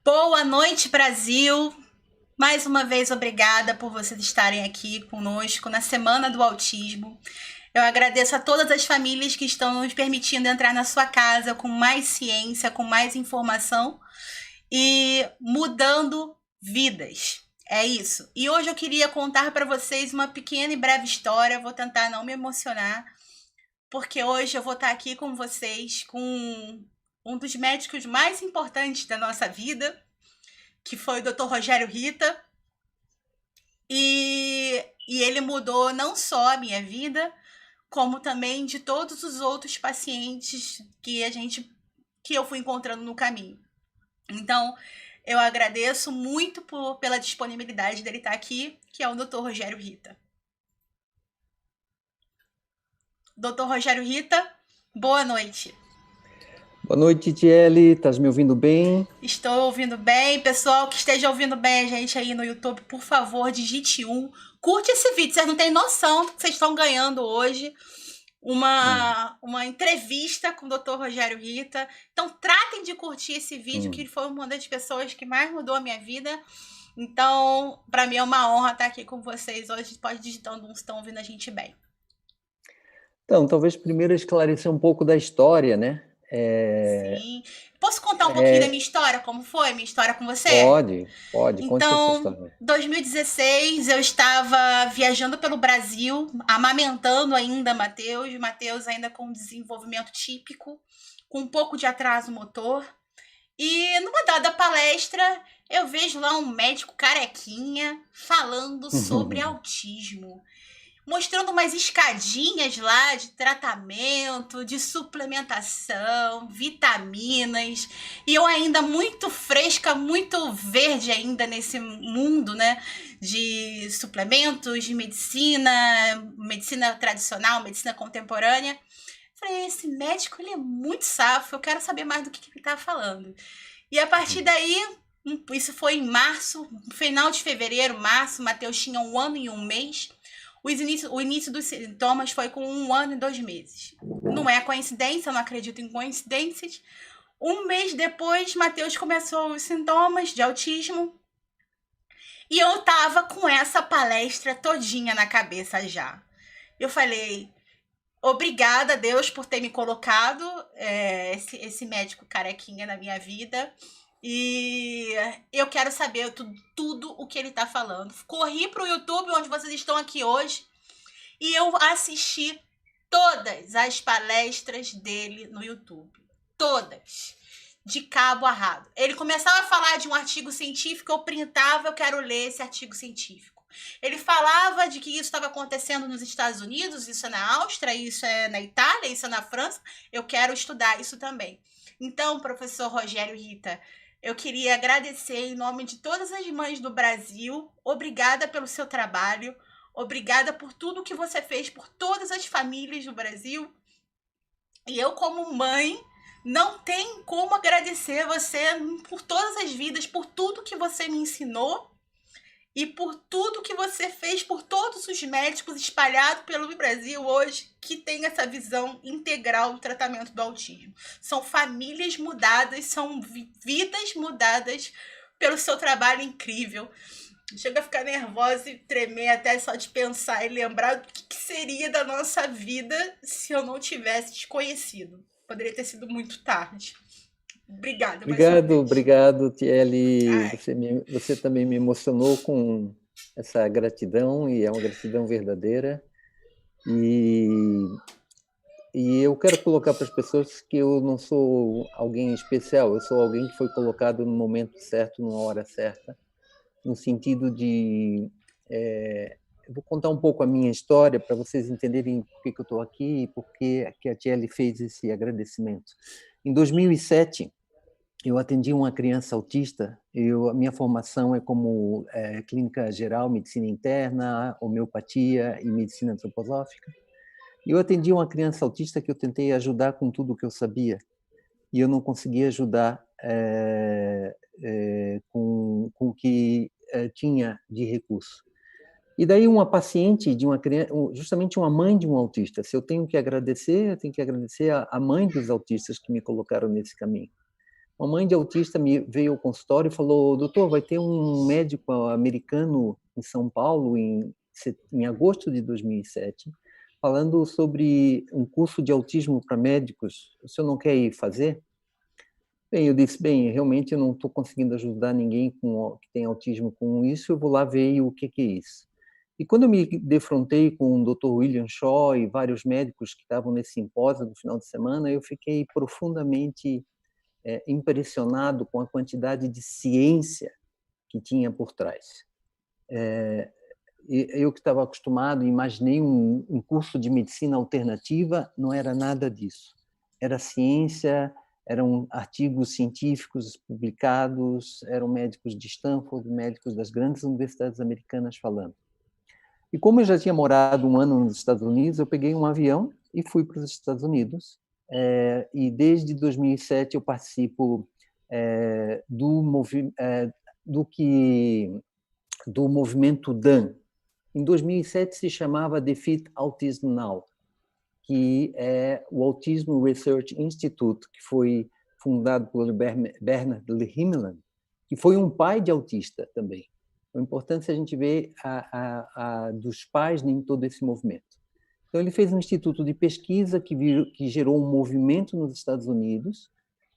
Boa noite, Brasil! Mais uma vez, obrigada por vocês estarem aqui conosco na Semana do Autismo. Eu agradeço a todas as famílias que estão nos permitindo entrar na sua casa com mais ciência, com mais informação e mudando vidas. É isso. E hoje eu queria contar para vocês uma pequena e breve história. Vou tentar não me emocionar, porque hoje eu vou estar aqui com vocês com um dos médicos mais importantes da nossa vida, que foi o Dr. Rogério Rita, e ele mudou não só a minha vida, como também de todos os outros pacientes que eu fui encontrando no caminho. Então, eu agradeço muito pela disponibilidade dele estar aqui, que é o Dr. Rogério Rita. Dr. Rogério Rita, boa noite. Boa noite, Tiele. Estás me ouvindo bem? Estou ouvindo bem. Pessoal que esteja ouvindo bem a gente aí no YouTube, por favor, digite curte esse vídeo. Vocês não têm noção do que vocês estão ganhando hoje. Uma entrevista com o Dr. Rogério Rita. Então, tratem de curtir esse vídeo, que ele foi uma das pessoas que mais mudou a minha vida. Então, para mim é uma honra estar aqui com vocês hoje. Pode digitando uns, estão ouvindo a gente bem. Então, talvez primeiro esclarecer um pouco da história, né? Sim. Posso contar um pouquinho da minha história? Como foi minha história com você? Pode, conte essa Então, história. 2016, eu estava viajando pelo Brasil, amamentando ainda Matheus. Matheus ainda com desenvolvimento típico, com um pouco de atraso motor. E numa dada palestra, eu vejo lá um médico carequinha falando sobre autismo, mostrando umas escadinhas lá de tratamento, de suplementação, vitaminas. E eu ainda muito fresca, muito verde ainda nesse mundo, né? De suplementos, de medicina, medicina tradicional, medicina contemporânea. Falei, esse médico, ele é muito safo, eu quero saber mais do que ele tá falando. E a partir daí, isso foi em março, final de fevereiro, março, Matheus tinha 1 ano e 1 mês. O início dos sintomas foi com 1 ano e 2 meses. Não é coincidência, eu não acredito em coincidências. 1 mês depois, Matheus começou os sintomas de autismo. E eu tava com essa palestra todinha na cabeça já. Eu falei, obrigada a Deus por ter me colocado esse médico carequinha na minha vida. E eu quero saber tudo o que ele tá falando. Corri pro YouTube, onde vocês estão aqui hoje, e eu assisti todas as palestras dele no YouTube. Todas. De cabo a rabo. Ele começava a falar de um artigo científico, eu printava, eu quero ler esse artigo científico. Ele falava de que isso estava acontecendo nos Estados Unidos, isso é na Áustria, isso é na Itália, isso é na França. Eu quero estudar isso também. Então, professor Rogério Rita, eu queria agradecer em nome de todas as mães do Brasil. Obrigada pelo seu trabalho. Obrigada por tudo que você fez por todas as famílias do Brasil. E eu, como mãe, não tenho como agradecer você por todas as vidas, por tudo que você me ensinou e por tudo que você fez por todos os médicos espalhados pelo Brasil hoje que tem essa visão integral do tratamento do autismo. São famílias mudadas, são vidas mudadas pelo seu trabalho incrível. Chega a ficar nervosa e tremer até só de pensar e lembrar do que seria da nossa vida se eu não tivesse te conhecido. Poderia ter sido muito tarde. Obrigada mais uma vez. Obrigado, Tiele. Você também me emocionou com essa gratidão, e é uma gratidão verdadeira. E eu quero colocar para as pessoas que eu não sou alguém especial, eu sou alguém que foi colocado no momento certo, numa hora certa, no sentido de... eu vou contar um pouco a minha história para vocês entenderem por que eu estou aqui e por que a Tiele fez esse agradecimento. Em 2007, eu atendi uma criança autista. A minha formação é como clínica geral, medicina interna, homeopatia e medicina antroposófica. E eu atendi uma criança autista que eu tentei ajudar com tudo o que eu sabia. E eu não conseguia ajudar com o que tinha de recurso. E daí uma paciente de uma criança, justamente uma mãe de um autista, se eu tenho que agradecer, eu tenho que agradecer a mãe dos autistas que me colocaram nesse caminho. Uma mãe de autista me veio ao consultório e falou: doutor, vai ter um médico americano em São Paulo em agosto de 2007, falando sobre um curso de autismo para médicos. O senhor não quer ir fazer? Bem, eu disse, bem, realmente eu não estou conseguindo ajudar ninguém que tem autismo com isso, eu vou lá ver o que é isso. E quando eu me defrontei com o Dr. William Shaw e vários médicos que estavam nesse simpósio no final de semana, eu fiquei profundamente impressionado com a quantidade de ciência que tinha por trás. Eu que estava acostumado, imaginei um curso de medicina alternativa, não era nada disso. Era ciência, eram artigos científicos publicados, eram médicos de Stanford, médicos das grandes universidades americanas falando. E como eu já tinha morado um ano nos Estados Unidos, eu peguei um avião e fui para os Estados Unidos. E desde 2007 eu participo do movimento DAN. Em 2007 se chamava Defeat Autism Now, que é o Autism Research Institute, que foi fundado pelo Bernard Himmelman, que foi um pai de autista também. A importância a gente vê dos pais em todo esse movimento. Então, ele fez um instituto de pesquisa que gerou um movimento nos Estados Unidos.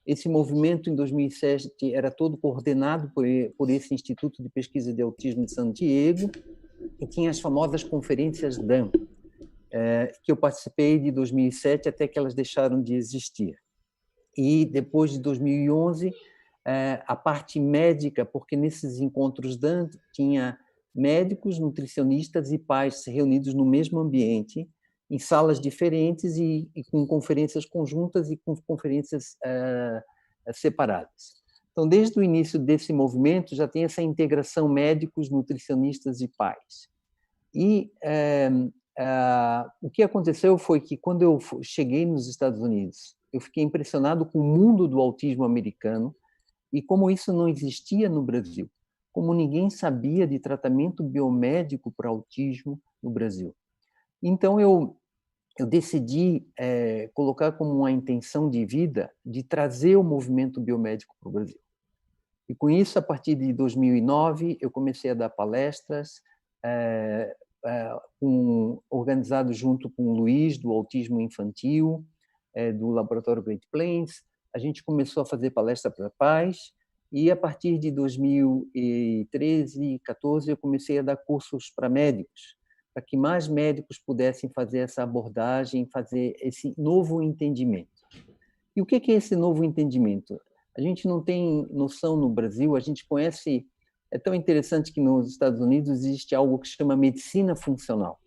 Esse movimento, em 2007, era todo coordenado por esse Instituto de Pesquisa de Autismo de San Diego, e tinha as famosas conferências DAN, que eu participei de 2007 até que elas deixaram de existir. E depois de 2011, a parte médica, porque nesses encontros DAN tinha médicos, nutricionistas e pais reunidos no mesmo ambiente, em salas diferentes e com conferências conjuntas e com conferências separadas. Então, desde o início desse movimento, já tem essa integração médicos, nutricionistas e pais. E o que aconteceu foi que, quando eu cheguei nos Estados Unidos, eu fiquei impressionado com o mundo do autismo americano e como isso não existia no Brasil, como ninguém sabia de tratamento biomédico para autismo no Brasil. Então, eu decidi colocar como uma intenção de vida de trazer o movimento biomédico para o Brasil. E com isso, a partir de 2009, eu comecei a dar palestras, organizado junto com o Luiz, do Autismo Infantil, do Laboratório Great Plains. A gente começou a fazer palestra para pais, e a partir de 2013, 2014, eu comecei a dar cursos para médicos, para que mais médicos pudessem fazer essa abordagem, fazer esse novo entendimento. E o que é esse novo entendimento? A gente não tem noção no Brasil, a gente conhece... É tão interessante que nos Estados Unidos existe algo que se chama medicina funcional.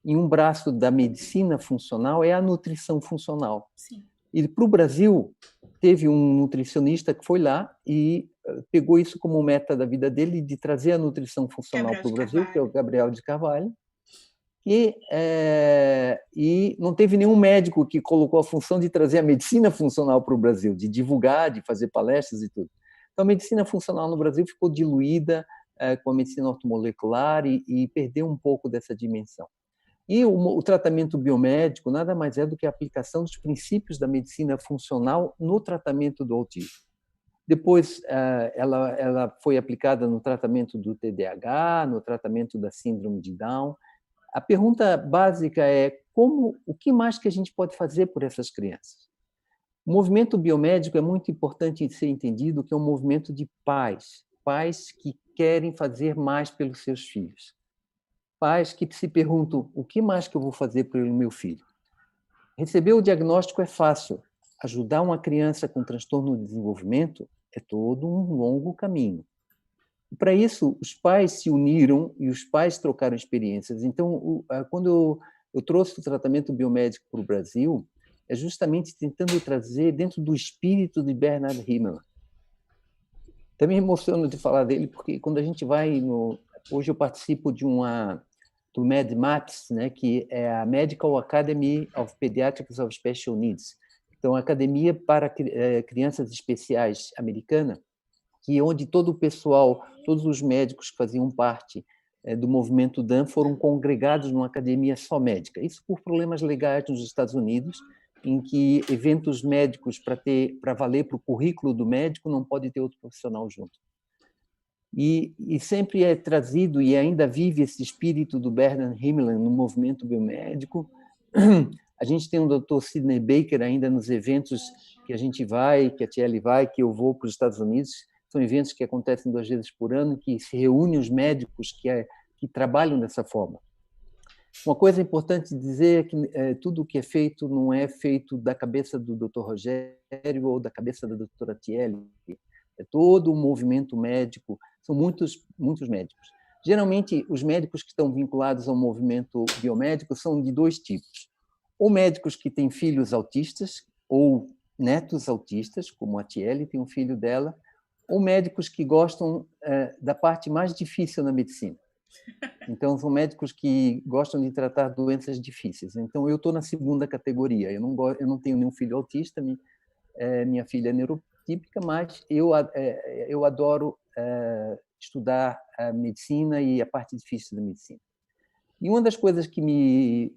E um braço da medicina funcional é a nutrição funcional. Sim. E para o Brasil, teve um nutricionista que foi lá e pegou isso como meta da vida dele, de trazer a nutrição funcional para o Brasil, que é o Gabriel de Carvalho. E não teve nenhum médico que colocou a função de trazer a medicina funcional para o Brasil, de divulgar, de fazer palestras e tudo. Então, a medicina funcional no Brasil ficou diluída com a medicina ortomolecular e perdeu um pouco dessa dimensão. E o tratamento biomédico nada mais é do que a aplicação dos princípios da medicina funcional no tratamento do autismo. Depois, ela foi aplicada no tratamento do TDAH, no tratamento da síndrome de Down. A pergunta básica é o que mais que a gente pode fazer por essas crianças? O movimento biomédico é muito importante ser entendido que é um movimento de pais que querem fazer mais pelos seus filhos. Pais que se perguntam, o que mais que eu vou fazer pelo meu filho? Receber o diagnóstico é fácil. Ajudar uma criança com transtorno de desenvolvimento é todo um longo caminho. Para isso, os pais se uniram e os pais trocaram experiências. Então, quando eu trouxe o tratamento biomédico para o Brasil, é justamente tentando trazer dentro do espírito de Bernard Himmelman. Também me emociono de falar dele, porque quando a gente vai hoje eu participo do MedMax, né, que é a Medical Academy of Pediatrics of Special Needs. Então, a Academia para Crianças Especiais americana, onde todo o pessoal, todos os médicos que faziam parte do movimento DAN foram congregados numa academia só médica. Isso por problemas legais nos Estados Unidos, em que eventos médicos para valer para o currículo do médico não pode ter outro profissional junto. E sempre é trazido e ainda vive esse espírito do Bernard Himmelmann no movimento biomédico. A gente tem o Dr. Sidney Baker ainda nos eventos que a gente vai, que a Thierry vai, que eu vou para os Estados Unidos. São eventos que acontecem 2 vezes por ano, que se reúnem os médicos que trabalham dessa forma. Uma coisa importante dizer é que tudo o que é feito não é feito da cabeça do Dr. Rogério ou da cabeça da doutora Thierry. É todo um movimento médico, são muitos médicos. Geralmente, os médicos que estão vinculados ao movimento biomédico são de 2 tipos. Ou médicos que têm filhos autistas, ou netos autistas, como a Thierry tem um filho dela, ou médicos que gostam da parte mais difícil na medicina. Então, são médicos que gostam de tratar doenças difíceis. Então, eu estou na segunda categoria. Eu não tenho nenhum filho autista, minha filha é neurotípica, mas eu adoro estudar a medicina e a parte difícil da medicina. E uma das coisas que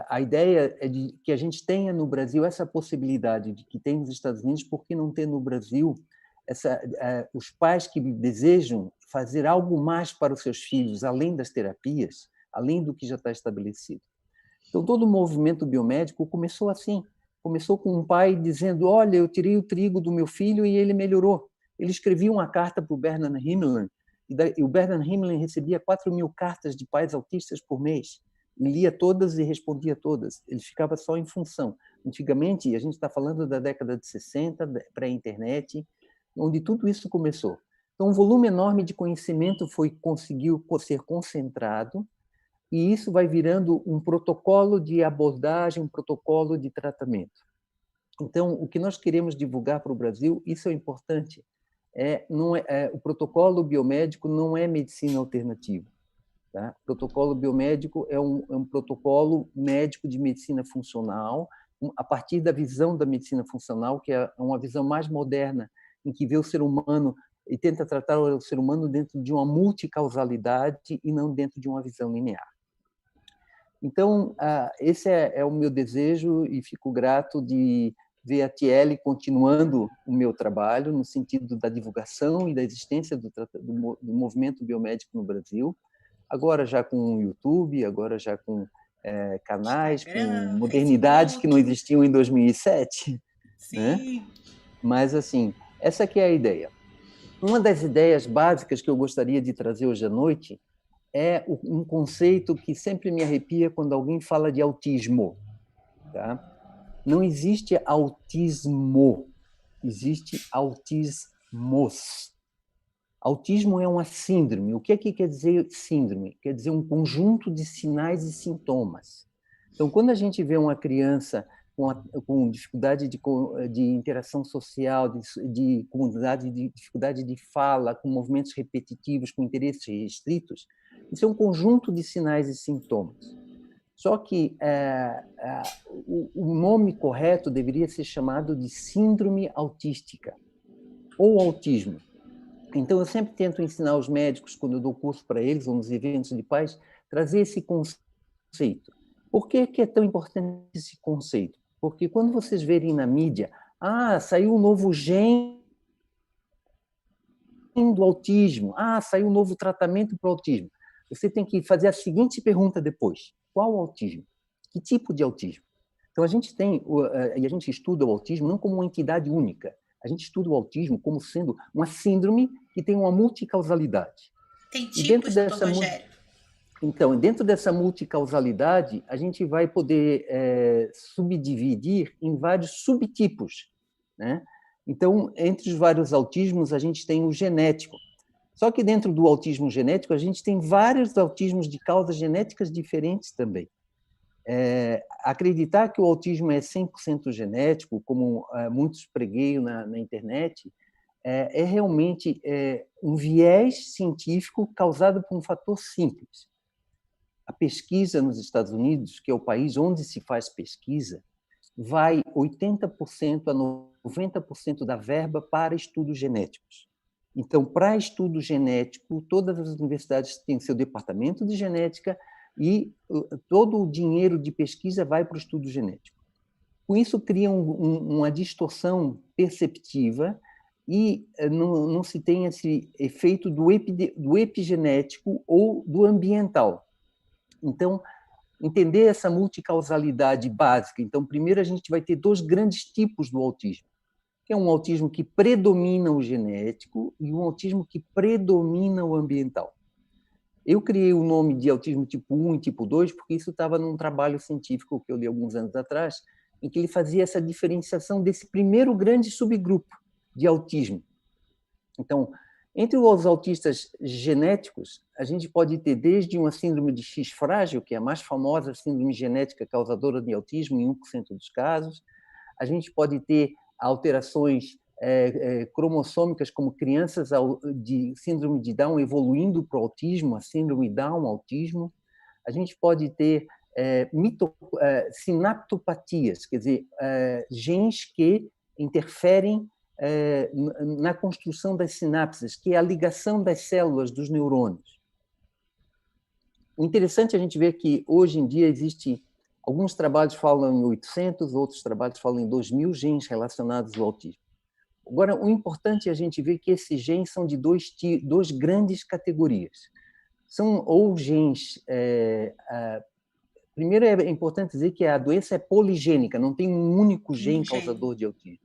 a ideia é de que a gente tenha no Brasil essa possibilidade de que tem nos Estados Unidos, por que não ter no Brasil os pais que desejam fazer algo mais para os seus filhos, além das terapias, além do que já está estabelecido. Então, todo o movimento biomédico começou assim. Começou com um pai dizendo, olha, eu tirei o trigo do meu filho e ele melhorou. Ele escrevia uma carta para o Bernard Himmelmann, e o Bernard Himmelmann recebia 4.000 cartas de pais autistas por mês. Ele lia todas e respondia todas. Ele ficava só em função. Antigamente, a gente está falando da década de 60, pré-internet, onde tudo isso começou. Então, um volume enorme de conhecimento conseguiu ser concentrado, e isso vai virando um protocolo de abordagem, um protocolo de tratamento. Então, o que nós queremos divulgar para o Brasil, isso é importante, o protocolo biomédico não é medicina alternativa. Tá? O protocolo biomédico é um protocolo médico de medicina funcional, a partir da visão da medicina funcional, que é uma visão mais moderna, em que vê o ser humano e tenta tratar o ser humano dentro de uma multicausalidade e não dentro de uma visão linear. Então, esse é o meu desejo e fico grato de ver a Thierry continuando o meu trabalho no sentido da divulgação e da existência do movimento biomédico no Brasil, agora já com o YouTube, agora já com canais, Instagram, com modernidades que não existiam em 2007. Sim. Né? Mas, assim, essa que é a ideia. Uma das ideias básicas que eu gostaria de trazer hoje à noite é um conceito que sempre me arrepia quando alguém fala de autismo. Tá? Não existe autismo, existe autismos. Autismo é uma síndrome. O que quer dizer síndrome? Quer dizer um conjunto de sinais e sintomas. Então, quando a gente vê uma criança com dificuldade de interação social, de comunidade, de dificuldade de fala, com movimentos repetitivos, com interesses restritos, isso é um conjunto de sinais e sintomas. Só que o nome correto deveria ser chamado de síndrome autística ou autismo. Então, eu sempre tento ensinar os médicos, quando eu dou curso para eles, ou nos eventos de pais, trazer esse conceito. Por que é tão importante esse conceito? Porque quando vocês verem na mídia, saiu um novo gene do autismo, saiu um novo tratamento para o autismo, você tem que fazer a seguinte pergunta depois: qual autismo? Que tipo de autismo? Então, a gente estuda o autismo não como uma entidade única, a gente estuda o autismo como sendo uma síndrome que tem uma multicausalidade. Tem tipos, doutor Rogério? Então, dentro dessa multicausalidade, a gente vai poder subdividir em vários subtipos. Né? Então, entre os vários autismos, a gente tem o genético. Só que dentro do autismo genético, a gente tem vários autismos de causas genéticas diferentes também. Acreditar que o autismo é 100% genético, como muitos pregueiam na internet, é realmente um viés científico causado por um fator simples. A pesquisa nos Estados Unidos, que é o país onde se faz pesquisa, vai 80% a 90% da verba para estudos genéticos. Então, para estudo genético, todas as universidades têm seu departamento de genética e todo o dinheiro de pesquisa vai para o estudo genético. Com isso, cria uma distorção perceptiva e não se tem esse efeito do epigenético ou do ambiental. Então, entender essa multicausalidade básica. Então, primeiro a gente vai ter dois grandes tipos do autismo, que é um autismo que predomina o genético e um autismo que predomina o ambiental. Eu criei o nome de autismo tipo 1 e tipo 2 porque isso estava num trabalho científico que eu li alguns anos atrás, em que ele fazia essa diferenciação desse primeiro grande subgrupo de autismo. Então, entre os autistas genéticos, a gente pode ter desde uma síndrome de X frágil, que é a mais famosa síndrome genética causadora de autismo em 1% dos casos. A gente pode ter alterações cromossômicas, como crianças de síndrome de Down evoluindo para o autismo, a síndrome Down-autismo. A gente pode ter sinaptopatias, quer dizer, genes que interferem na construção das sinapses, que é a ligação das células dos neurônios. O interessante é a gente ver que, hoje em dia, existem alguns trabalhos falam em 800, outros trabalhos falam em 2.000 genes relacionados ao autismo. Agora, o importante é a gente ver que esses genes são de duas grandes categorias. São ou genes... primeiro, é importante dizer que a doença é poligênica, não tem um único gene causador de autismo.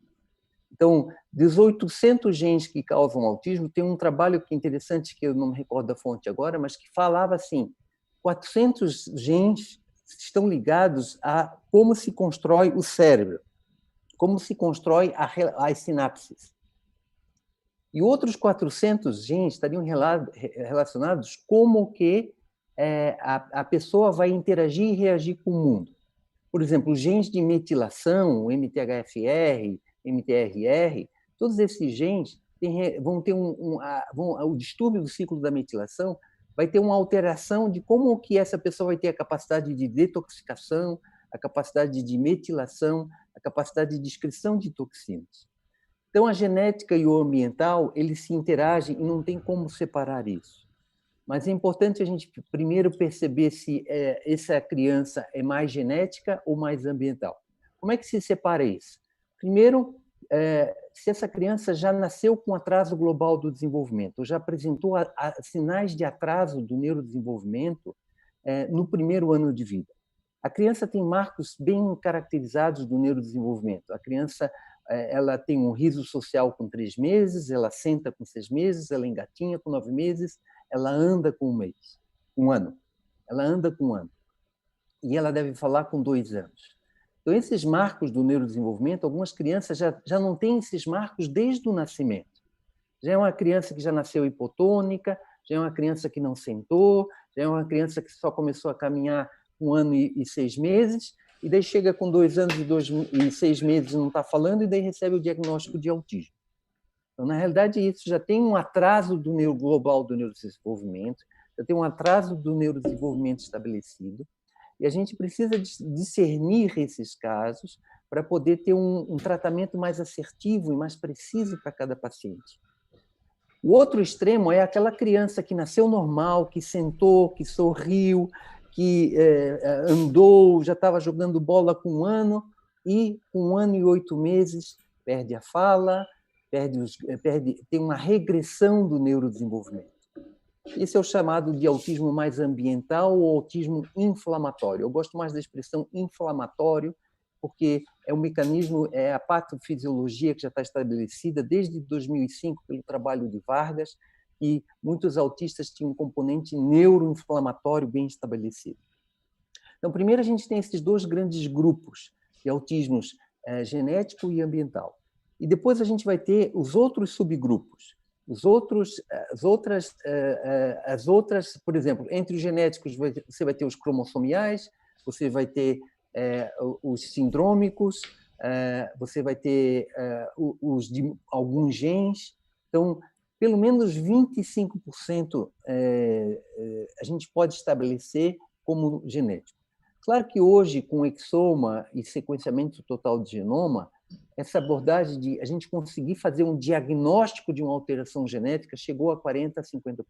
Então, dos 800 genes que causam autismo, tem um trabalho que é interessante, que eu não me recordo da fonte agora, mas que falava assim, 400 genes estão ligados a como se constrói o cérebro, como se constrói as sinapses. E outros 400 genes estariam relacionados como que a pessoa vai interagir e reagir com o mundo. Por exemplo, os genes de metilação, o MTHFR, MTRR, todos esses genes vão ter o distúrbio do ciclo da metilação vai ter uma alteração de como que essa pessoa vai ter a capacidade de detoxificação, a capacidade de metilação, a capacidade de excreção de toxinas. Então, a genética e o ambiental, eles se interagem e não tem como separar isso. Mas é importante a gente primeiro perceber se essa criança é mais genética ou mais ambiental. Como é que se separa isso? Primeiro, se essa criança já nasceu com atraso global do desenvolvimento, ou já apresentou sinais de atraso do neurodesenvolvimento no primeiro ano de vida. A criança tem marcos bem caracterizados do neurodesenvolvimento. A criança ela tem um riso social com 3 meses, ela senta com 6 meses, ela engatinha com 9 meses, ela anda com 1 mês, 1 ano. Ela anda com 1 ano. E ela deve falar com 2 anos. Então, esses marcos do neurodesenvolvimento, algumas crianças já não têm esses marcos desde o nascimento. Já é uma criança que já nasceu hipotônica, já é uma criança que não sentou, já é uma criança que só começou a caminhar 1 ano e 6 meses, e daí chega com 2 anos e 6 meses e não está falando, e daí recebe o diagnóstico de autismo. Então, na realidade, isso já tem um atraso global do neurodesenvolvimento, já tem um atraso do neurodesenvolvimento estabelecido, e a gente precisa discernir esses casos para poder ter um tratamento mais assertivo e mais preciso para cada paciente. O outro extremo é aquela criança que nasceu normal, que sentou, que sorriu, que andou, já estava jogando bola com 1 ano, e com 1 ano e 8 meses perde a fala, tem uma regressão do neurodesenvolvimento. Esse é o chamado de autismo mais ambiental ou autismo inflamatório. Eu gosto mais da expressão inflamatório, porque é um mecanismo, é a patofisiologia que já está estabelecida desde 2005 pelo trabalho de Vargas, e muitos autistas tinham um componente neuroinflamatório bem estabelecido. Então, primeiro a gente tem esses 2 grandes grupos de autismos genético e ambiental. E depois a gente vai ter os outros subgrupos. As outras, por exemplo, entre os genéticos você vai ter os cromossomiais, você vai ter os sindrômicos, você vai ter os de alguns genes. Então, pelo menos 25% a gente pode estabelecer como genético. Claro que hoje, com exoma e sequenciamento total de genoma, essa abordagem de a gente conseguir fazer um diagnóstico de uma alteração genética chegou a 40% a 50%.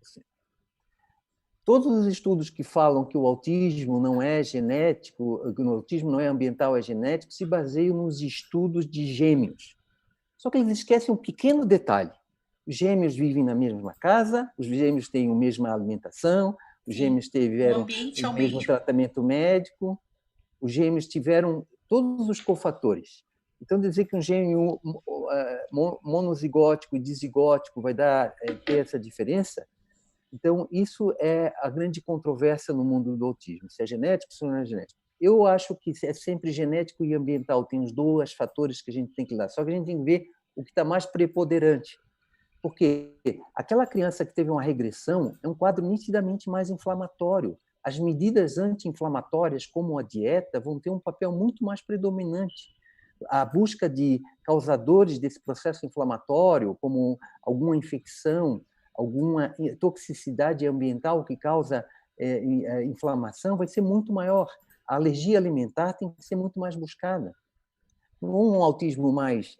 todos os estudos que falam que o autismo não é genético, que o autismo não é ambiental, é genético, se baseiam nos estudos de gêmeos. Só que eles esquecem um pequeno detalhe. Os gêmeos vivem na mesma casa, os gêmeos têm a mesma alimentação, os gêmeos O tiveram ambiente é o o mesmo mesmo. tratamento médico, os gêmeos tiveram todos os cofatores. Então, dizer que um gêmeo monozigótico e disigótico vai ter essa diferença, então, isso é a grande controvérsia no mundo do autismo, se é genético ou se não é genético. Eu acho que é sempre genético e ambiental, tem os dois fatores que a gente tem que dar, só que a gente tem que ver o que está mais preponderante. Porque aquela criança que teve uma regressão é um quadro nitidamente mais inflamatório. As medidas anti-inflamatórias, como a dieta, vão ter um papel muito mais predominante. A busca de causadores desse processo inflamatório, como alguma infecção, alguma toxicidade ambiental que causa inflamação, vai ser muito maior. A alergia alimentar tem que ser muito mais buscada. Um autismo mais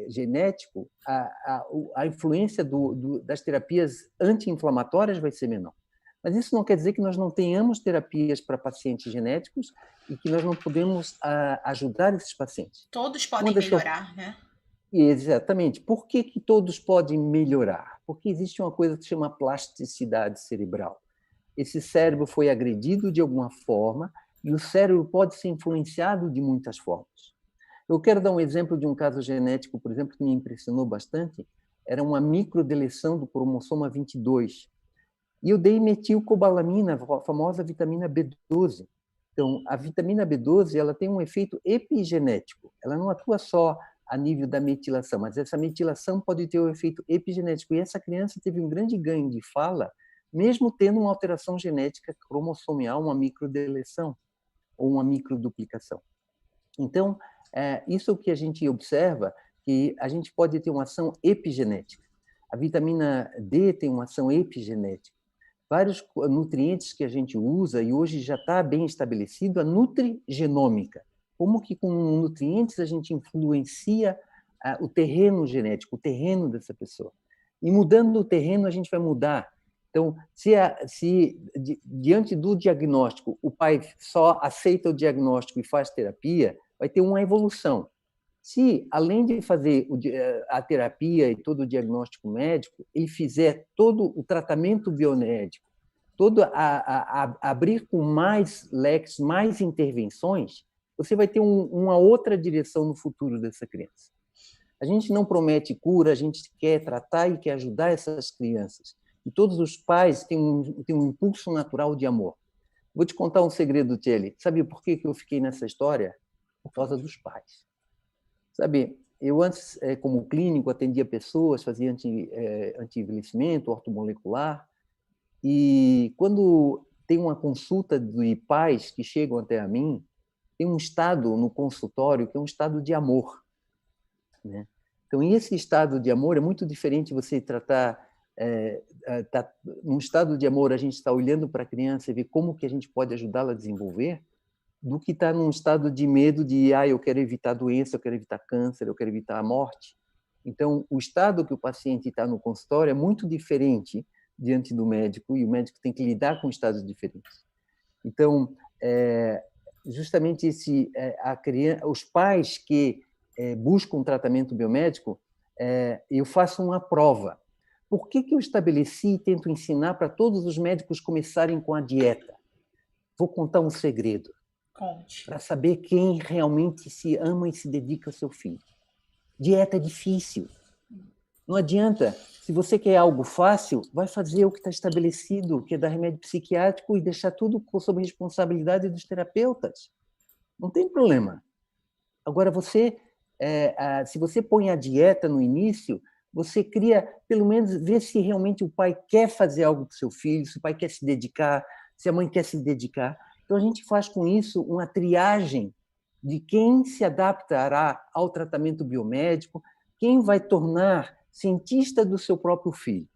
genético, a influência das terapias anti-inflamatórias vai ser menor. Mas isso não quer dizer que nós não tenhamos terapias para pacientes genéticos e que nós não podemos ajudar esses pacientes. Todos podem melhorar, né? Exatamente. Por que todos podem melhorar? Porque existe uma coisa que se chama plasticidade cerebral. Esse cérebro foi agredido de alguma forma e o cérebro pode ser influenciado de muitas formas. Eu quero dar um exemplo de um caso genético, por exemplo, que me impressionou bastante. Era uma microdeleção do cromossoma 22. E eu dei metilcobalamina, a famosa vitamina B12. Então, a vitamina B12 ela tem um efeito epigenético. Ela não atua só a nível da metilação, mas essa metilação pode ter um efeito epigenético. E essa criança teve um grande ganho de fala, mesmo tendo uma alteração genética cromossomial, uma microdeleção ou uma microduplicação. Então, isso que a gente observa, que a gente pode ter uma ação epigenética. A vitamina D tem uma ação epigenética. Vários nutrientes que a gente usa, e hoje já está bem estabelecido, a nutrigenômica. Como que com nutrientes a gente influencia o terreno genético, o terreno dessa pessoa. E mudando o terreno, a gente vai mudar. Então, se diante do diagnóstico, o pai só aceita o diagnóstico e faz terapia, vai ter uma evolução. Se, além de fazer a terapia e todo o diagnóstico médico, ele fizer todo o tratamento biomédico, abrir com mais leques, mais intervenções, você vai ter uma outra direção no futuro dessa criança. A gente não promete cura, a gente quer tratar e quer ajudar essas crianças. E todos os pais têm um impulso natural de amor. Vou te contar um segredo, Tcheli. Sabe por que eu fiquei nessa história? Por causa dos pais. Sabe, eu antes, como clínico, atendia pessoas, fazia anti-envelhecimento, ortomolecular, e quando tem uma consulta de pais que chegam até a mim, tem um estado no consultório que é um estado de amor, né? Então, esse estado de amor é muito diferente você tratar... num estado de amor, a gente está olhando para a criança e ver como que a gente pode ajudá-la a desenvolver, do que estar num estado de medo de eu quero evitar doença, eu quero evitar câncer, eu quero evitar a morte. Então, o estado que o paciente está no consultório é muito diferente diante do médico, e o médico tem que lidar com estados diferentes. Então, justamente os pais que buscam um tratamento biomédico, eu faço uma prova. Por que eu estabeleci e tento ensinar para todos os médicos começarem com a dieta? Vou contar um segredo. Conte. Para saber quem realmente se ama e se dedica ao seu filho. Dieta é difícil. Não adianta. Se você quer algo fácil, vai fazer o que está estabelecido, que é dar remédio psiquiátrico e deixar tudo sob responsabilidade dos terapeutas. Não tem problema. Agora, se você põe a dieta no início, você cria, pelo menos, ver se realmente o pai quer fazer algo para o seu filho, se o pai quer se dedicar, se a mãe quer se dedicar. Então, a gente faz com isso uma triagem de quem se adaptará ao tratamento biomédico, quem vai tornar cientista do seu próprio filho.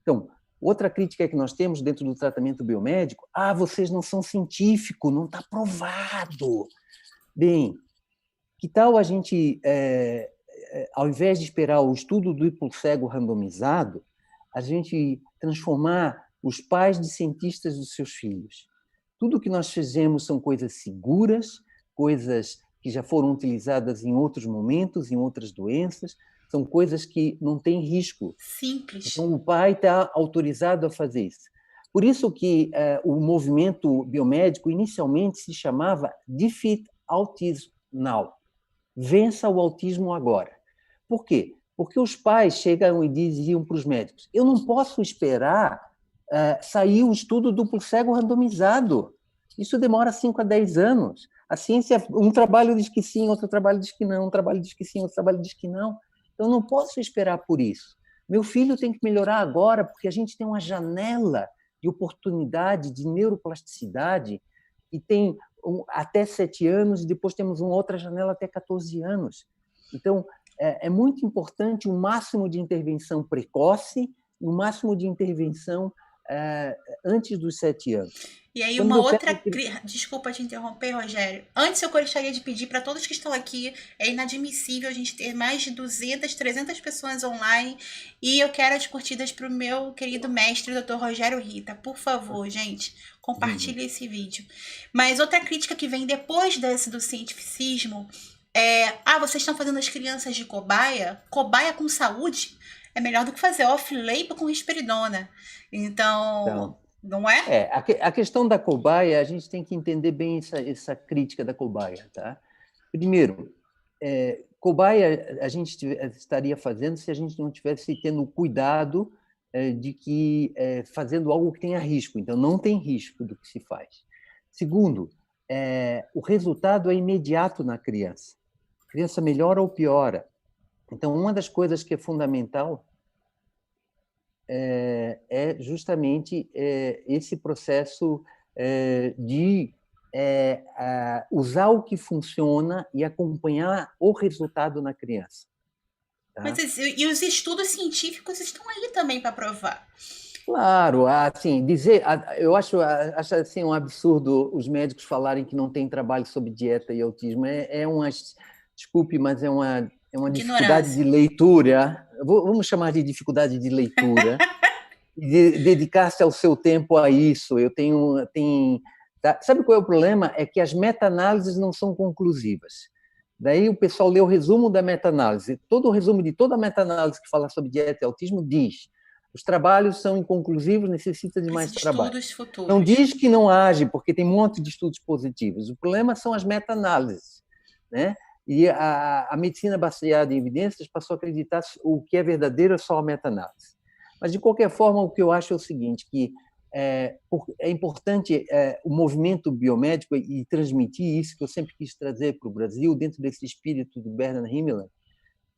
Então, outra crítica que nós temos dentro do tratamento biomédico, vocês não são científicos, não está provado. Bem, que tal a gente, ao invés de esperar o estudo duplo cego randomizado, a gente transformar os pais de cientistas dos seus filhos. Tudo que nós fazemos são coisas seguras, coisas que já foram utilizadas em outros momentos, em outras doenças, são coisas que não têm risco. Simples. Então, o pai está autorizado a fazer isso. Por isso que o movimento biomédico inicialmente se chamava Defeat Autism Now. Vença o autismo agora. Por quê? Porque os pais chegam e diziam para os médicos: eu não posso esperar sair um estudo duplo cego randomizado. Isso demora 5 a 10 anos. A ciência, um trabalho diz que sim, outro trabalho diz que não, um trabalho diz que sim, outro trabalho diz que não. Então, eu não posso esperar por isso. Meu filho tem que melhorar agora, porque a gente tem uma janela de oportunidade, de neuroplasticidade, e tem até 7 anos, e depois temos uma outra janela até 14 anos. Então, é muito importante o máximo de intervenção precoce e o máximo de intervenção antes dos 7 anos. E aí uma outra... Desculpa te interromper, Rogério. Antes eu gostaria de pedir para todos que estão aqui, é inadmissível a gente ter mais de 200, 300 pessoas online, e eu quero as curtidas para o meu querido mestre, Dr. Rogério Rita. Por favor, gente, compartilhe esse vídeo. Mas outra crítica que vem depois desse do cientificismo vocês estão fazendo as crianças de cobaia? Cobaia com saúde é melhor do que fazer off-label com risperidona. Então, não é? A questão da cobaia, a gente tem que entender bem essa crítica da cobaia. Tá? Primeiro, cobaia a gente estaria fazendo se a gente não estivesse tendo cuidado de que fazendo algo que tenha risco. Então, não tem risco do que se faz. Segundo, o resultado é imediato na criança. A criança melhora ou piora. Então, uma das coisas que é fundamental é justamente esse processo de usar o que funciona e acompanhar o resultado na criança. Tá? Mas e os estudos científicos estão aí também para provar. Claro, assim, eu acho assim, um absurdo os médicos falarem que não tem trabalho sobre dieta e autismo. Desculpe, mas é uma dificuldade de leitura. Vamos chamar de dificuldade de leitura. E dedicar-se ao seu tempo a isso. Tá? Sabe qual é o problema? É que as meta-análises não são conclusivas. Daí o pessoal lê o resumo da meta-análise. Todo o resumo de toda a meta-análise que fala sobre dieta e autismo diz: os trabalhos são inconclusivos, necessita de mais trabalho. Futuros. Não diz que não age, porque tem um monte de estudos positivos. O problema são as meta-análises, né? E a medicina baseada em evidências passou a acreditar o que é verdadeiro é só a meta-análise. Mas, de qualquer forma, o que eu acho é o seguinte, que é importante o movimento biomédico e transmitir isso, que eu sempre quis trazer para o Brasil, dentro desse espírito do Bernard Himmler,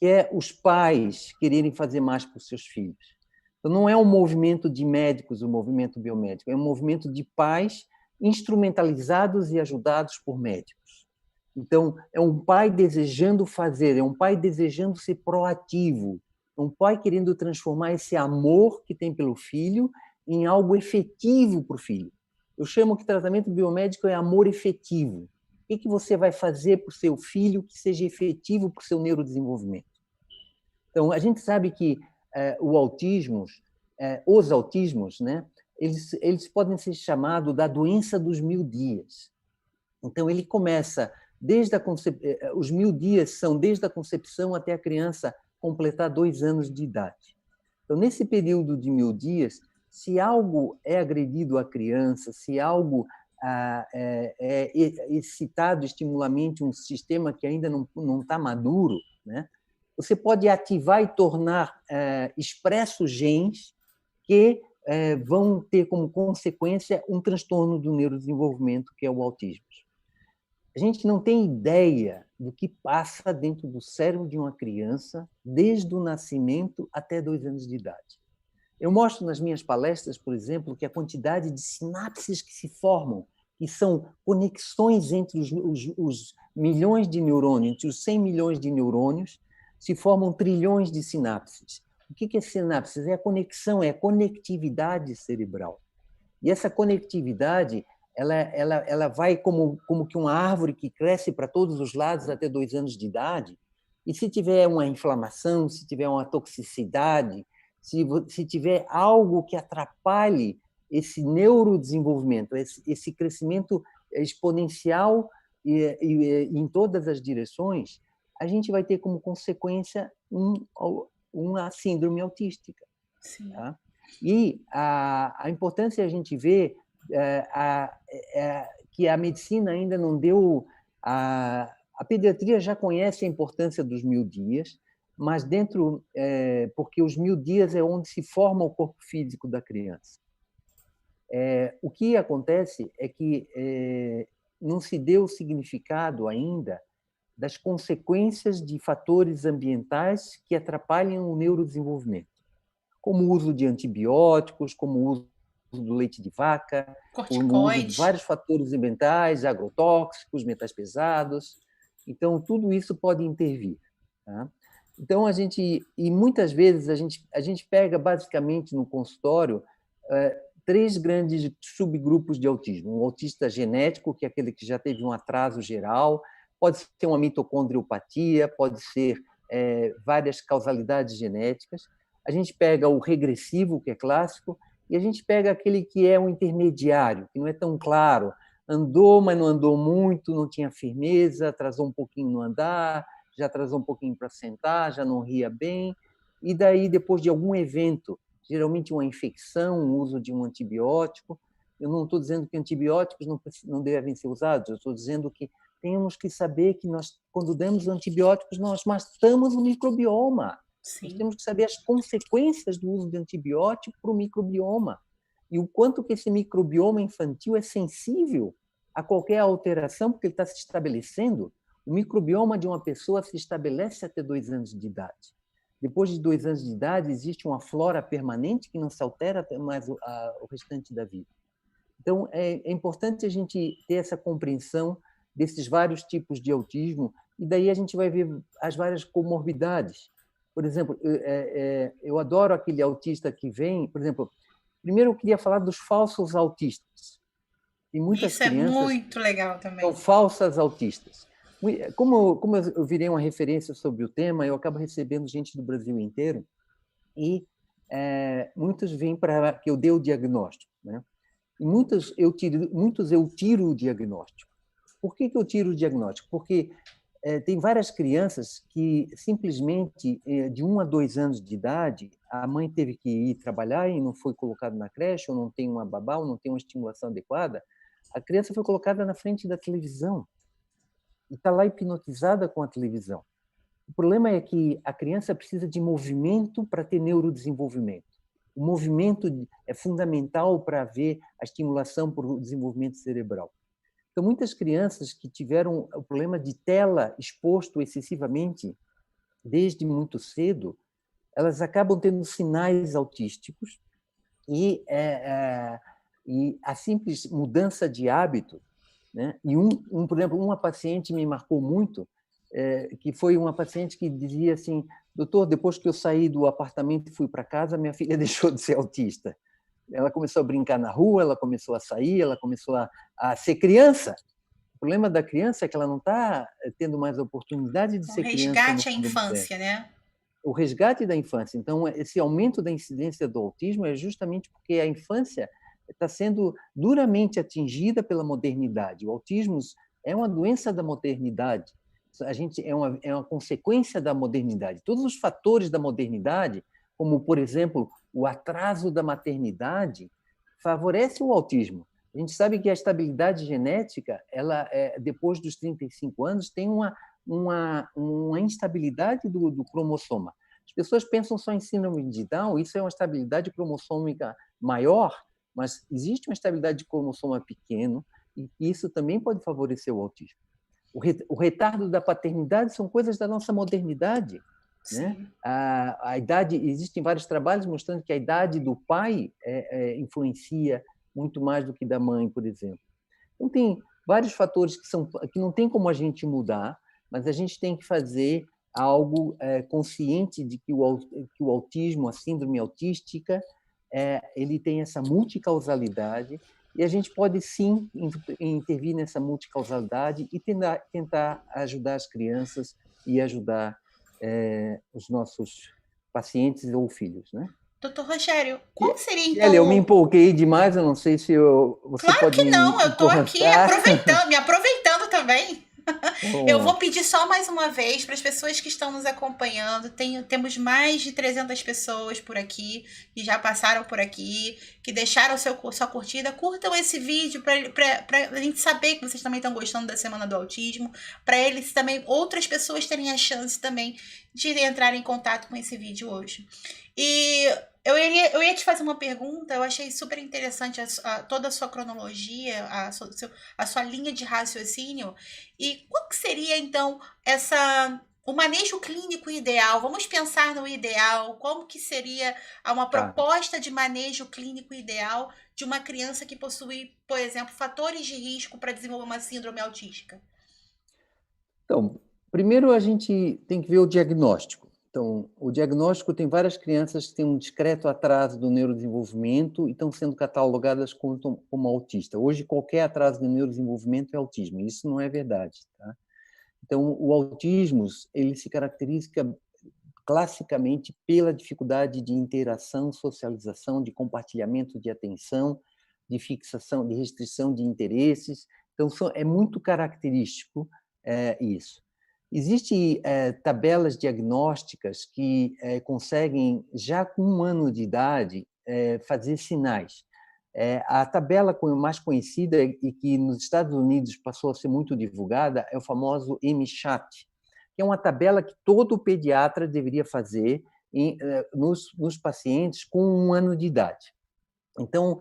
que é os pais quererem fazer mais para os seus filhos. Então, não é um movimento de médicos, o movimento biomédico, é um movimento de pais instrumentalizados e ajudados por médicos. Então, é um pai desejando fazer, é um pai desejando ser proativo, é um pai querendo transformar esse amor que tem pelo filho em algo efetivo para o filho. Eu chamo que tratamento biomédico é amor efetivo. O que você vai fazer para o seu filho que seja efetivo para o seu neurodesenvolvimento? Então, a gente sabe que os autismos, né, eles podem ser chamados da doença dos 1000 dias. Então, ele começa os 1000 dias são desde a concepção até a criança completar 2 anos de idade. Então, nesse período de 1000 dias, se algo é agredido à criança, se algo é excitado estimulamente um sistema que ainda não está maduro, né, você pode ativar e tornar expressos genes que vão ter como consequência um transtorno do neurodesenvolvimento, que é o autismo. A gente não tem ideia do que passa dentro do cérebro de uma criança desde o nascimento até 2 anos de idade. Eu mostro nas minhas palestras, por exemplo, que a quantidade de sinapses que se formam, que são conexões entre os milhões de neurônios, entre os 100 milhões de neurônios, se formam trilhões de sinapses. O que é sinapses? É a conexão, é a conectividade cerebral. E essa conectividade ela vai como que uma árvore que cresce para todos os lados até 2 anos de idade, e se tiver uma inflamação, se tiver uma toxicidade, se tiver algo que atrapalhe esse neurodesenvolvimento, esse crescimento exponencial em todas as direções, a gente vai ter como consequência uma síndrome autística. Sim. Tá? E a importância a gente vê que a medicina ainda não deu... A pediatria já conhece a importância dos 1000 dias, mas porque os 1000 dias é onde se forma o corpo físico da criança. O que acontece é que não se deu significado ainda das consequências de fatores ambientais que atrapalham o neurodesenvolvimento, como o uso de antibióticos, como o uso do leite de vaca, como o uso de Corticoide. vários fatores ambientais, agrotóxicos, metais pesados. Então, tudo isso pode intervir. Tá? Então, muitas vezes, a gente pega basicamente no consultório 3 grandes subgrupos de autismo. Um autista genético, que é aquele que já teve um atraso geral, pode ser uma mitocondriopatia, pode ser várias causalidades genéticas. A gente pega o regressivo, que é clássico, e a gente pega aquele que é um intermediário, que não é tão claro. Andou, mas não andou muito, não tinha firmeza, atrasou um pouquinho no andar, já atrasou um pouquinho para sentar, já não ria bem. E daí, depois de algum evento, geralmente uma infecção, o uso de um antibiótico. Eu não estou dizendo que antibióticos não devem ser usados, eu estou dizendo que temos que saber que quando damos antibióticos, nós matamos o microbioma. Sim. Nós temos que saber as consequências do uso de antibiótico para o microbioma e o quanto que esse microbioma infantil é sensível a qualquer alteração, porque ele está se estabelecendo. O microbioma de uma pessoa se estabelece até 2 anos de idade. Depois de 2 anos de idade, existe uma flora permanente que não se altera até mais o restante da vida. Então, é importante a gente ter essa compreensão desses vários tipos de autismo, e daí a gente vai ver as várias comorbidades. Por exemplo, eu adoro aquele autista que vem... Por exemplo, primeiro eu queria falar dos falsos autistas. Tem muitas Isso é crianças muito legal que também. são falsas autistas. Como eu virei uma referência sobre o tema, eu acabo recebendo gente do Brasil inteiro e muitos vêm para que eu dê o diagnóstico, né? E muitos eu tiro o diagnóstico. Por que eu tiro o diagnóstico? Porque tem várias crianças que simplesmente, de 1 a 2 anos de idade, a mãe teve que ir trabalhar e não foi colocada na creche, ou não tem uma babá, ou não tem uma estimulação adequada. A criança foi colocada na frente da televisão e está lá hipnotizada com a televisão. O problema é que a criança precisa de movimento para ter neurodesenvolvimento. O movimento é fundamental para haver a estimulação para o desenvolvimento cerebral. Então, muitas crianças que tiveram o problema de tela exposto excessivamente desde muito cedo, elas acabam tendo sinais autísticos e a simples mudança de hábito, né? E por exemplo, uma paciente me marcou muito, que foi uma paciente que dizia assim: doutor, depois que eu saí do apartamento e fui para casa, minha filha deixou de ser autista. Ela começou a brincar na rua, ela começou a sair, ela começou a ser criança. O problema da criança é que ela não está tendo mais a oportunidade de Um ser criança no resgate à mundo moderno. infância, né? O resgate da infância. Então, esse aumento da incidência do autismo é justamente porque a infância está sendo duramente atingida pela modernidade. O autismo é uma doença da modernidade. A gente é uma consequência da modernidade. Todos os fatores da modernidade, como, por exemplo, o atraso da maternidade, favorece o autismo. A gente sabe que a estabilidade genética, ela, depois dos 35 anos, tem uma instabilidade do cromossoma. As pessoas pensam só em síndrome de Down, isso é uma estabilidade cromossômica maior, mas existe uma estabilidade de cromossoma pequeno, e isso também pode favorecer o autismo. O retardo da paternidade são coisas da nossa modernidade, né? A idade, existem vários trabalhos mostrando que a idade do pai influencia muito mais do que da mãe, por exemplo. Então, tem vários fatores que não tem como a gente mudar, mas a gente tem que fazer algo consciente de que o autismo, a síndrome autística, ele tem essa multicausalidade, e a gente pode, sim, intervir nessa multicausalidade e tentar ajudar as crianças e ajudar os nossos pacientes ou filhos, né? Doutor Rogério, qual seria Kelly, eu me então? empolguei demais, eu não sei se você Claro pode que não, me eu tô aqui cortar. me aproveitando também. Eu vou Bom, pedir só mais uma vez para as pessoas que estão nos acompanhando. Temos mais de 300 pessoas por aqui, que já passaram por aqui, que deixaram sua curtida. Curtam esse vídeo para a gente saber que vocês também estão gostando da Semana do Autismo, para eles também, outras pessoas terem a chance também de entrar em contato com esse vídeo hoje. E eu ia te fazer uma pergunta, eu achei super interessante toda a sua cronologia, a sua linha de raciocínio. E qual que seria, então, o manejo clínico ideal? Vamos pensar no ideal. Como que seria uma tá. proposta de manejo clínico ideal de uma criança que possui, por exemplo, fatores de risco para desenvolver uma síndrome autística? Então, primeiro a gente tem que ver o diagnóstico. Então, o diagnóstico tem várias crianças que têm um discreto atraso do neurodesenvolvimento e estão sendo catalogadas como autista. Hoje, qualquer atraso do neurodesenvolvimento é autismo. Isso não é verdade, tá? Então, o autismo, ele se caracteriza classicamente pela dificuldade de interação, socialização, de compartilhamento de atenção, de fixação, de restrição de interesses. Então, é muito característico isso. Existem tabelas diagnósticas que conseguem, já com 1 ano de idade, fazer sinais. A tabela mais conhecida e que nos Estados Unidos passou a ser muito divulgada é o famoso M-CHAT, que é uma tabela que todo pediatra deveria fazer nos pacientes com 1 ano de idade. Então,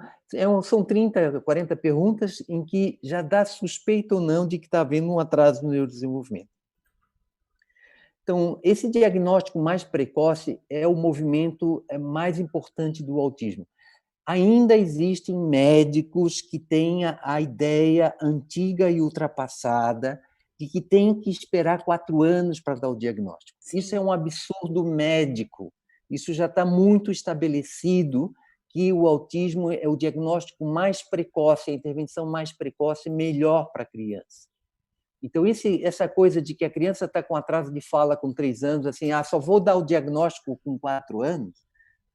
são 30, 40 perguntas em que já dá suspeita ou não de que está havendo um atraso no neurodesenvolvimento. Então, esse diagnóstico mais precoce é o movimento mais importante do autismo. Ainda existem médicos que têm a ideia antiga e ultrapassada de que tem que esperar 4 anos para dar o diagnóstico. Sim. Isso é um absurdo médico. Isso já está muito estabelecido que o autismo é o diagnóstico mais precoce, a intervenção mais precoce, melhor para a criança. Então, essa coisa de que a criança está com atraso de fala com 3 anos, assim, só vou dar o diagnóstico com 4 anos,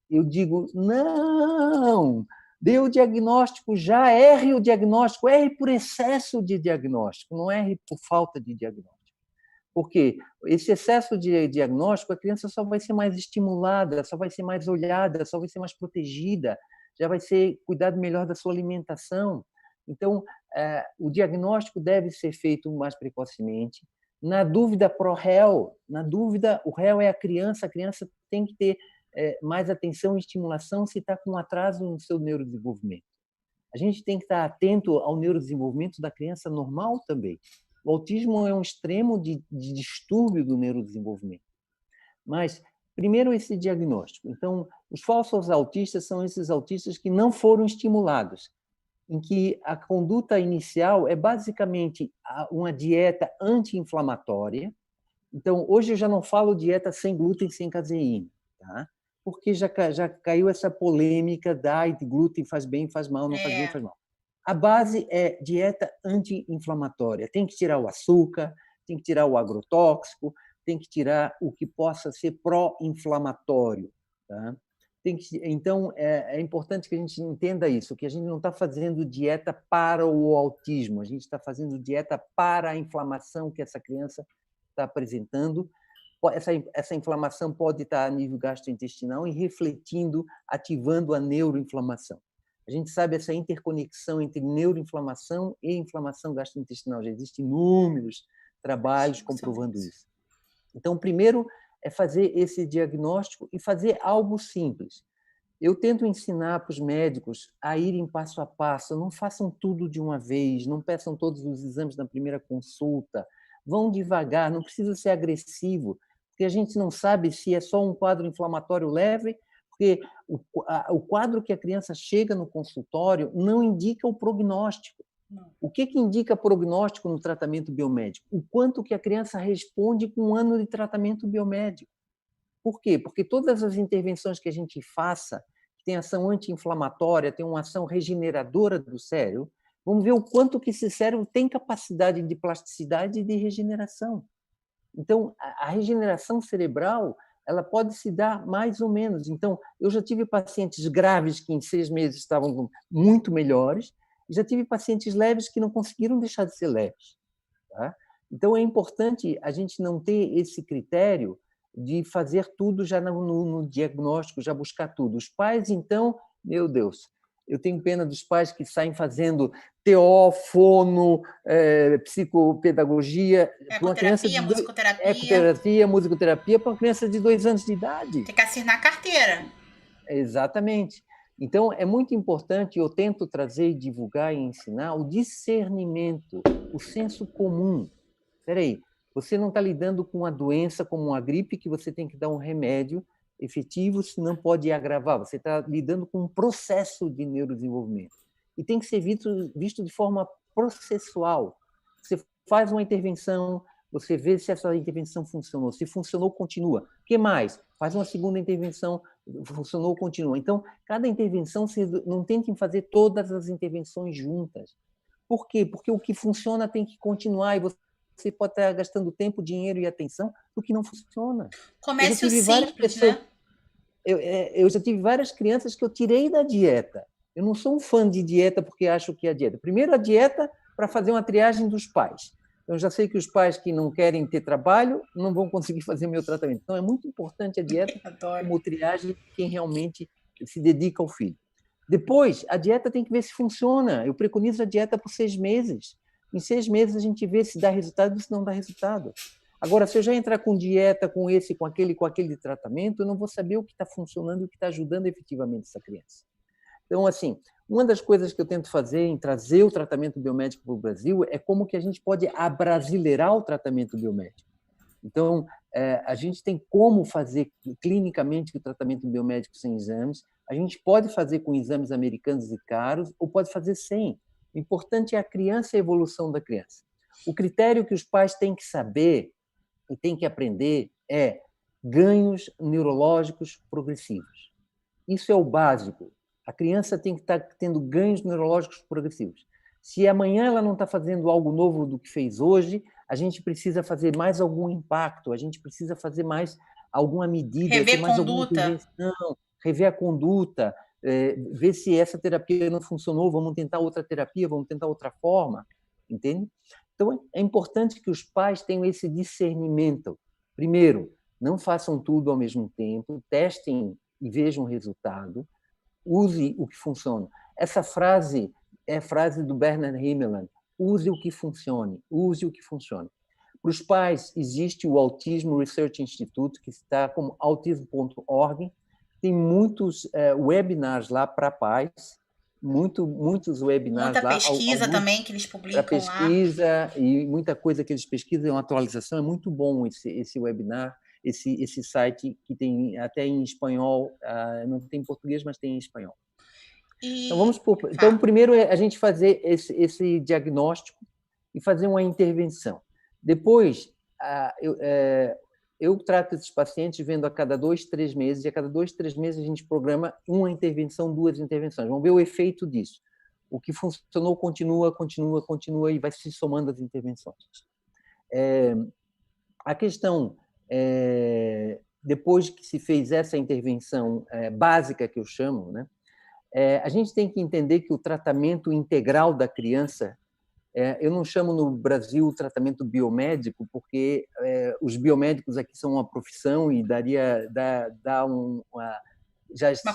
eu digo, não, dê o diagnóstico já, erre o diagnóstico, erre por excesso de diagnóstico, não erre por falta de diagnóstico. Porque esse excesso de diagnóstico, a criança só vai ser mais estimulada, só vai ser mais olhada, só vai ser mais protegida, já vai ser cuidado melhor da sua alimentação. Então, o diagnóstico deve ser feito mais precocemente. Na dúvida, pro réu, na dúvida, o réu é a criança tem que ter mais atenção e estimulação se está com atraso no seu neurodesenvolvimento. A gente tem que estar atento ao neurodesenvolvimento da criança normal também. O autismo é um extremo de distúrbio do neurodesenvolvimento. Mas, primeiro, esse diagnóstico. Então, os falsos autistas são esses autistas que não foram estimulados, em que a conduta inicial é basicamente uma dieta anti-inflamatória. Então, hoje eu já não falo dieta sem glúten, sem caseína, tá? Porque já caiu essa polêmica da glúten faz bem, faz mal, não faz bem, faz mal. A base é dieta anti-inflamatória. Tem que tirar o açúcar, tem que tirar o agrotóxico, tem que tirar o que possa ser pró-inflamatório. Tá? Então, é importante que a gente entenda isso, que a gente não está fazendo dieta para o autismo, a gente está fazendo dieta para a inflamação que essa criança está apresentando. Essa inflamação pode estar a nível gastrointestinal e refletindo, ativando a neuroinflamação. A gente sabe essa interconexão entre neuroinflamação e inflamação gastrointestinal. Já existem inúmeros trabalhos comprovando isso. Então, primeiro é fazer esse diagnóstico e fazer algo simples. Eu tento ensinar para os médicos a irem passo a passo, não façam tudo de uma vez, não peçam todos os exames na primeira consulta, vão devagar, não precisa ser agressivo, porque a gente não sabe se é só um quadro inflamatório leve, porque o quadro que a criança chega no consultório não indica o prognóstico. O que indica prognóstico no tratamento biomédico? O quanto que a criança responde com 1 ano de tratamento biomédico. Por quê? Porque todas as intervenções que a gente faça, que tem ação anti-inflamatória, tem uma ação regeneradora do cérebro, vamos ver o quanto que esse cérebro tem capacidade de plasticidade e de regeneração. Então, a regeneração cerebral ela pode se dar mais ou menos. Então, eu já tive pacientes graves que em 6 meses estavam muito melhores, e já tive pacientes leves que não conseguiram deixar de ser leves. Tá? Então, é importante a gente não ter esse critério de fazer tudo já no diagnóstico, já buscar tudo. Os pais, então, meu Deus, eu tenho pena dos pais que saem fazendo TO, fono, psicopedagogia para uma criança Ecoterapia, de musicoterapia. ecoterapia, musicoterapia para uma criança de 2 anos de idade. Tem que assinar a carteira. Exatamente. Então, é muito importante, eu tento trazer e divulgar e ensinar o discernimento, o senso comum. Espera aí, você não está lidando com uma doença como uma gripe que você tem que dar um remédio efetivo, senão pode agravar. Você está lidando com um processo de neurodesenvolvimento. E tem que ser visto de forma processual. Você faz uma intervenção, você vê se essa intervenção funcionou. Se funcionou, continua. O que mais? Faz uma segunda intervenção, funcionou, continua. Então, cada intervenção, você não tentem fazer todas as intervenções juntas. Por quê? Porque o que funciona tem que continuar e você pode estar gastando tempo, dinheiro e atenção no que não funciona. Comece o simples, né? Eu já tive várias crianças que eu tirei da dieta. Eu não sou um fã de dieta porque acho que é a dieta. Primeiro, a dieta para fazer uma triagem dos pais. Eu já sei que os pais que não querem ter trabalho não vão conseguir fazer meu tratamento. Então, é muito importante a dieta como triagem de quem realmente se dedica ao filho. Depois, a dieta tem que ver se funciona. Eu preconizo a dieta por 6 meses. Em 6 meses, a gente vê se dá resultado ou se não dá resultado. Agora, se eu já entrar com dieta, com esse, com aquele tratamento, eu não vou saber o que está funcionando e o que está ajudando efetivamente essa criança. Então, assim, uma das coisas que eu tento fazer em trazer o tratamento biomédico para o Brasil é como que a gente pode abrasileirar o tratamento biomédico. Então, a gente tem como fazer clinicamente o tratamento biomédico sem exames, a gente pode fazer com exames americanos e caros, ou pode fazer sem. O importante é a criança e a evolução da criança. O critério que os pais têm que saber e têm que aprender é ganhos neurológicos progressivos. Isso é o básico. A criança tem que estar tendo ganhos neurológicos progressivos. Se amanhã ela não está fazendo algo novo do que fez hoje, a gente precisa fazer mais algum impacto, a gente precisa fazer mais alguma medida, Rever mais alguma conduta. intervenção, rever a conduta, ver se essa terapia não funcionou, vamos tentar outra terapia, vamos tentar outra forma, entende? Então, é importante que os pais tenham esse discernimento. Primeiro, não façam tudo ao mesmo tempo, testem e vejam o resultado, use o que funciona. Essa frase é a frase do Bernard Himmelmann, use o que funcione, use o que funcione. Para os pais, existe o Autism Research Institute, que está como autism.org, tem muitos webinars lá para pais, muitos webinars muita lá. Muita pesquisa também que eles publicam pesquisa, lá. E muita coisa que eles pesquisam, atualização, é muito bom esse webinar, esse site que tem até em espanhol, não tem em português, mas tem em espanhol. Então, primeiro é a gente fazer esse diagnóstico e fazer uma intervenção. Depois, eu trato esses pacientes vendo a cada 2, 3 meses, e a cada 2, 3 meses a gente programa uma intervenção, 2 intervenções. Vamos ver o efeito disso. O que funcionou continua e vai se somando as intervenções. A questão, depois que se fez essa intervenção básica, que eu chamo, né, a gente tem que entender que o tratamento integral da criança, eu não chamo no Brasil o tratamento biomédico, porque os biomédicos aqui são uma profissão e dá uma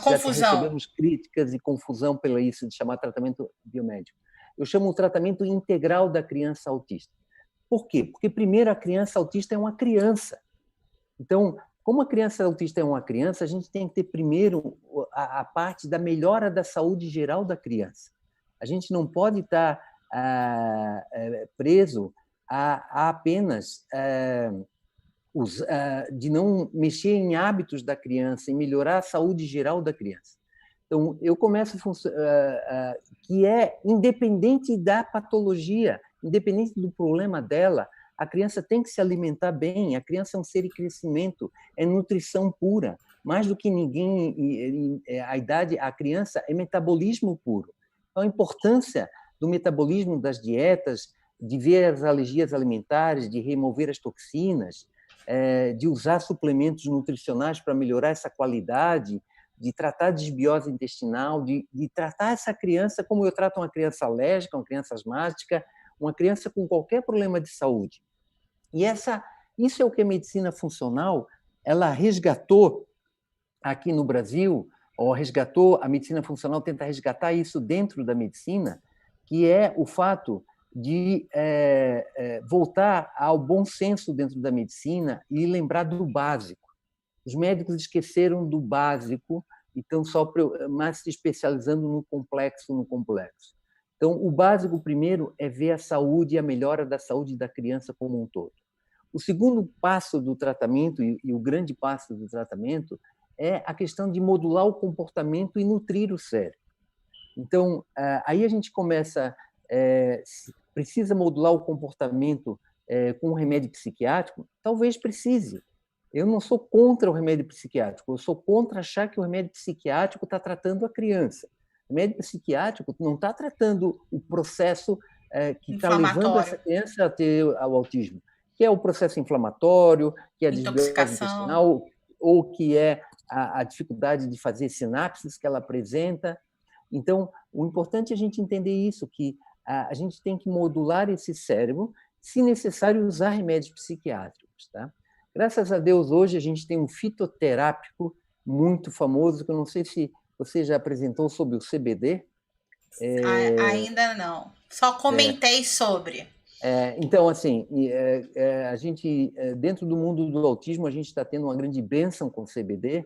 confusão. Já recebemos críticas e confusão pelo isso de chamar tratamento biomédico. Eu chamo o tratamento integral da criança autista. Por quê? Porque, primeiro, a criança autista é uma criança. Então, como a criança autista é uma criança, a gente tem que ter primeiro a parte da melhora da saúde geral da criança. A gente não pode estar preso a apenas de não mexer em hábitos da criança, em melhorar a saúde geral da criança. Então, eu começo que é independente da patologia, independente do problema dela, a criança tem que se alimentar bem, a criança é um ser em crescimento, é nutrição pura. Mais do que ninguém, a criança é metabolismo puro. Então, a importância do metabolismo das dietas, de ver as alergias alimentares, de remover as toxinas, de usar suplementos nutricionais para melhorar essa qualidade, de tratar desbiose intestinal, de tratar essa criança como eu trato uma criança alérgica, uma criança asmática, uma criança com qualquer problema de saúde. E isso é o que a medicina funcional ela resgatou aqui no Brasil, ou resgatou, a medicina funcional tenta resgatar isso dentro da medicina, que é o fato de voltar ao bom senso dentro da medicina e lembrar do básico. Os médicos esqueceram do básico e estão só mais se especializando no complexo. Então, o básico primeiro é ver a saúde e a melhora da saúde da criança como um todo. O segundo passo do tratamento, e o grande passo do tratamento, é a questão de modular o comportamento e nutrir o cérebro. Então, aí a gente começa, precisa modular o comportamento com um remédio psiquiátrico? Talvez precise. Eu não sou contra o remédio psiquiátrico, eu sou contra achar que o remédio psiquiátrico está tratando a criança. O remédio psiquiátrico não está tratando o processo que está levando essa criança a ter o autismo, que é o processo inflamatório, que é a desbiose intestinal, ou que é a dificuldade de fazer sinapses que ela apresenta. Então, o importante é a gente entender isso, que a gente tem que modular esse cérebro, se necessário, usar remédios psiquiátricos. Tá? Graças a Deus, hoje a gente tem um fitoterápico muito famoso, que eu não sei se você já apresentou sobre o CBD. Ainda não. Só comentei sobre. Então, assim, a gente, dentro do mundo do autismo, a gente está tendo uma grande bênção com o CBD,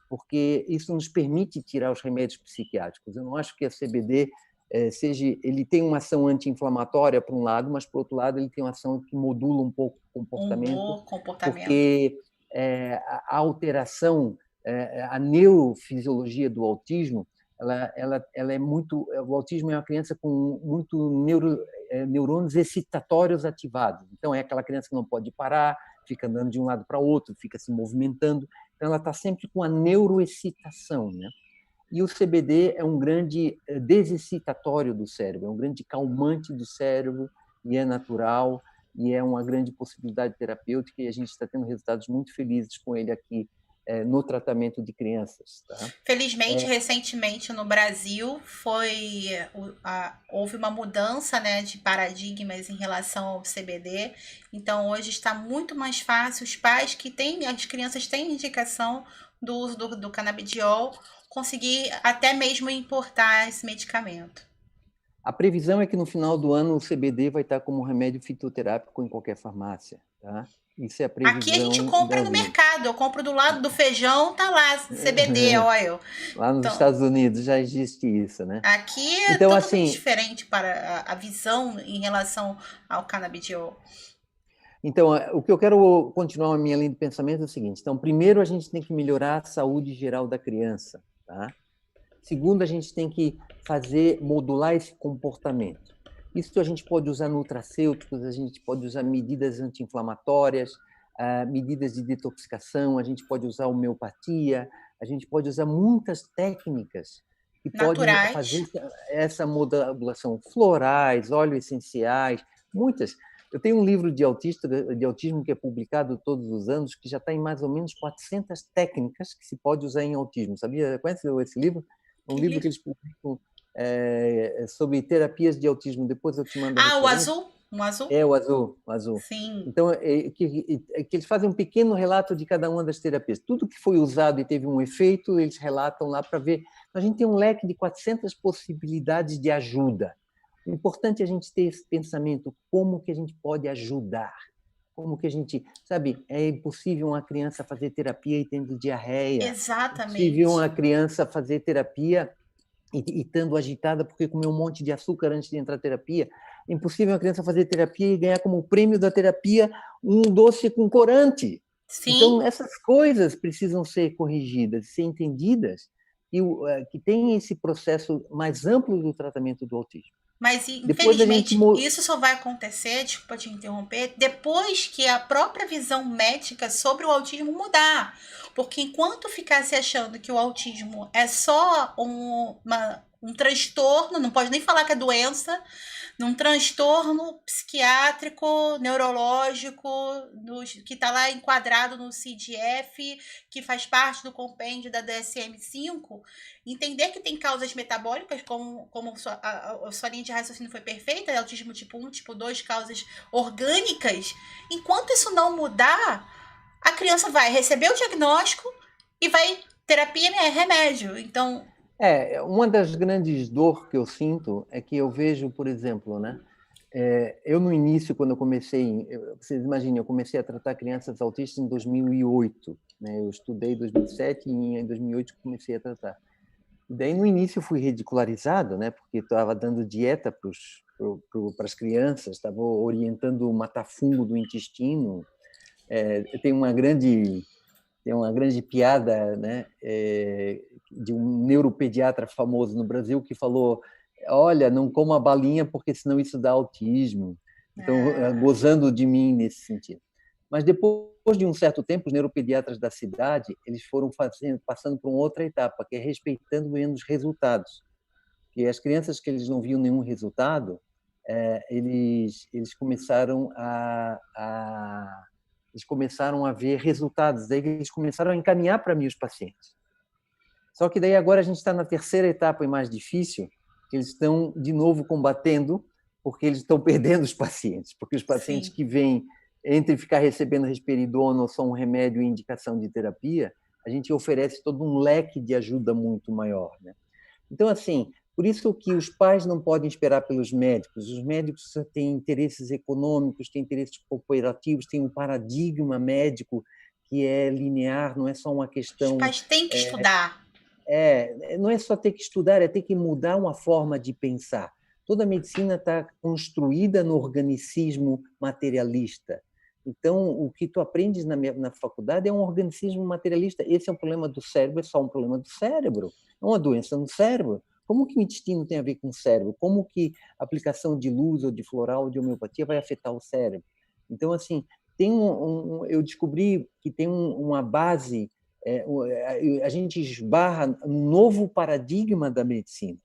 porque isso nos permite tirar os remédios psiquiátricos. Eu não acho que a CBD ele tem uma ação anti-inflamatória por um lado, mas por outro lado ele tem uma ação que modula um pouco o comportamento, porque a alteração, a neurofisiologia do autismo, ela é muito. O autismo é uma criança com muito neurônios excitatórios ativados. Então é aquela criança que não pode parar, fica andando de um lado para outro, fica se movimentando. Então ela está sempre com a neuroexcitação, né? E o CBD é um grande desexcitatório do cérebro, é um grande calmante do cérebro, e é natural, e é uma grande possibilidade terapêutica, e a gente está tendo resultados muito felizes com ele aqui no tratamento de crianças. Tá? Felizmente, recentemente no Brasil, houve uma mudança, né, de paradigmas em relação ao CBD, então hoje está muito mais fácil, as crianças têm indicação do uso do canabidiol, conseguir até mesmo importar esse medicamento. A previsão é que no final do ano o CBD vai estar como remédio fitoterápico em qualquer farmácia. Tá? Isso é a previsão. Aqui a gente compra no mercado, eu compro do lado do feijão, tá lá, CBD oil. Lá nos Estados Unidos já existe isso, né? Aqui é então, totalmente diferente para a visão em relação ao canabidiol. Então, o que eu quero continuar a minha linha de pensamento é o seguinte. Então, primeiro, a gente tem que melhorar a saúde geral da criança. Tá? Segundo, a gente tem que modular esse comportamento. Isso a gente pode usar nutracêuticos, a gente pode usar medidas anti-inflamatórias, medidas de detoxicação, a gente pode usar homeopatia, a gente pode usar muitas técnicas que podem fazer essa modulação. Florais, óleos essenciais, muitas. Eu tenho um livro de autismo que é publicado todos os anos, que já está em mais ou menos 400 técnicas que se pode usar em autismo. Sabia? Conhece esse livro? É um livro que eles publicam sobre terapias de autismo. Depois eu te mando. O azul? Um azul? O azul. Sim. Então, que eles fazem um pequeno relato de cada uma das terapias. Tudo que foi usado e teve um efeito, eles relatam lá para ver. A gente tem um leque de 400 possibilidades de ajuda. O importante é a gente ter esse pensamento, como que a gente pode ajudar? Como que a gente, sabe, é impossível uma criança fazer terapia e tendo diarreia. Exatamente. É impossível uma criança fazer terapia e estando agitada porque comeu um monte de açúcar antes de entrar na terapia. É impossível uma criança fazer terapia e ganhar como prêmio da terapia um doce com corante. Sim. Então, essas coisas precisam ser corrigidas, ser entendidas, e que tem esse processo mais amplo do tratamento do autismo. Mas, infelizmente, isso só vai acontecer, desculpa te interromper, depois que a própria visão médica sobre o autismo mudar. Porque enquanto ficar se achando que o autismo é só um transtorno, não pode nem falar que é doença, num transtorno psiquiátrico, neurológico, que está lá enquadrado no CDF, que faz parte do compêndio da DSM-5, entender que tem causas metabólicas, como a sua linha de raciocínio foi perfeita, autismo tipo 1, tipo 2, causas orgânicas, enquanto isso não mudar, a criança vai receber o diagnóstico e vai terapia é remédio. Então, uma das grandes dores que eu sinto é que eu vejo, por exemplo, né? Eu no início, quando eu comecei, vocês imaginem, eu comecei a tratar crianças autistas em 2008, né? Eu estudei em 2007 e em 2008 comecei a tratar. E daí no início eu fui ridicularizado, né? Porque estava dando dieta para as crianças, estava orientando o matar-fungo do intestino. Tem uma grande piada, né, de um neuropediatra famoso no Brasil que falou: olha, não coma balinha porque senão isso dá autismo. Então, gozando de mim nesse sentido. Mas depois de um certo tempo, os neuropediatras da cidade eles foram passando por uma outra etapa, que é respeitando menos resultados. Porque as crianças que eles não viam nenhum resultado, eles começaram eles começaram a ver resultados, daí eles começaram a encaminhar para mim os pacientes. Só que daí agora a gente está na terceira etapa e mais difícil, que eles estão de novo combatendo, porque eles estão perdendo os pacientes, porque os pacientes que vêm entre ficar recebendo risperidona ou só um remédio e indicação de terapia, a gente oferece todo um leque de ajuda muito maior, né? Então, assim, por isso que os pais não podem esperar pelos médicos. Os médicos têm interesses econômicos, têm interesses cooperativos, têm um paradigma médico que é linear, não é só uma questão... Os pais têm que estudar. Não é só ter que estudar, é ter que mudar uma forma de pensar. Toda a medicina está construída no organicismo materialista. Então, o que tu aprendes na faculdade é um organicismo materialista. Esse é um problema do cérebro, é só um problema do cérebro. É uma doença no cérebro. Como que o intestino tem a ver com o cérebro? Como que a aplicação de luz ou de floral ou de homeopatia vai afetar o cérebro? Então, assim, eu descobri que tem uma base, a gente esbarra num novo paradigma da medicina.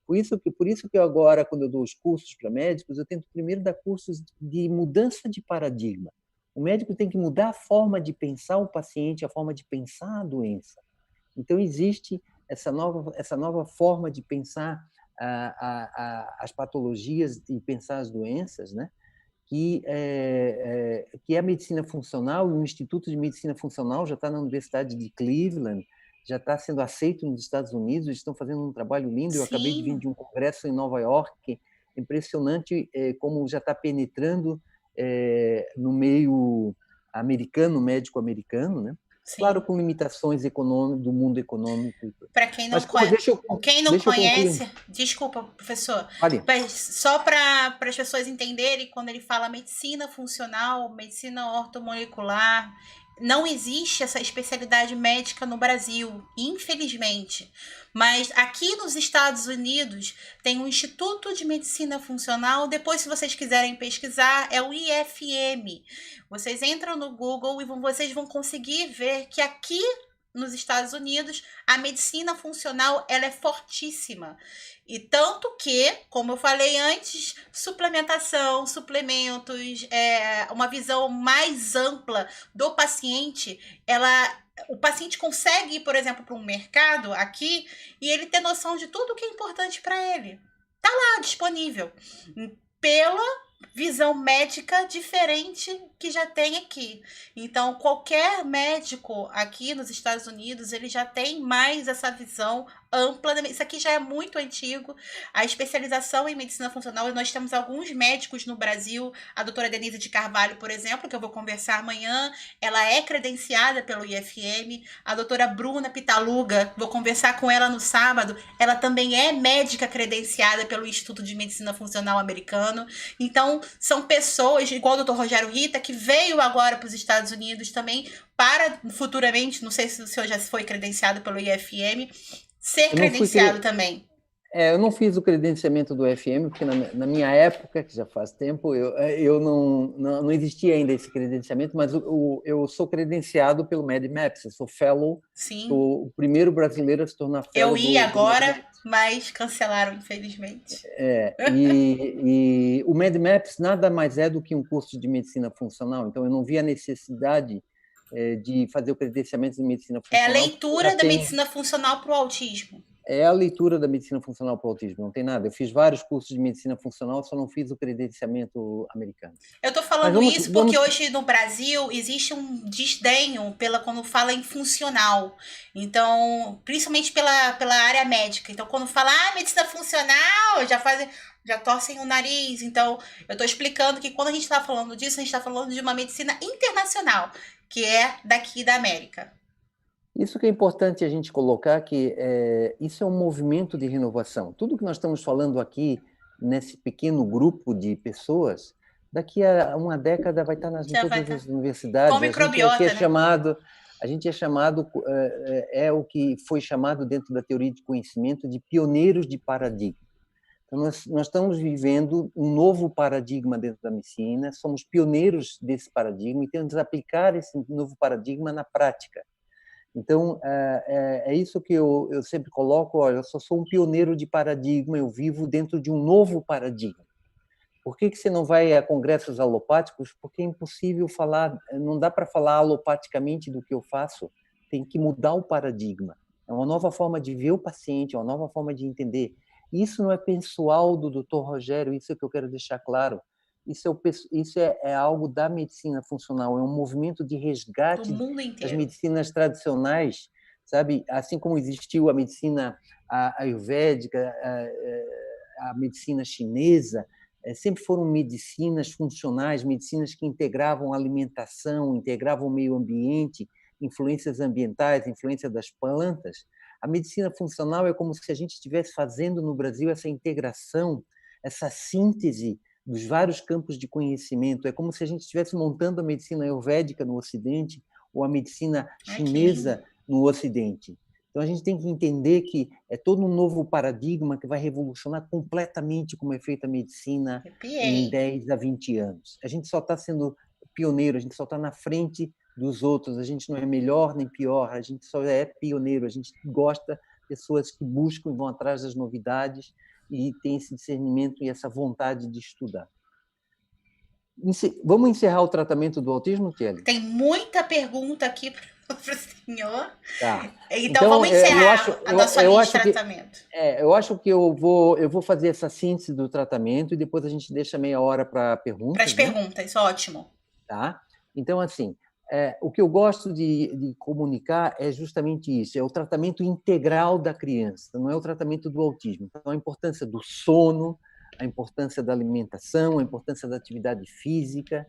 Por isso que eu agora, quando eu dou os cursos para médicos, eu tento primeiro dar cursos de mudança de paradigma. O médico tem que mudar a forma de pensar o paciente, a forma de pensar a doença. Então, existe essa nova forma de pensar as patologias e pensar as doenças, né? Que é a medicina funcional, e o Instituto de Medicina Funcional já está na Universidade de Cleveland, já está sendo aceito nos Estados Unidos, eles estão fazendo um trabalho lindo. Eu acabei de vir de um congresso em Nova York, impressionante como já está penetrando no meio americano, médico americano, né? Claro, com limitações econômicas do mundo econômico. Para quem não conhece, desculpa, professor, vale. Só para as pessoas entenderem, quando ele fala medicina funcional, medicina ortomolecular, não existe essa especialidade médica no Brasil, infelizmente. Mas aqui nos Estados Unidos tem um Instituto de Medicina Funcional. Depois, se vocês quiserem pesquisar, é o IFM. Vocês entram no Google e vocês vão conseguir ver que aqui nos Estados Unidos a medicina funcional ela é fortíssima. E tanto que, como eu falei antes, suplementação, suplementos, uma visão mais ampla do paciente, o paciente consegue ir, por exemplo, para um mercado aqui e ele ter noção de tudo que é importante para ele. Está lá disponível. Pela visão médica diferente que já tem aqui. Então, qualquer médico aqui nos Estados Unidos, ele já tem mais essa visão ampla. Isso aqui já é muito antigo. A especialização em medicina funcional, nós temos alguns médicos no Brasil, a doutora Denise de Carvalho, por exemplo, que eu vou conversar amanhã, ela é credenciada pelo IFM. A doutora Bruna Pitaluga, vou conversar com ela no sábado, ela também é médica credenciada pelo Instituto de Medicina Funcional americano. Então, são pessoas, igual o doutor Rogério Rita, que veio agora para os Estados Unidos também, para futuramente, não sei se o senhor já foi credenciado pelo IFM, ser credenciado também. Eu não fiz o credenciamento do IFM, porque na minha época, que já faz tempo, eu não existia ainda esse credenciamento, mas eu sou credenciado pelo MedMaps, eu sou fellow, Sim. sou o primeiro brasileiro a se tornar fellow. Eu ia agora, mas cancelaram, infelizmente. E o MedMaps nada mais é do que um curso de medicina funcional, então eu não vi a necessidade de fazer o credenciamento de medicina É a funcional, porque já leitura da tem. medicina funcional para o autismo. É a leitura da medicina funcional para o autismo, não tem nada. Eu fiz vários cursos de medicina funcional, só não fiz o credenciamento americano. Eu tô Mas falando isso porque hoje no Brasil existe um desdenho quando fala em funcional. Então, principalmente pela área médica. Então, quando fala medicina funcional, já torcem o nariz. Então, eu tô explicando que quando a gente tá falando disso, a gente tá falando de uma medicina internacional, que é daqui da América. Isso que é importante a gente colocar, que isso é um movimento de renovação. Tudo que nós estamos falando aqui, nesse pequeno grupo de pessoas, daqui a uma década vai estar em todas as universidades. Com microbiota, A gente é chamado, é o que foi chamado dentro da teoria de conhecimento de pioneiros de paradigma. Então, nós estamos vivendo um novo paradigma dentro da medicina, somos pioneiros desse paradigma e temos que aplicar esse novo paradigma na prática. Então, é isso que eu sempre coloco, olha, eu só sou um pioneiro de paradigma, eu vivo dentro de um novo paradigma. Por que você não vai a congressos alopáticos? Porque é impossível falar, não dá para falar alopaticamente do que eu faço, tem que mudar o paradigma. É uma nova forma de ver o paciente, é uma nova forma de entender. Isso não é pessoal do Dr. Rogério, isso é que eu quero deixar claro. Isso é algo da medicina funcional, é um movimento de resgate das medicinas tradicionais, sabe? Assim como existiu a medicina ayurvédica, a medicina chinesa, sempre foram medicinas funcionais, medicinas que integravam a alimentação, integravam o meio ambiente, influências ambientais, influência das plantas. A medicina funcional é como se a gente estivesse fazendo no Brasil essa integração, essa síntese dos vários campos de conhecimento. É como se a gente estivesse montando a medicina ayurvédica no Ocidente ou a medicina chinesa no Ocidente. Então, a gente tem que entender que é todo um novo paradigma que vai revolucionar completamente como é feita a medicina em 10 a 20 anos. A gente só está sendo pioneiro, a gente só está na frente dos outros, a gente não é melhor nem pior, a gente só é pioneiro, a gente gosta de pessoas que buscam e vão atrás das novidades e tem esse discernimento e essa vontade de estudar. Vamos encerrar o tratamento do autismo, Kelly? Tem muita pergunta aqui para o senhor. Tá. Então vamos encerrar a nossa linha de tratamento. Eu acho que eu vou fazer essa síntese do tratamento e depois a gente deixa meia hora para perguntas. Para as perguntas, ótimo. Tá? Então, assim, o que eu gosto de comunicar é justamente isso, é o tratamento integral da criança, não é o tratamento do autismo. Então, a importância do sono, a importância da alimentação, a importância da atividade física.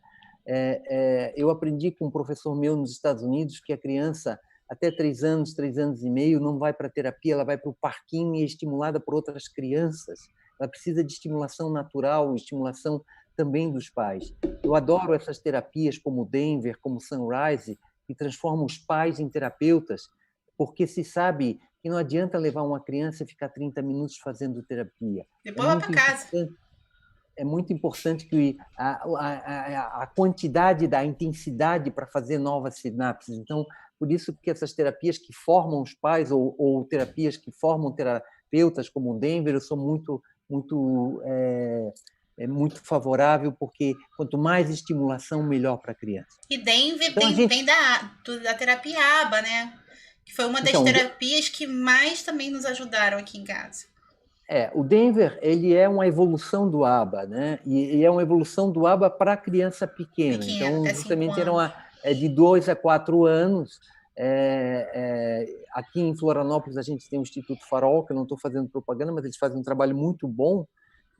Eu aprendi com um professor meu nos Estados Unidos que a criança, até 3 anos, 3 anos e meio, não vai para a terapia, ela vai para o parquinho e é estimulada por outras crianças. Ela precisa de estimulação natural, estimulação também dos pais. Eu adoro essas terapias como Denver, como Sunrise, que transformam os pais em terapeutas, porque se sabe que não adianta levar uma criança e ficar 30 minutos fazendo terapia. Depois vai para casa. É muito importante que a quantidade da intensidade para fazer novas sinapses. Então, por isso que essas terapias que formam os pais ou terapias que formam terapeutas como o Denver, eu sou muito favorável, porque quanto mais estimulação, melhor para a criança. E Denver então, vem da terapia ABA, né? Que foi uma das terapias que mais também nos ajudaram aqui em casa. O Denver, ele é uma evolução do ABA, né? E é uma evolução do ABA para criança pequena. Então, justamente era de 2 a 4 anos. Aqui em Florianópolis, a gente tem o Instituto Farol, que eu não estou fazendo propaganda, mas eles fazem um trabalho muito bom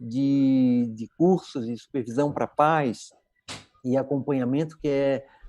de cursos e supervisão para pais e acompanhamento,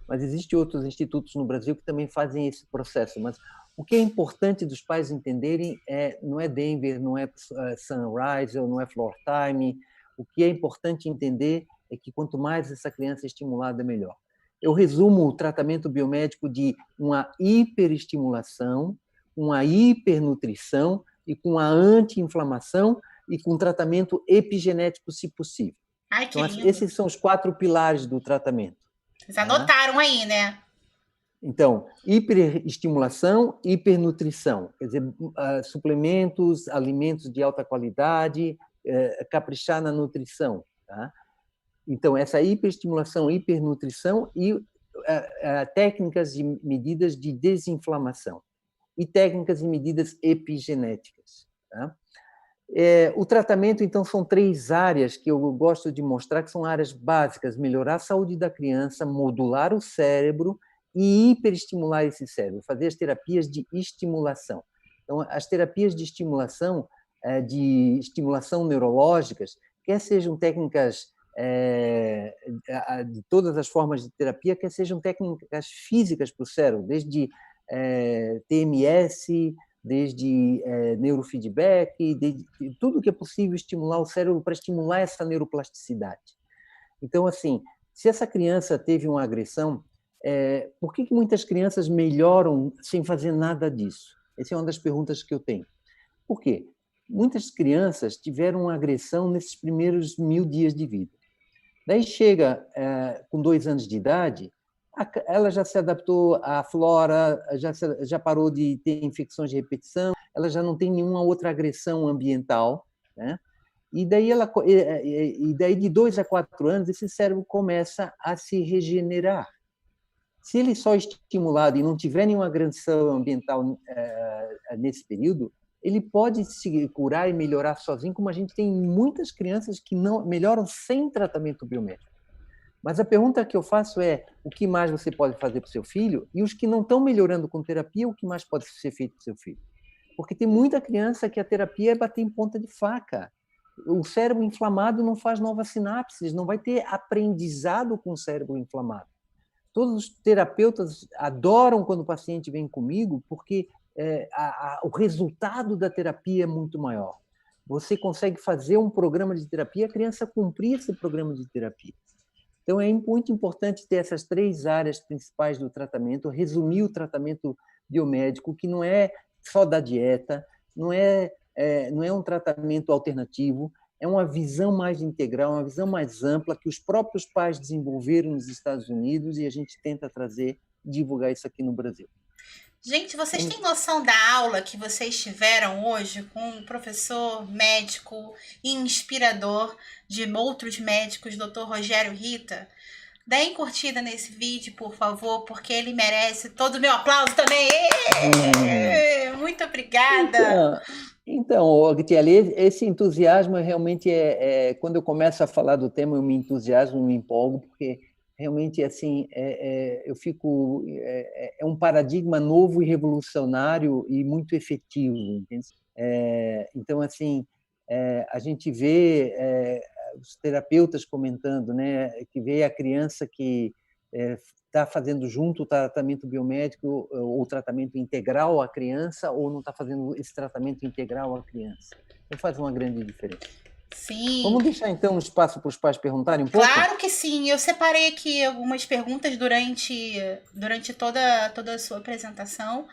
mas existem outros institutos no Brasil que também fazem esse processo. Mas o que é importante dos pais entenderem não é Denver, não é Sunrise, ou não é Floor Time. O que é importante entender é que quanto mais essa criança é estimulada, melhor. Eu resumo o tratamento biomédico de uma hiperestimulação, uma hipernutrição e com a anti-inflamação e com tratamento epigenético, se possível. Ai, que lindo. Esses são os 4 pilares do tratamento. Vocês anotaram aí, né? Então, hiperestimulação, hipernutrição, quer dizer, suplementos, alimentos de alta qualidade, caprichar na nutrição. Tá? Então, essa hiperestimulação, hipernutrição e técnicas e medidas de desinflamação e técnicas e medidas epigenéticas. Tá? O tratamento, então, são 3 áreas que eu gosto de mostrar que são áreas básicas: melhorar a saúde da criança, modular o cérebro e hiperestimular esse cérebro, fazer as terapias de estimulação. Então, as terapias de estimulação neurológicas, quer sejam técnicas de todas as formas de terapia, quer sejam técnicas físicas para o cérebro, desde TMS, desde neurofeedback, desde tudo que é possível estimular o cérebro para estimular essa neuroplasticidade. Então, assim, se essa criança teve uma agressão, por que muitas crianças melhoram sem fazer nada disso? Essa é uma das perguntas que eu tenho. Por quê? Muitas crianças tiveram uma agressão nesses primeiros 1000 dias de vida. Daí chega com 2 anos de idade, ela já se adaptou à flora, já parou de ter infecções de repetição, ela já não tem nenhuma outra agressão ambiental, né? E daí de 2 a 4 anos, esse cérebro começa a se regenerar. Se ele só é estimulado e não tiver nenhuma agressão ambiental nesse período, ele pode se curar e melhorar sozinho, como a gente tem muitas crianças que não melhoram sem tratamento biomédico. Mas a pergunta que eu faço é: o que mais você pode fazer para o seu filho? E os que não estão melhorando com terapia, o que mais pode ser feito para o seu filho? Porque tem muita criança que a terapia é bater em ponta de faca. O cérebro inflamado não faz novas sinapses, não vai ter aprendizado com o cérebro inflamado. Todos os terapeutas adoram quando o paciente vem comigo, porque o resultado da terapia é muito maior. Você consegue fazer um programa de terapia, a criança cumprir esse programa de terapia. Então, é muito importante ter essas 3 áreas principais do tratamento, resumir o tratamento biomédico, que não é só da dieta, não é um tratamento alternativo, é uma visão mais integral, uma visão mais ampla, que os próprios pais desenvolveram nos Estados Unidos e a gente tenta trazer e divulgar isso aqui no Brasil. Gente, vocês têm noção da aula que vocês tiveram hoje com um professor médico inspirador de outros médicos, Dr. Rogério Rita? Deem curtida nesse vídeo, por favor, porque ele merece todo o meu aplauso também. Muito obrigada. Então, Gutiele, esse entusiasmo realmente quando eu começo a falar do tema, eu me entusiasmo, me empolgo, porque realmente assim eu fico um paradigma novo e revolucionário e muito efetivo, entende? Então, assim, a gente vê os terapeutas comentando, né, que vê a criança que está fazendo junto o tratamento biomédico ou tratamento integral à criança, ou não está fazendo esse tratamento integral à criança. Então faz uma grande diferença. Sim. Vamos deixar então um espaço para os pais perguntarem um pouco? Claro que sim. Eu separei aqui algumas perguntas durante toda a sua apresentação.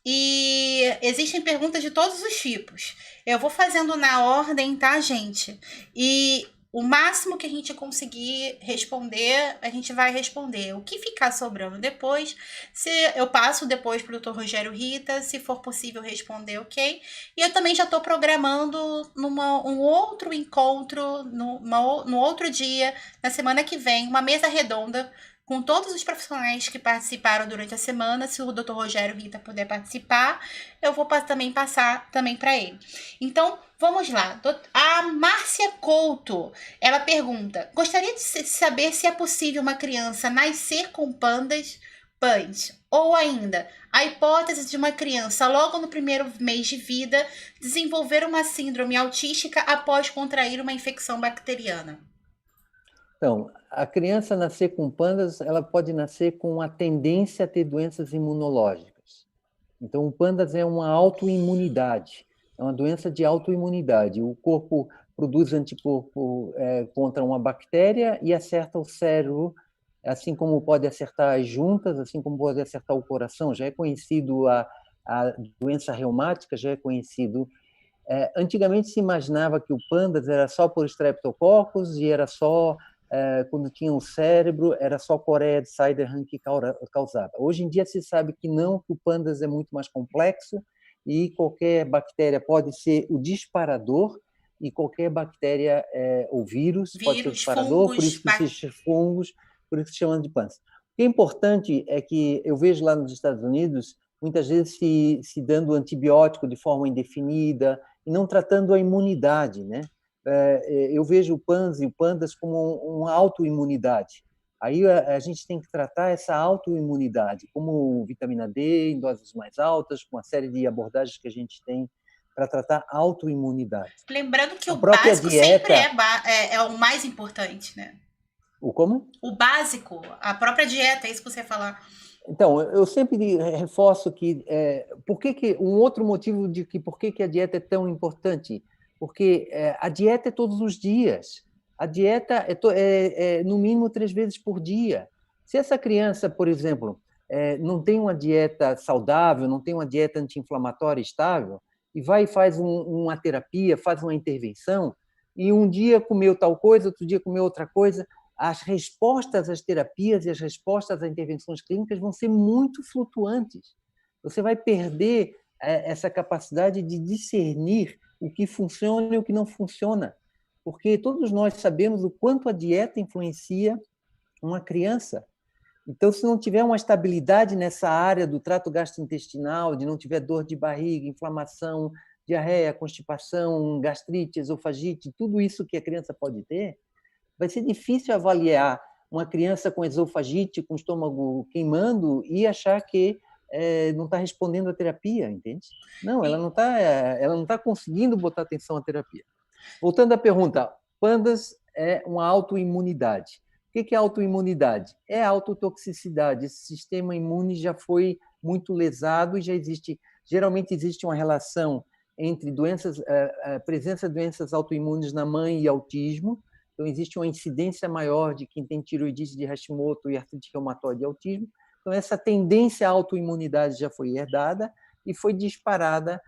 E existem perguntas de todos os tipos. Eu vou fazendo na ordem, tá, gente? E o máximo que a gente conseguir responder, a gente vai responder. O que ficar sobrando depois, se eu passo depois para o Dr. Rogério Rita, se for possível responder, ok? E eu também já estou programando um outro encontro, no outro dia, na semana que vem, uma mesa redonda com todos os profissionais que participaram durante a semana. Se o Dr. Rogério Rita puder participar, eu vou também passar também para ele. Então, vamos lá. A Márcia Couto, ela pergunta: gostaria de saber se é possível uma criança nascer com pães, ou ainda, a hipótese de uma criança logo no primeiro mês de vida desenvolver uma síndrome autística após contrair uma infecção bacteriana. Então, a criança nascer com PANDAS, ela pode nascer com a tendência a ter doenças imunológicas. Então, o PANDAS é uma autoimunidade, é uma doença de autoimunidade. O corpo produz anticorpo contra uma bactéria e acerta o cérebro, assim como pode acertar as juntas, assim como pode acertar o coração. Já é conhecido a doença reumática, já é conhecido. Antigamente se imaginava que o PANDAS era só por Streptococcus e era só quando tinha o cérebro, era só Coreia de Siderham que causava. Hoje em dia se sabe que não, que o Pandas é muito mais complexo e qualquer bactéria pode ser o disparador, e qualquer bactéria ou vírus pode ser o Vírus, disparador, por fungos, isso que se fungos, por isso que se chama de Pandas. O que é importante é que eu vejo lá nos Estados Unidos muitas vezes se dando antibiótico de forma indefinida e não tratando a imunidade, né? Eu vejo o PANS e o PANDAS como uma autoimunidade. Aí a gente tem que tratar essa autoimunidade, como vitamina D em doses mais altas, com uma série de abordagens que a gente tem para tratar autoimunidade. Lembrando que A o própria básico sempre dieta... é o mais importante, né? O como? O básico, a própria dieta, é isso que você falar. Então, eu sempre reforço que um outro motivo de que por que a dieta é tão importante, porque a dieta é todos os dias, a dieta é no mínimo 3 vezes por dia. Se essa criança, por exemplo, não tem uma dieta saudável, não tem uma dieta anti-inflamatória estável, e vai e faz uma terapia, faz uma intervenção, e um dia comeu tal coisa, outro dia comeu outra coisa, as respostas às terapias e as respostas às intervenções clínicas vão ser muito flutuantes. Você vai perder essa capacidade de discernir o que funciona e o que não funciona, porque todos nós sabemos o quanto a dieta influencia uma criança. Então, se não tiver uma estabilidade nessa área do trato gastrointestinal, de não tiver dor de barriga, inflamação, diarreia, constipação, gastrite, esofagite, tudo isso que a criança pode ter, vai ser difícil avaliar uma criança com esofagite, com estômago queimando e achar que não está respondendo à terapia, entende? Não, ela não está conseguindo botar atenção à terapia. Voltando à pergunta, Pandas é uma autoimunidade. O que é autoimunidade? É autotoxicidade. Esse sistema imune já foi muito lesado e geralmente existe uma relação entre a presença de doenças autoimunes na mãe e autismo. Então, existe uma incidência maior de quem tem tiroidite de Hashimoto e artrite reumatoide e autismo. Então, essa tendência à autoimunidade já foi herdada e foi disparada,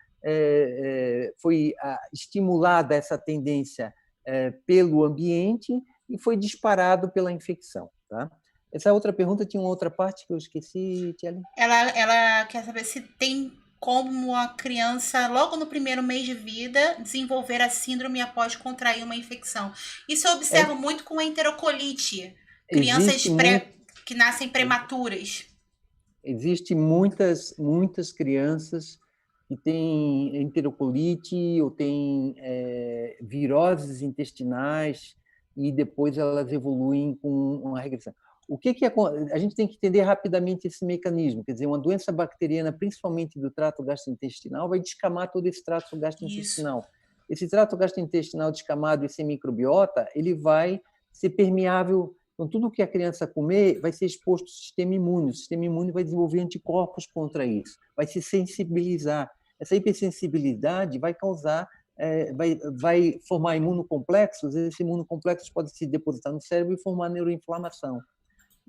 foi estimulada essa tendência pelo ambiente e foi disparado pela infecção. Tá? Essa outra pergunta tinha uma outra parte que eu esqueci, Tiele. Ela quer saber se tem como a criança, logo no primeiro mês de vida, desenvolver a síndrome após contrair uma infecção. Isso eu observo muito com a enterocolite. Crianças que nascem prematuras. Existem muitas crianças que têm enterocolite ou têm viroses intestinais e depois elas evoluem com uma regressão. A gente tem que entender rapidamente esse mecanismo, quer dizer, uma doença bacteriana, principalmente do trato gastrointestinal, vai descamar todo esse trato gastrointestinal. Isso. Esse trato gastrointestinal descamado e sem microbiota, ele vai ser permeável. Então, tudo que a criança comer vai ser exposto ao sistema imune. O sistema imune vai desenvolver anticorpos contra isso, vai se sensibilizar. Essa hipersensibilidade vai causar, vai formar imunocomplexos. Esses imunocomplexos podem se depositar no cérebro e formar neuroinflamação.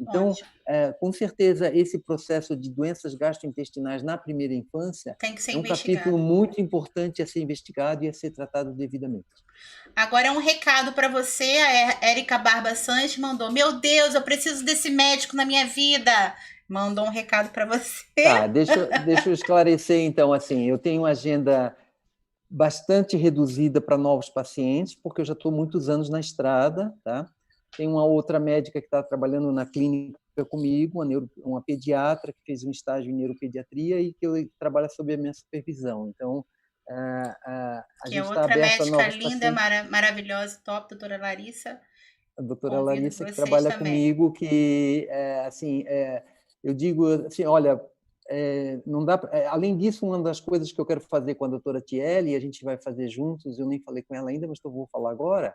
Então, com certeza, esse processo de doenças gastrointestinais na primeira infância é um capítulo muito importante a ser investigado e a ser tratado devidamente. Agora é um recado para você, a Érica Barba Sanches mandou: meu Deus, eu preciso desse médico na minha vida. Mandou um recado para você. Tá, deixa eu esclarecer então, assim, eu tenho uma agenda bastante reduzida para novos pacientes, porque eu já estou muitos anos na estrada, tá? Tem uma outra médica que está trabalhando na clínica comigo, uma pediatra que fez um estágio em neuropediatria e que trabalha sob a minha supervisão. Então, a gente está aberto a novos pacientes. Outra médica linda, maravilhosa, top, doutora Larissa. A doutora Larissa, que trabalha comigo, que, assim, eu digo assim, olha, não dá. Além disso, uma das coisas que eu quero fazer com a doutora Tiele, e a gente vai fazer juntos, eu nem falei com ela ainda, mas eu vou falar agora,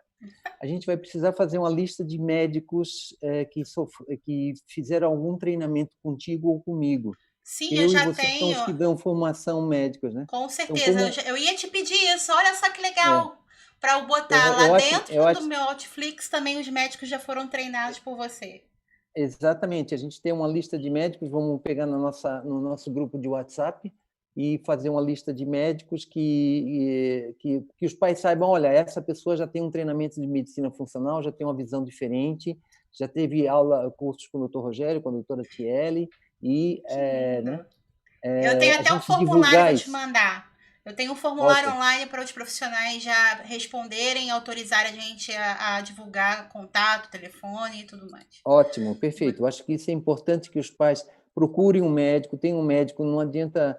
a gente vai precisar fazer uma lista de médicos que fizeram algum treinamento contigo ou comigo. Sim, eu já e você tenho. São os que dão formação médicos, né? Com certeza. Então, eu ia te pedir isso. Olha só que legal. Para eu botar eu lá acho, dentro do meu Outflix, também os médicos já foram treinados por você. Exatamente. A gente tem uma lista de médicos, vamos pegar no nosso grupo de WhatsApp, e fazer uma lista de médicos que os pais saibam, olha, essa pessoa já tem um treinamento de medicina funcional, já tem uma visão diferente, já teve cursos com o Dr. Rogério, com a doutora Thiele, e Que lindo. né, Eu tenho a até um gente formulário, vou divulgar te isso. mandar. Eu tenho um formulário Ótimo, online para os profissionais já responderem, autorizarem a gente a divulgar contato, telefone e tudo mais. ótimo, perfeito. Eu acho que isso é importante que os pais procurem um médico, tenham um médico, não adianta.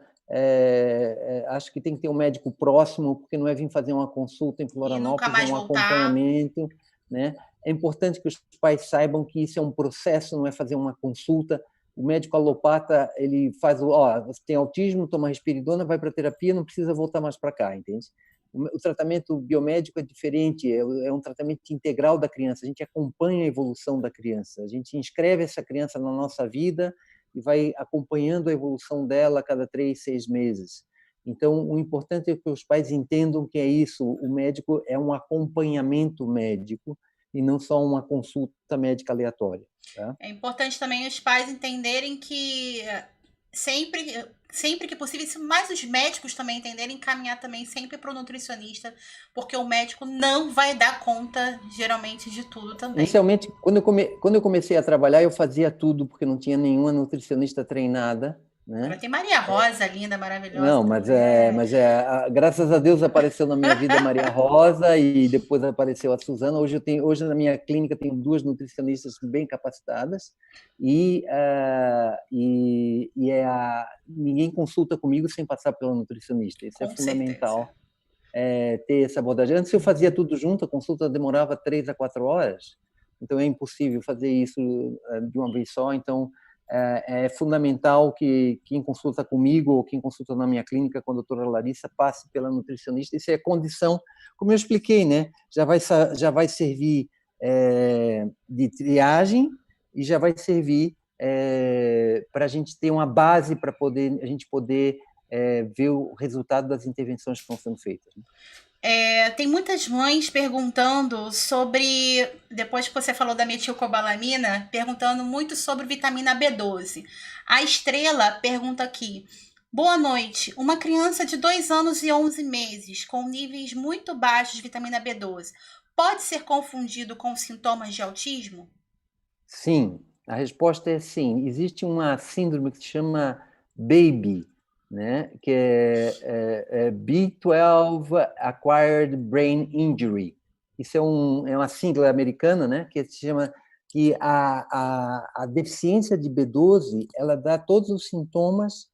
Acho que tem que ter um médico próximo, porque não é vir fazer uma consulta em E nunca Florianópolis, é mais um voltar. acompanhamento, né? É importante que os pais saibam que isso é um processo, não é fazer uma consulta. O médico alopata, ele faz você tem autismo, toma risperidona, vai para terapia, não precisa voltar mais para cá, entende? O tratamento biomédico é diferente, é um tratamento integral da criança. A gente acompanha a evolução da criança, a gente inscreve essa criança na nossa vida e vai acompanhando a evolução dela a cada 3, 6 meses. Então, o importante é que os pais entendam que é isso. O médico é um acompanhamento médico e não só uma consulta médica aleatória. Tá? É importante também os pais entenderem que sempre que possível, mas os médicos também entenderem, encaminhar também sempre para o nutricionista, porque o médico não vai dar conta, geralmente, de tudo também. Inicialmente, quando eu comecei a trabalhar, eu fazia tudo, porque não tinha nenhuma nutricionista treinada, Agora né? tem Maria Rosa, linda, maravilhosa Não, também. graças a Deus apareceu na minha vida a Maria Rosa e depois apareceu a Suzana. Hoje na minha clínica tenho 2 nutricionistas bem capacitadas ninguém consulta comigo sem passar pela nutricionista. Isso é Com certeza. fundamental, ter essa abordagem. Antes eu fazia tudo junto, a consulta demorava 3 a 4 horas, então é impossível fazer isso de uma vez só. Então é fundamental que quem consulta comigo ou quem consulta na minha clínica com a doutora Larissa passe pela nutricionista. Isso é condição, como eu expliquei, né? Já vai servir de triagem e já vai servir para a gente ter uma base para a gente poder ver o resultado das intervenções que estão sendo feitas. Tem muitas mães perguntando sobre, depois que você falou da metilcobalamina, perguntando muito sobre vitamina B12. A Estrela pergunta aqui: boa noite. Uma criança de 2 anos e 11 meses, com níveis muito baixos de vitamina B12, pode ser confundido com sintomas de autismo? Sim, a resposta é sim. Existe uma síndrome que se chama BABY, né? Que é B12 Acquired Brain Injury. Isso é uma síndrome americana, né? Que se chama que a deficiência de B12 ela dá todos os sintomas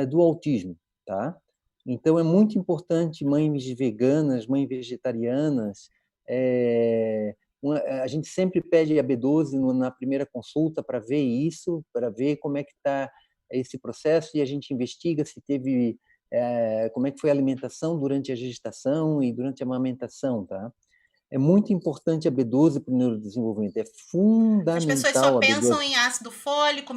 do autismo, tá? Então é muito importante mães veganas, mães vegetarianas, a gente sempre pede a B12 na primeira consulta para ver isso, para ver como é que está esse processo e a gente investiga se teve, como é que foi a alimentação durante a gestação e durante a amamentação, tá? É muito importante a B12 para o neurodesenvolvimento, é As pessoas só fundamental a pensam B12. em ácido fólico,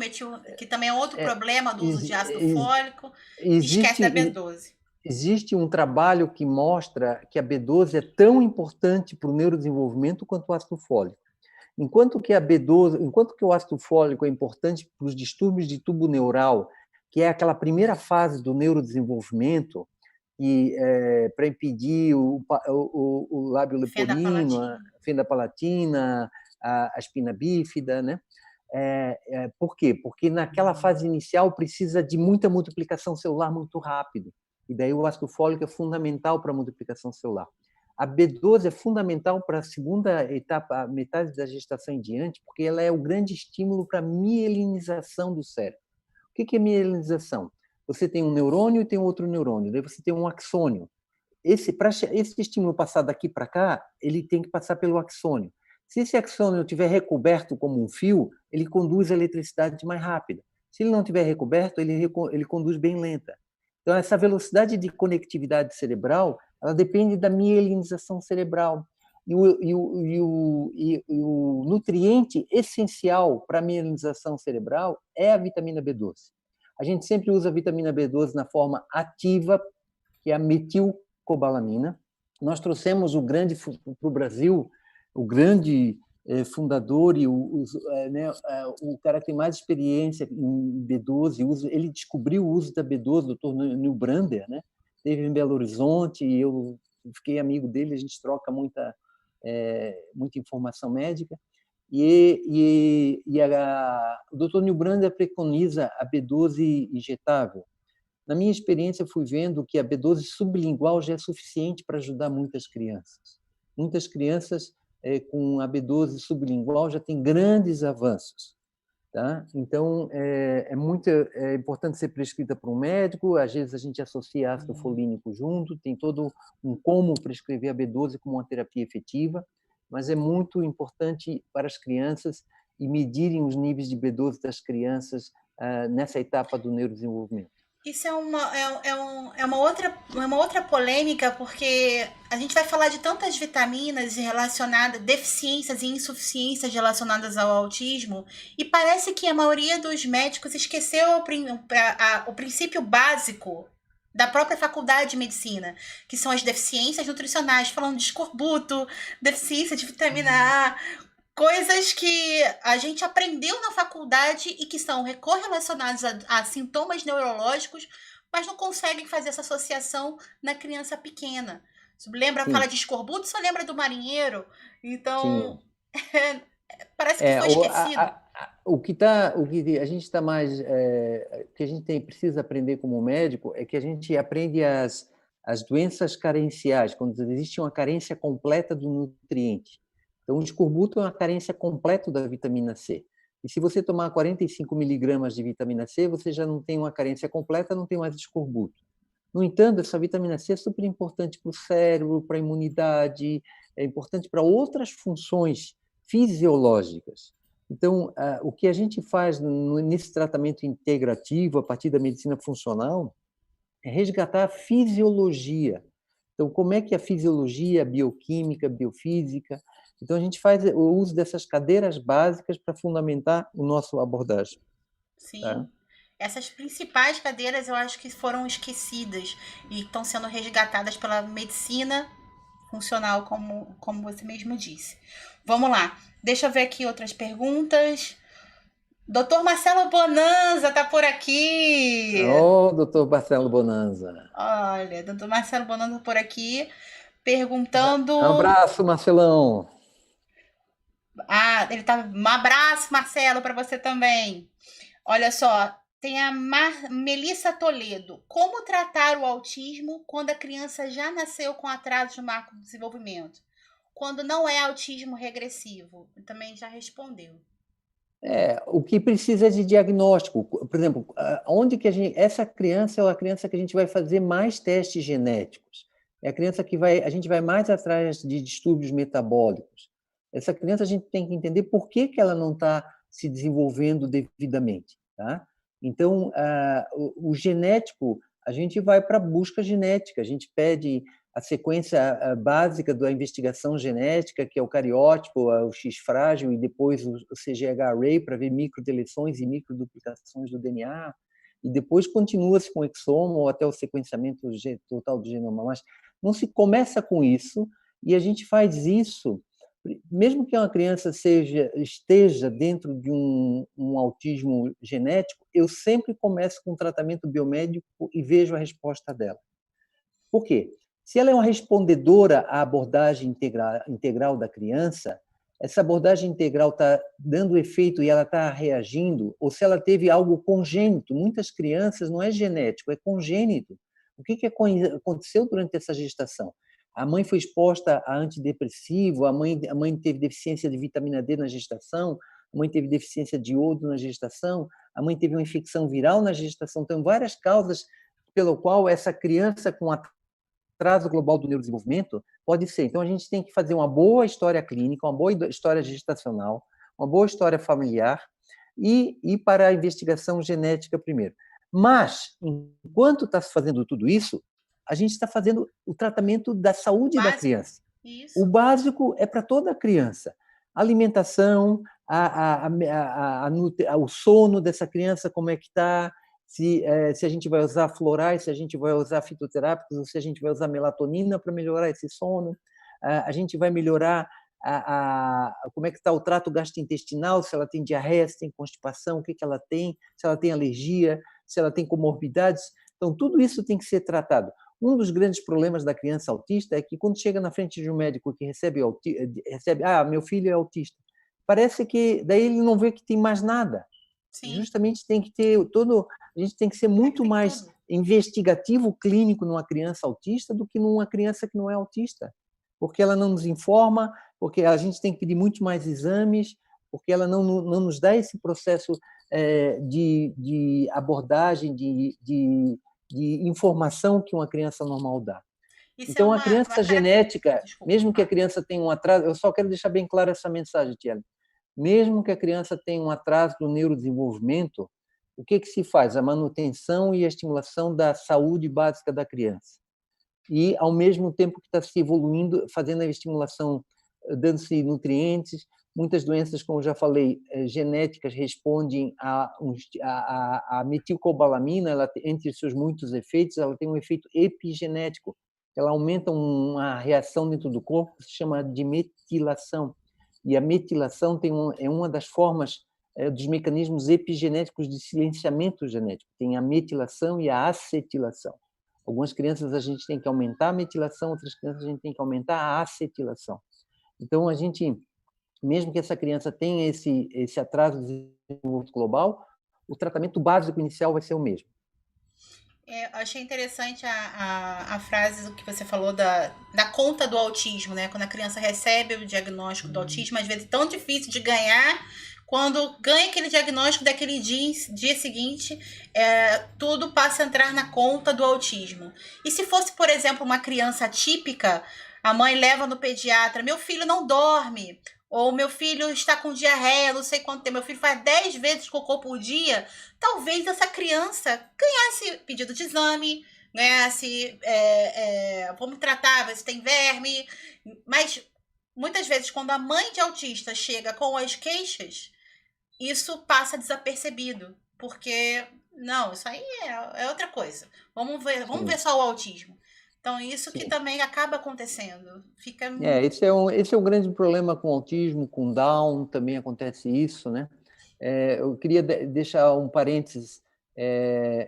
que também é outro É, problema do uso de ácido ex- fólico, e esquece da existe, B12. existe um trabalho que mostra que a B12 é tão importante para o neurodesenvolvimento quanto o ácido fólico. Enquanto que o ácido fólico é importante para os distúrbios de tubo neural, que é aquela primeira fase do neurodesenvolvimento, para impedir o lábio Fenda leporino, a palatina. fenda palatina, a espina bífida, né? Por quê? Porque naquela fase inicial precisa de muita multiplicação celular muito rápido. E daí o ácido fólico é fundamental para a multiplicação celular. A B12 é fundamental para a segunda etapa, a metade da gestação em diante, porque ela é o grande estímulo para a mielinização do cérebro. O que é mielinização? Você tem um neurônio e tem outro neurônio, daí você tem um axônio. Para esse estímulo passar daqui para cá, ele tem que passar pelo axônio. Se esse axônio estiver recoberto como um fio, ele conduz a eletricidade mais rápida. Se ele não estiver recoberto, ele conduz bem lenta. Então, essa velocidade de conectividade cerebral, ela depende da mielinização cerebral. E o nutriente essencial para a mielinização cerebral é a vitamina B12. A gente sempre usa a vitamina B12 na forma ativa, que é a metilcobalamina. Nós trouxemos para o Brasil o grande fundador e né, o cara que tem mais experiência em B12, ele descobriu o uso da B12, o Dr. Newbrander, né? Esteve em Belo Horizonte e eu fiquei amigo dele, a gente troca muita informação médica. O Dr. Newbrander preconiza a B12 injetável. Na minha experiência, fui vendo que a B12 sublingual já é suficiente para ajudar muitas crianças. Muitas crianças com a B12 sublingual já têm grandes avanços. Tá? Então, é importante ser prescrita por um médico, às vezes a gente associa ácido folínico junto, tem todo um como prescrever a B12 como uma terapia efetiva, mas é muito importante para as crianças e medirem os níveis de B12 das crianças nessa etapa do neurodesenvolvimento. Isso é uma outra polêmica, porque a gente vai falar de tantas vitaminas relacionadas, deficiências e insuficiências relacionadas ao autismo, e parece que a maioria dos médicos esqueceu o princípio básico da própria faculdade de medicina, que são as deficiências nutricionais, falando de escorbuto, deficiência de vitamina A, coisas que a gente aprendeu na faculdade e que são correlacionadas a sintomas neurológicos, mas não conseguem fazer essa associação na criança pequena. Lembra, fala de escorbuto, só lembra do marinheiro. Então, parece que foi esquecido. O que a gente está mais, o que a gente precisa aprender como médico é que a gente aprende as doenças carenciais, quando existe uma carência completa do nutriente. Então, o escorbuto é uma carência completa da vitamina C. E se você tomar 45 miligramas de vitamina C, você já não tem uma carência completa, não tem mais escorbuto. No entanto, essa vitamina C é super importante para o cérebro, para a imunidade, é importante para outras funções fisiológicas. Então, o que a gente faz nesse tratamento integrativo, a partir da medicina funcional, é resgatar a fisiologia. Então, como é que a fisiologia, a bioquímica, a biofísica... Então, a gente faz o uso dessas cadeiras básicas para fundamentar o nosso abordagem. Sim. Tá? Essas principais cadeiras eu acho que foram esquecidas e estão sendo resgatadas pela medicina funcional, como você mesmo disse. Vamos lá. Deixa eu ver aqui outras perguntas. Doutor Marcelo Bonanza está por aqui. Doutor Marcelo Bonanza. Olha, doutor Marcelo Bonanza por aqui, perguntando... Um abraço, Marcelão. Ele tá... Um abraço, Marcelo, para você também. Olha só, tem a Melissa Toledo. Como tratar o autismo quando a criança já nasceu com atraso de marco de desenvolvimento? Quando não é autismo regressivo? Também já respondeu. O que precisa é de diagnóstico. Por exemplo, onde que essa criança é a criança que a gente vai fazer mais testes genéticos. É a criança que a gente vai mais atrás de distúrbios metabólicos. Essa criança a gente tem que entender por que ela não está se desenvolvendo devidamente. Tá? Então, o genético, a gente vai para a busca genética, a gente pede a sequência básica da investigação genética, que é o cariótipo, o X frágil e depois o CGH-array para ver microdeleções e microduplicações do DNA, e depois continua-se com o exoma ou até o sequenciamento total do genoma. Mas não se começa com isso, e a gente faz isso, mesmo que uma criança esteja dentro de um autismo genético, eu sempre começo com um tratamento biomédico e vejo a resposta dela. Por quê? Se ela é uma respondedora à abordagem integral da criança, essa abordagem integral está dando efeito e ela está reagindo, ou se ela teve algo congênito, muitas crianças não é genético, é congênito. O que aconteceu durante essa gestação? A mãe foi exposta a antidepressivo, a mãe teve deficiência de vitamina D na gestação, a mãe teve deficiência de iodo na gestação, a mãe teve uma infecção viral na gestação. Então, várias causas pelo qual essa criança com atraso global do neurodesenvolvimento pode ser. Então, a gente tem que fazer uma boa história clínica, uma boa história gestacional, uma boa história familiar e ir para a investigação genética primeiro. Mas, enquanto está se fazendo tudo isso, a gente está fazendo o tratamento da saúde da criança. Isso. O básico é para toda criança. Alimentação, o sono dessa criança, como é que está, se a gente vai usar florais, se a gente vai usar fitoterápicos, ou se a gente vai usar melatonina para melhorar esse sono. A gente vai melhorar como é que está o trato gastrointestinal, se ela tem diarreia, se tem constipação, o que ela tem, se ela tem alergia, se ela tem comorbidades. Então, tudo isso tem que ser tratado. Um dos grandes problemas da criança autista é que, quando chega na frente de um médico que recebe meu filho é autista, parece que daí ele não vê que tem mais nada. Sim. Justamente tem que ter a gente tem que ser muito mais investigativo clínico numa criança autista do que numa criança que não é autista, porque ela não nos informa, porque a gente tem que pedir muito mais exames, porque ela não nos dá esse processo de abordagem, de informação que uma criança normal dá. Isso então, a criança genética, Desculpa. mesmo que a criança tenha um atraso, eu só quero deixar bem clara essa mensagem, Tiago. Mesmo que a criança tenha um atraso no neurodesenvolvimento, o que se faz? A manutenção e a estimulação da saúde básica da criança. E, ao mesmo tempo que está se evoluindo, fazendo a estimulação, dando-se nutrientes, muitas doenças, como eu já falei, genéticas, respondem à metilcobalamina, ela, entre seus muitos efeitos, ela tem um efeito epigenético. Ela aumenta uma reação dentro do corpo que se chama de metilação. E a metilação é uma das formas dos mecanismos epigenéticos de silenciamento genético. Tem a metilação e a acetilação. Algumas crianças a gente tem que aumentar a metilação, outras crianças a gente tem que aumentar a acetilação. Então, a gente, mesmo que essa criança tenha esse atraso de desenvolvimento global, o tratamento básico inicial vai ser o mesmo. Eu achei interessante a frase do que você falou da conta do autismo, né? Quando a criança recebe o diagnóstico do autismo, às vezes é tão difícil de ganhar. Quando ganha aquele diagnóstico daquele dia seguinte, tudo passa a entrar na conta do autismo. E se fosse, por exemplo, uma criança atípica, a mãe leva no pediatra, meu filho não dorme, ou meu filho está com diarreia, não sei quanto tempo, meu filho faz 10 vezes cocô por dia, talvez essa criança ganhasse pedido de exame, ganhasse, vamos tratar, ver se tem verme, mas muitas vezes quando a mãe de autista chega com as queixas, isso passa desapercebido, porque, não, isso aí é outra coisa. Vamos ver só o autismo. Então, isso que também acaba acontecendo. Esse é o grande problema com autismo, com Down, também acontece isso, né? Eu queria deixar um parênteses.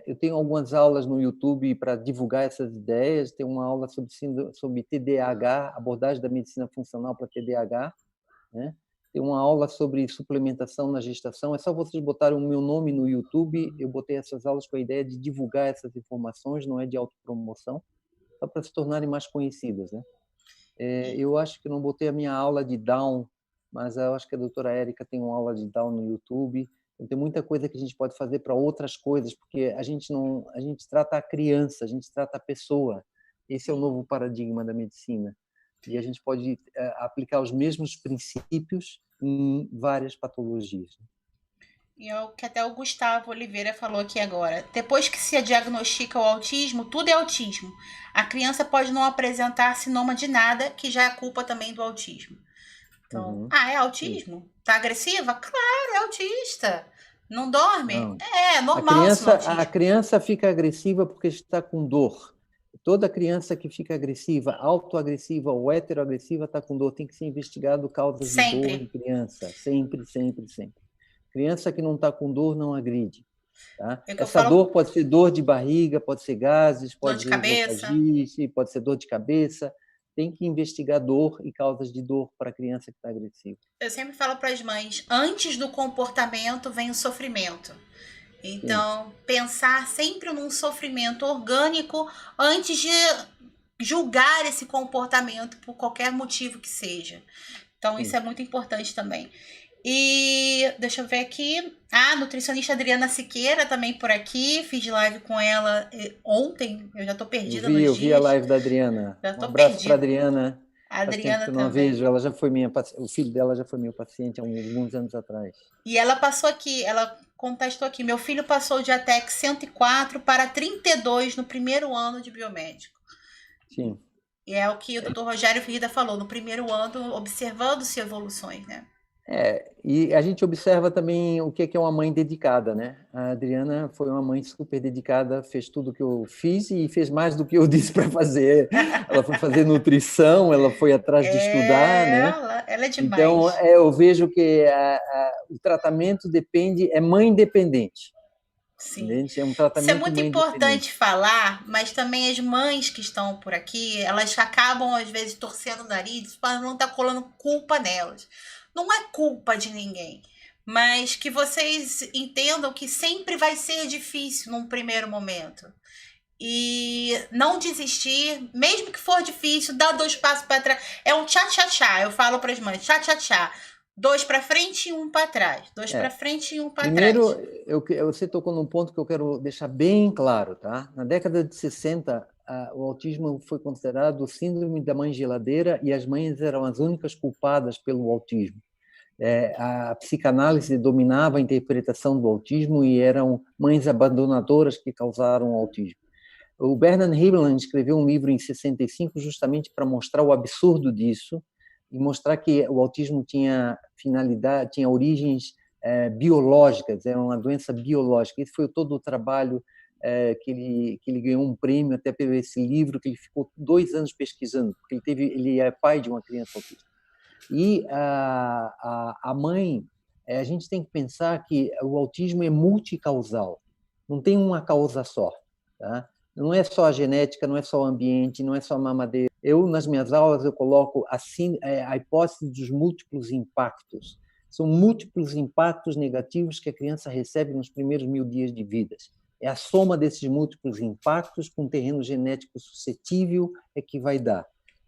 Eu tenho algumas aulas no YouTube para divulgar essas ideias. Tem uma aula sobre TDAH, abordagem da medicina funcional para TDAH, né? Tem uma aula sobre suplementação na gestação. É só vocês botarem o meu nome no YouTube. Eu botei essas aulas com a ideia de divulgar essas informações, não é de autopromoção, só para se tornarem mais conhecidas, né? Eu acho que não botei a minha aula de Down, mas eu acho que a doutora Érica tem uma aula de Down no YouTube. Então, tem muita coisa que a gente pode fazer para outras coisas, porque a gente trata a criança, a gente trata a pessoa. Esse é o novo paradigma da medicina. E a gente pode aplicar os mesmos princípios em várias patologias. E é o que até o Gustavo Oliveira falou aqui agora. Depois que se diagnostica o autismo, tudo é autismo. A criança pode não apresentar sinoma de nada, que já é culpa também do autismo. Então, é autismo? Sim. Tá agressiva? Claro, é autista. Não dorme? Não. É normal. A criança fica agressiva porque está com dor. Toda criança que fica agressiva, autoagressiva ou heteroagressiva, está com dor. Tem que ser investigado causas de dor em criança. Sempre, sempre, sempre. Criança que não está com dor não agride. Tá? Essa dor pode ser dor de barriga, pode ser gases, pode ser esofagite, pode ser dor de cabeça. Tem que investigar dor e causas de dor para a criança que está agressiva. Eu sempre falo para as mães, antes do comportamento vem o sofrimento. Então, pensar sempre num sofrimento orgânico antes de julgar esse comportamento por qualquer motivo que seja. Então, isso é muito importante também. E deixa eu ver aqui. A nutricionista Adriana Siqueira também por aqui. Fiz live com ela ontem. Eu já tô perdida nos dias. Eu vi a live da Adriana. Um abraço para a Adriana. A Adriana também. Não vejo, ela já foi o filho dela já foi meu paciente há alguns anos atrás. E ela passou aqui, ela contestou aqui. Meu filho passou de ATEC 104 para 32 no primeiro ano de biomédico. Sim. E é o que o Dr. Rogério Ferreira falou, no primeiro ano, observando-se evoluções, né? E a gente observa também o que é uma mãe dedicada, né? A Adriana foi uma mãe super dedicada, fez tudo o que eu fiz e fez mais do que eu disse para fazer. Ela foi fazer nutrição, ela foi atrás de estudar, né? Ela é Então, demais. eu vejo que o tratamento depende, é mãe independente, Sim. entende? É um Isso é tratamento muito mãe independente. importante falar, mas também as mães que estão por aqui, elas acabam, às vezes, torcendo o nariz para não estar colando culpa nelas. Não é culpa de ninguém, mas que vocês entendam que sempre vai ser difícil num primeiro momento. E não desistir, mesmo que for difícil, dá 2 passos para trás. É um tchá-tchá-tchá, eu falo para as mães, tchá-tchá-tchá. 2 para frente e 1 para trás. 2 para É. frente e 1 para Primeiro, trás. você tocou num ponto que eu quero deixar bem claro, tá? Na década de 60, o autismo foi considerado síndrome da mãe geladeira e as mães eram as únicas culpadas pelo autismo. A psicanálise dominava a interpretação do autismo e eram mães abandonadoras que causaram o autismo. O Bernard Hibbeland escreveu um livro em 65 justamente para mostrar o absurdo disso e mostrar que o autismo tinha finalidade, tinha origens biológicas, era uma doença biológica. Esse foi todo o trabalho que ele ganhou um prêmio até por esse livro que ele ficou 2 anos pesquisando, porque ele é pai de uma criança autista. E a mãe, a gente tem que pensar que o autismo é multicausal, não tem uma causa só, tá? Não é só a genética, não é só o ambiente, não é só a mamadeira. Eu, nas minhas aulas, eu coloco assim a hipótese dos múltiplos impactos. São múltiplos impactos negativos que a criança recebe nos primeiros 1000 dias de vida. É a soma desses múltiplos impactos com um terreno genético suscetível é que vai dar.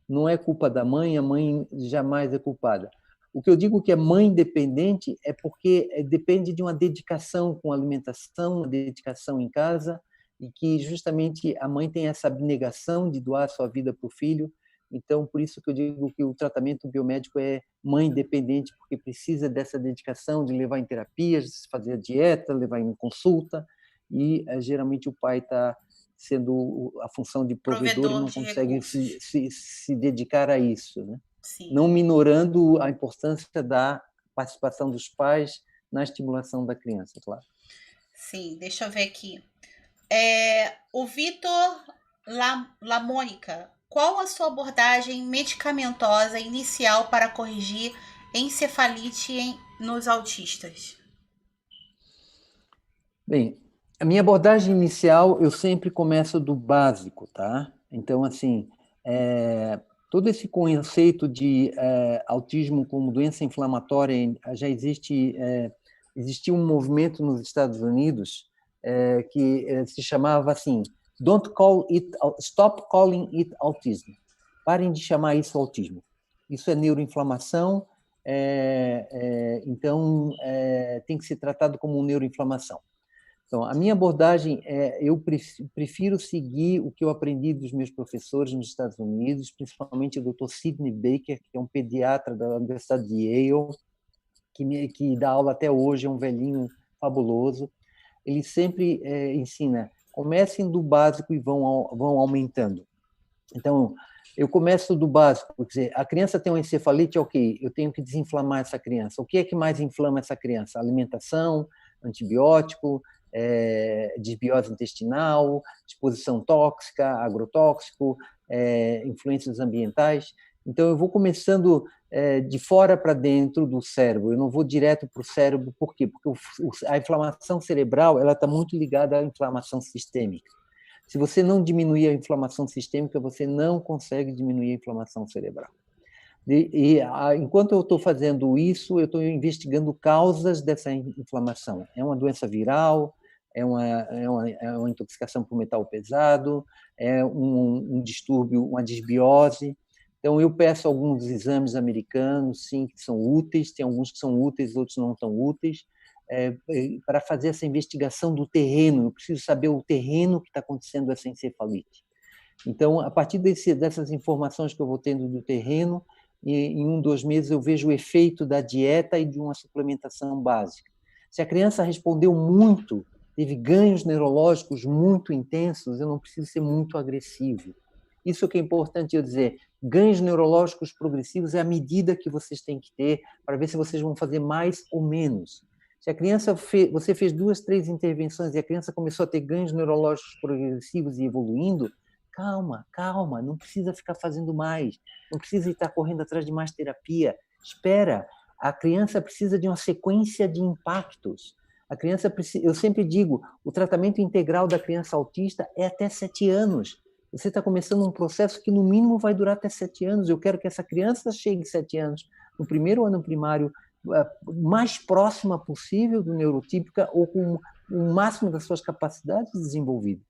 Não é culpa da mãe, a mãe jamais é culpada. O que eu digo que é mãe dependente é porque depende de uma dedicação com alimentação, uma dedicação em casa, e que justamente a mãe tem essa abnegação de doar a sua vida para o filho. Então, por isso que eu digo que o tratamento biomédico é mãe dependente, porque precisa dessa dedicação de levar em terapias, fazer a dieta, levar em consulta, e geralmente o pai está sendo a função de provedor e Provedor não de consegue recursos. se dedicar a isso, né? Sim, Não minorando a importância da participação dos pais na estimulação da criança, claro. sim. Deixa eu ver aqui. O Vitor Lamônica, qual a sua abordagem medicamentosa inicial para corrigir encefalite nos autistas? Bem, a minha abordagem inicial, eu sempre começo do básico, tá? Então, assim, todo esse conceito de autismo como doença inflamatória, já existia um movimento nos Estados Unidos que se chamava assim, Stop calling it autism. Parem de chamar isso autismo. Isso é neuroinflamação, então tem que ser tratado como neuroinflamação. Então, a minha abordagem eu prefiro seguir o que eu aprendi dos meus professores nos Estados Unidos, principalmente o Dr. Sidney Baker, que é um pediatra da Universidade de Yale, que dá aula até hoje, é um velhinho fabuloso. Ele sempre ensina, comecem do básico e vão aumentando. Então, eu começo do básico, quer dizer, a criança tem uma encefalite, ok, eu tenho que desinflamar essa criança. O que é que mais inflama essa criança? Alimentação, antibiótico, desbiose intestinal, exposição tóxica, agrotóxico, influências ambientais. Então, eu vou começando de fora para dentro do cérebro, eu não vou direto para o cérebro, por quê? Porque a inflamação cerebral ela está muito ligada à inflamação sistêmica. Se você não diminuir a inflamação sistêmica, você não consegue diminuir a inflamação cerebral. Enquanto eu estou fazendo isso, eu estou investigando causas dessa inflamação. É uma doença viral, é uma intoxicação por metal pesado, é um distúrbio, uma desbiose. Então, eu peço alguns exames americanos, sim, que são úteis, tem alguns que são úteis, outros não tão úteis, para fazer essa investigação do terreno. Eu preciso saber o terreno que está acontecendo essa encefalite. Então, a partir dessas informações que eu vou tendo do terreno, em 1, 2 meses eu vejo o efeito da dieta e de uma suplementação básica. Se a criança respondeu muito, teve ganhos neurológicos muito intensos, eu não preciso ser muito agressivo. Isso que é importante eu dizer. Ganhos neurológicos progressivos é a medida que vocês têm que ter para ver se vocês vão fazer mais ou menos. Se a criança você fez 2, 3 intervenções e a criança começou a ter ganhos neurológicos progressivos e evoluindo, calma, calma, não precisa ficar fazendo mais, não precisa estar correndo atrás de mais terapia. Espera, a criança precisa de uma sequência de impactos. A criança precisa, eu sempre digo, o tratamento integral da criança autista é até 7 anos. Você está começando um processo que, no mínimo, vai durar até 7 anos. Eu quero que essa criança chegue 7 anos, no primeiro ano primário, mais próxima possível do neurotípica ou com o máximo das suas capacidades desenvolvidas.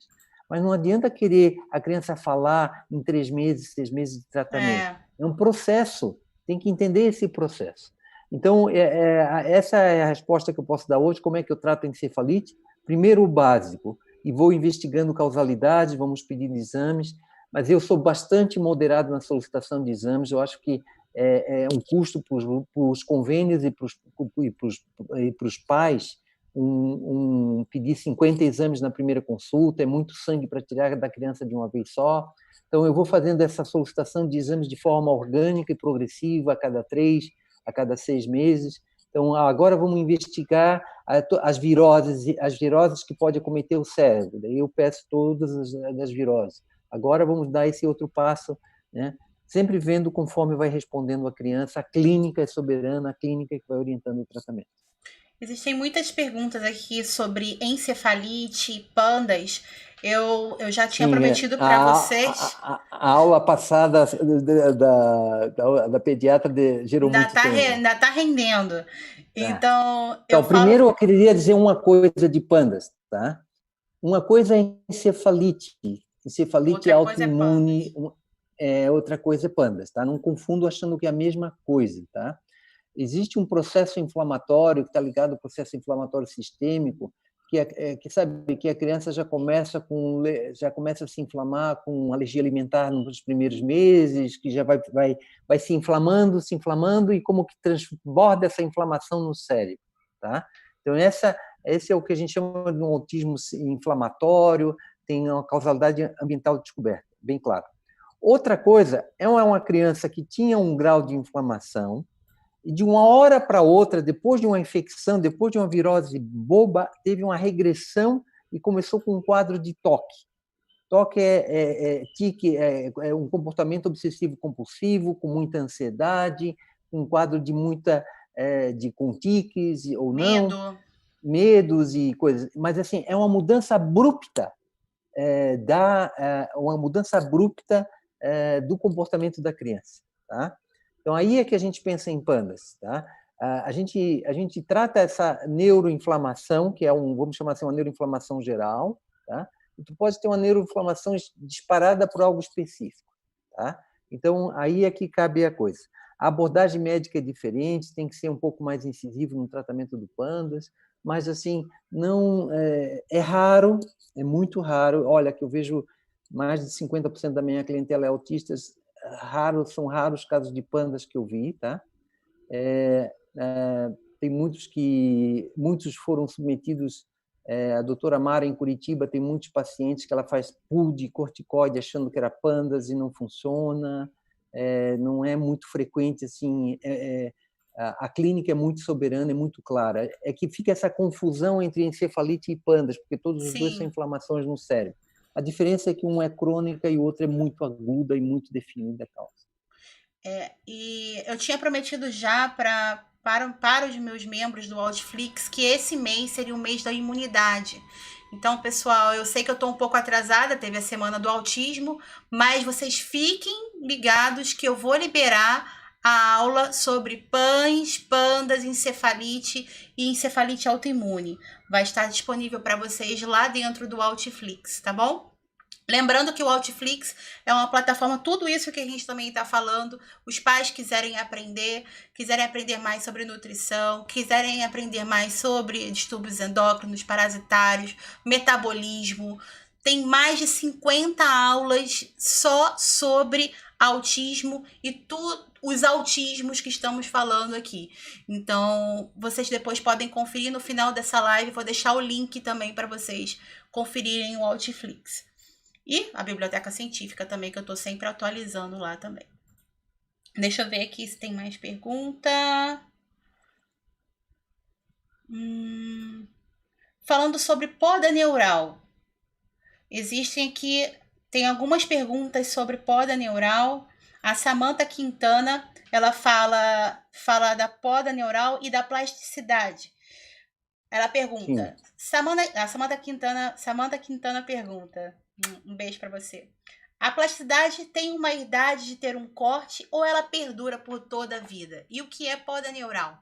Mas não adianta querer a criança falar em 3 meses, 6 meses de tratamento. É um processo, tem que entender esse processo. Então, essa é a resposta que eu posso dar hoje. Como é que eu trato a encefalite? Primeiro, o básico, e vou investigando causalidade, vamos pedindo exames, mas eu sou bastante moderado na solicitação de exames. Eu acho que é um custo para os convênios e para os pais pedir 50 exames na primeira consulta, é muito sangue para tirar da criança de uma vez só. Então, eu vou fazendo essa solicitação de exames de forma orgânica e progressiva, a cada 3, a cada 6 meses. Então, agora vamos investigar as viroses que podem acometer o cérebro. Daí eu peço todas as viroses. Agora vamos dar esse outro passo, né? Sempre vendo conforme vai respondendo a criança. A clínica é soberana, a clínica que vai orientando o tratamento. Existem muitas perguntas aqui sobre encefalite, pandas. Eu já tinha prometido para vocês. A aula passada da pediatra gerou muito tempo. Ainda está rendendo. Então, primeiro eu queria dizer uma coisa de pandas, tá? Uma coisa é encefalite autoimune, outra coisa é pandas, tá? Não confundo achando que é a mesma coisa, tá? Existe um processo inflamatório que está ligado ao processo inflamatório sistêmico, que sabe que a criança já começa a se inflamar com alergia alimentar nos primeiros meses, que já vai se inflamando e como que transborda essa inflamação no cérebro, tá? Então esse é o que a gente chama de um autismo inflamatório, tem uma causalidade ambiental descoberta, bem claro. Outra coisa é uma criança que tinha um grau de inflamação e de uma hora para outra, depois de uma infecção, depois de uma virose boba, teve uma regressão e começou com um quadro de toque. Toque tique, é um comportamento obsessivo-compulsivo, com muita ansiedade, um quadro de com tiques ou não, medos e coisas. Mas, assim, é uma mudança abrupta, do comportamento da criança, tá? Então, aí é que a gente pensa em pandas, tá? A gente trata essa neuroinflamação, que vamos chamar assim, uma neuroinflamação geral, tá? E tu pode ter uma neuroinflamação disparada por algo específico, tá? Então, aí é que cabe a coisa. A abordagem médica é diferente, tem que ser um pouco mais incisivo no tratamento do pandas, mas, assim, não é raro, é muito raro. Olha, que eu vejo mais de 50% da minha clientela é autistas, são raros casos de pandas que eu vi, tá? Tem muitos foram submetidos. A doutora Mara, em Curitiba, tem muitos pacientes que ela faz pool de corticoide achando que era pandas e não funciona. Não é muito frequente, assim. A clínica é muito soberana, é muito clara. É que fica essa confusão entre encefalite e pandas, porque todos os dois são inflamações no cérebro. A diferença é que um é crônica e o outro é muito aguda e muito definida a causa. E eu tinha prometido já para os meus membros do Outflix que esse mês seria o mês da imunidade. Então, pessoal, eu sei que eu estou um pouco atrasada, teve a semana do autismo, mas vocês fiquem ligados que eu vou liberar a aula sobre pães, pandas, encefalite e encefalite autoimune. Vai estar disponível para vocês lá dentro do Outflix, tá bom? Lembrando que o Outflix é uma plataforma, tudo isso que a gente também está falando, os pais quiserem aprender mais sobre nutrição, quiserem aprender mais sobre distúrbios endócrinos, parasitários, metabolismo, tem mais de 50 aulas só sobre autismo e os autismos que estamos falando aqui. Então, vocês depois podem conferir no final dessa live, vou deixar o link também para vocês conferirem o Outflix. E a biblioteca científica também, que eu estou sempre atualizando lá também. Deixa eu ver aqui se tem mais pergunta. Falando sobre poda neural. Existem aqui, tem algumas perguntas sobre poda neural. A Samantha Quintana, ela fala da poda neural e da plasticidade. Ela Sim. pergunta, a Samantha Quintana pergunta, um beijo para você. A plasticidade tem uma idade de ter um corte ou ela perdura por toda a vida? E o que é poda neural?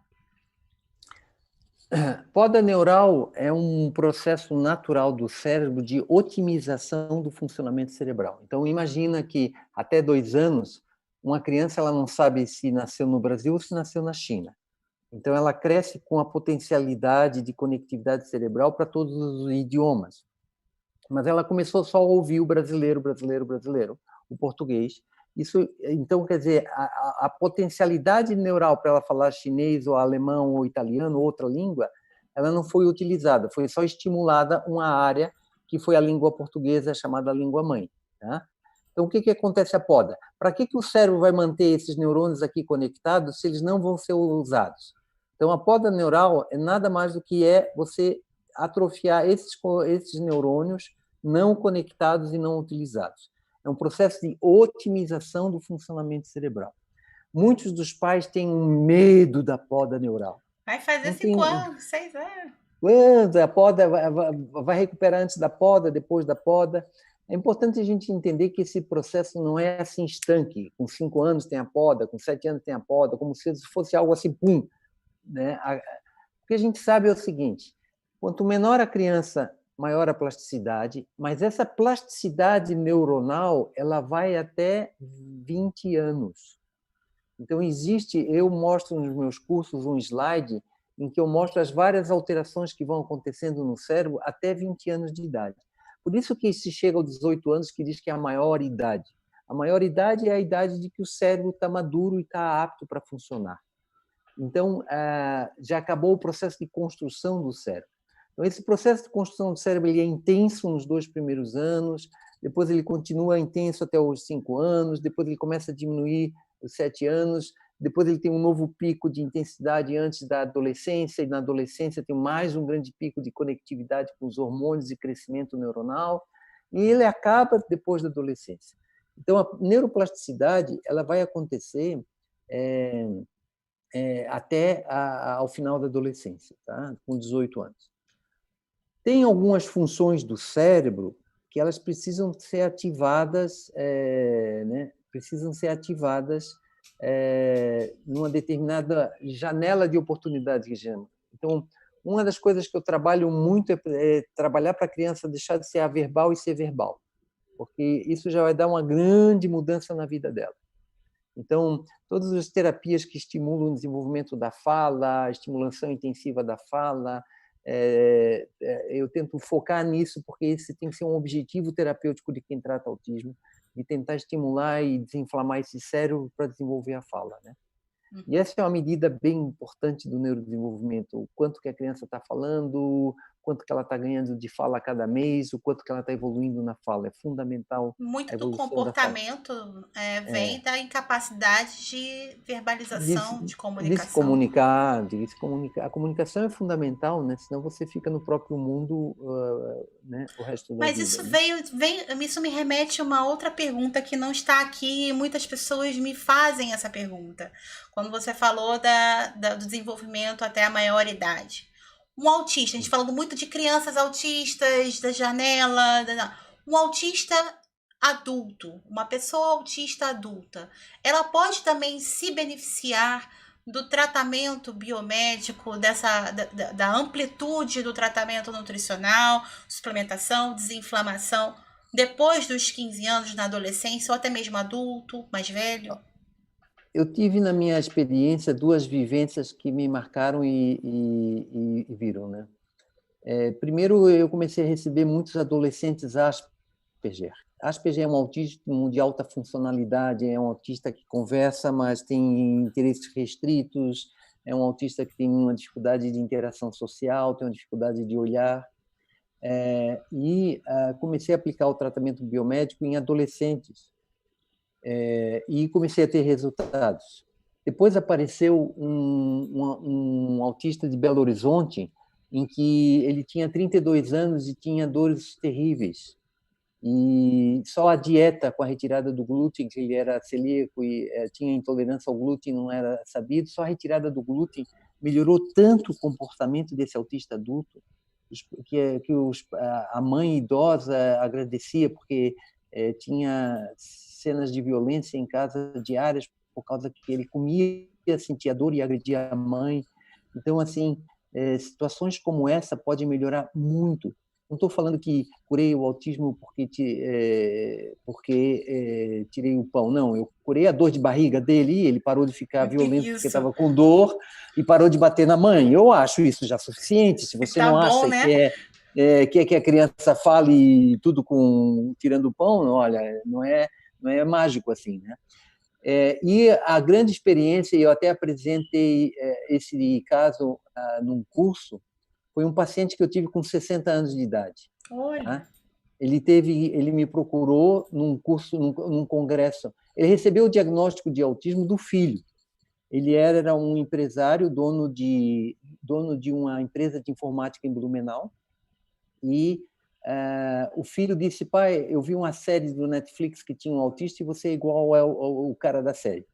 Poda neural é um processo natural do cérebro de otimização do funcionamento cerebral. Então, imagina que até 2 anos, uma criança ela não sabe se nasceu no Brasil ou se nasceu na China. Então, ela cresce com a potencialidade de conectividade cerebral para todos os idiomas. Mas ela começou só a ouvir o brasileiro, o português. Isso, então, quer dizer, a potencialidade neural para ela falar chinês ou alemão ou italiano, ou outra língua, ela não foi utilizada, foi só estimulada uma área que foi a língua portuguesa, chamada língua mãe. Tá? Então, o que acontece a poda? Para que o cérebro vai manter esses neurônios aqui conectados se eles não vão ser usados? Então, a poda neural é nada mais do que você atrofiar esses neurônios não conectados e não utilizados. É um processo de otimização do funcionamento cerebral. Muitos dos pais têm um medo da poda neural. Vai fazer Não 5 tem. anos, 6 anos. Quando a poda vai recuperar antes da poda, depois da poda. É importante a gente entender que esse processo não é assim estanque. Com 5 anos tem a poda, com 7 anos tem a poda, como se fosse algo assim, pum. Né? O que a gente sabe é o seguinte: quanto menor a criança, maior a plasticidade, mas essa plasticidade neuronal ela vai até 20 anos. Então, eu mostro nos meus cursos um slide em que eu mostro as várias alterações que vão acontecendo no cérebro até 20 anos de idade. Por isso que se chega aos 18 anos que diz que é a maior idade. A maior idade é a idade de que o cérebro está maduro e está apto para funcionar. Então, já acabou o processo de construção do cérebro. Então, esse processo de construção do cérebro ele é intenso nos 2 primeiros anos, depois ele continua intenso até os 5 anos, depois ele começa a diminuir os 7 anos, depois ele tem um novo pico de intensidade antes da adolescência, e na adolescência tem mais um grande pico de conectividade com os hormônios e crescimento neuronal, e ele acaba depois da adolescência. Então, a neuroplasticidade ela vai acontecer até ao final da adolescência, tá? Com 18 anos. Tem algumas funções do cérebro que elas precisam ser ativadas, né? Precisam ser ativadas numa determinada janela de oportunidade que chama. Então, uma das coisas que eu trabalho muito é trabalhar para a criança deixar de ser averbal e ser verbal, porque isso já vai dar uma grande mudança na vida dela. Então, todas as terapias que estimulam o desenvolvimento da fala, a estimulação intensiva da fala, eu tento focar nisso, porque esse tem que ser um objetivo terapêutico de quem trata autismo, de tentar estimular e desinflamar esse cérebro para desenvolver a fala, né? E essa é uma medida bem importante do neurodesenvolvimento, o quanto que a criança está falando, quanto que ela está ganhando de fala a cada mês, o quanto que ela está evoluindo na fala. É fundamental a Muito do evolução da fala. comportamento vem da incapacidade de de, verbalização, de de se comunicação. comunicar, de se comunicar. A comunicação é fundamental, né? Senão você fica no próprio mundo, né? O resto da Mas vida. isso Né? isso me remete a uma outra pergunta que não está aqui e muitas pessoas me fazem essa pergunta. Quando você falou do desenvolvimento até a maior idade. Um autista, a gente falando muito de crianças autistas, da janela, um autista adulto, uma pessoa autista adulta, ela pode também se beneficiar do tratamento biomédico, da amplitude do tratamento nutricional, suplementação, desinflamação, depois dos 15 anos, na adolescência, ou até mesmo adulto, mais velho? Eu tive na minha experiência 2 vivências que me marcaram e viram, né? Primeiro, eu comecei a receber muitos adolescentes Asperger. Asperger é um autismo de alta funcionalidade, é um autista que conversa, mas tem interesses restritos, é um autista que tem uma dificuldade de interação social, tem uma dificuldade de olhar. e comecei a aplicar o tratamento biomédico em adolescentes e comecei a ter resultados. Depois apareceu um autista de Belo Horizonte, em que ele tinha 32 anos e tinha dores terríveis. E só a dieta, com a retirada do glúten, que ele era celíaco e tinha intolerância ao glúten, não era sabido, só a retirada do glúten melhorou tanto o comportamento desse autista adulto que a mãe idosa agradecia, porque tinha cenas de violência em casa diárias por causa que ele comia, sentia dor e agredia a mãe. Então, assim, situações como essa podem melhorar muito. Não estou falando que curei o autismo porque tirei o pão, não. Eu curei a dor de barriga dele e ele parou de ficar violento porque Isso. estava com dor e parou de bater na mãe. Eu acho isso já suficiente. Se você Tá não bom, acha né? quer que a criança fale tudo tirando o pão, olha, não é mágico assim, né? E a grande experiência, eu até apresentei esse caso num curso, foi um paciente que eu tive com 60 anos de idade. Olha. Tá? Ele me procurou num curso, num congresso. Ele recebeu o diagnóstico de autismo do filho. Ele era um empresário, dono de uma empresa de informática em Blumenau, e o filho disse: pai, eu vi uma série do Netflix que tinha um autista e você é igual ao cara da série.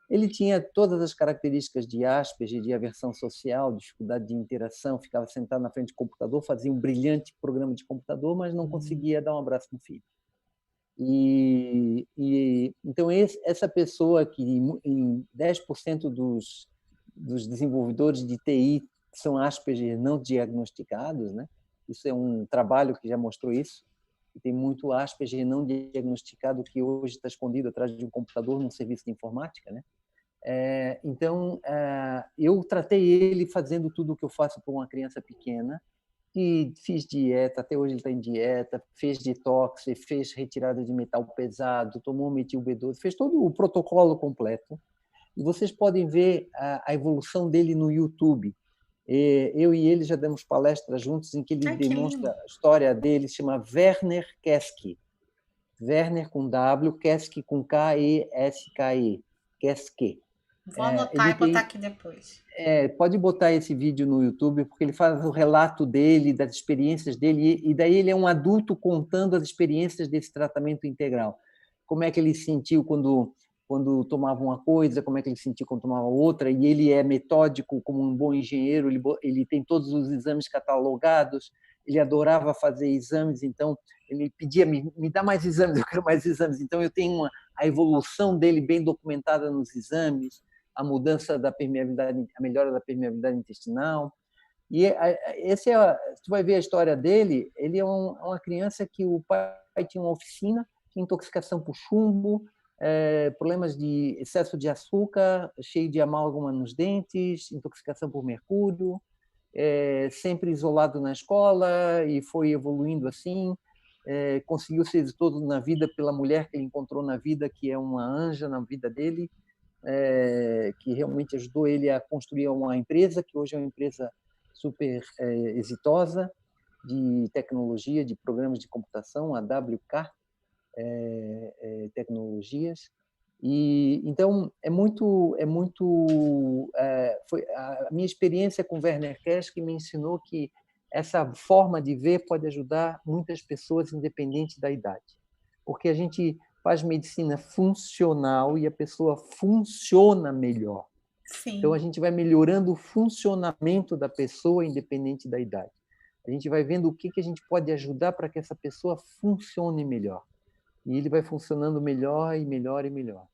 Ele tinha todas as características de Asperger, de aversão social, dificuldade de interação, ficava sentado na frente do computador, fazia um brilhante programa de computador, mas não conseguia dar um abraço no filho. Então, essa pessoa que em 10% dos desenvolvedores de TI são Asperger não diagnosticados, né? Isso é um trabalho que já mostrou isso. E tem muito Asperger não diagnosticado que hoje está escondido atrás de um computador num serviço de informática, né? Então, eu tratei ele fazendo tudo o que eu faço para uma criança pequena, e fiz dieta, até hoje ele está em dieta, fez detox, fez retirada de metal pesado, tomou metil B12, fez todo o protocolo completo. E vocês podem ver a evolução dele no YouTube. Eu e ele já demos palestras juntos em que ele Ai, que demonstra lindo. a história dele, se chama Werner Keski. Werner com W, Keski com K-E-S-K-E. Keski. Vou anotar Ele e botar tem aqui depois. pode botar esse vídeo no YouTube, porque ele faz o relato dele, das experiências dele, e daí ele é um adulto contando as experiências desse tratamento integral. Como é que ele se sentiu quando tomava uma coisa, como é que ele se sentiu quando tomava outra, e ele é metódico como um bom engenheiro, ele tem todos os exames catalogados, ele adorava fazer exames, então ele pedia, me dá mais exames, eu quero mais exames. Então eu tenho a evolução dele bem documentada nos exames, a mudança da permeabilidade, a melhora da permeabilidade intestinal. E tu vai ver a história dele, ele é uma criança que o pai tinha uma oficina, tinha intoxicação por chumbo, problemas de excesso de açúcar, cheio de amálgama nos dentes, intoxicação por mercúrio, sempre isolado na escola e foi evoluindo assim, conseguiu ser exitoso na vida pela mulher que ele encontrou na vida, que é uma anja na vida dele, que realmente ajudou ele a construir uma empresa, que hoje é uma empresa super exitosa, de tecnologia, de programas de computação, a WK Tecnologias. E então foi a minha experiência com Werner Kesch que me ensinou que essa forma de ver pode ajudar muitas pessoas, independente da idade, porque a gente faz medicina funcional e a pessoa funciona melhor. Então, Sim. a gente vai melhorando o funcionamento da pessoa, independente da idade. A gente vai vendo o que a gente pode ajudar para que essa pessoa funcione melhor. E ele vai funcionando melhor e melhor e melhor.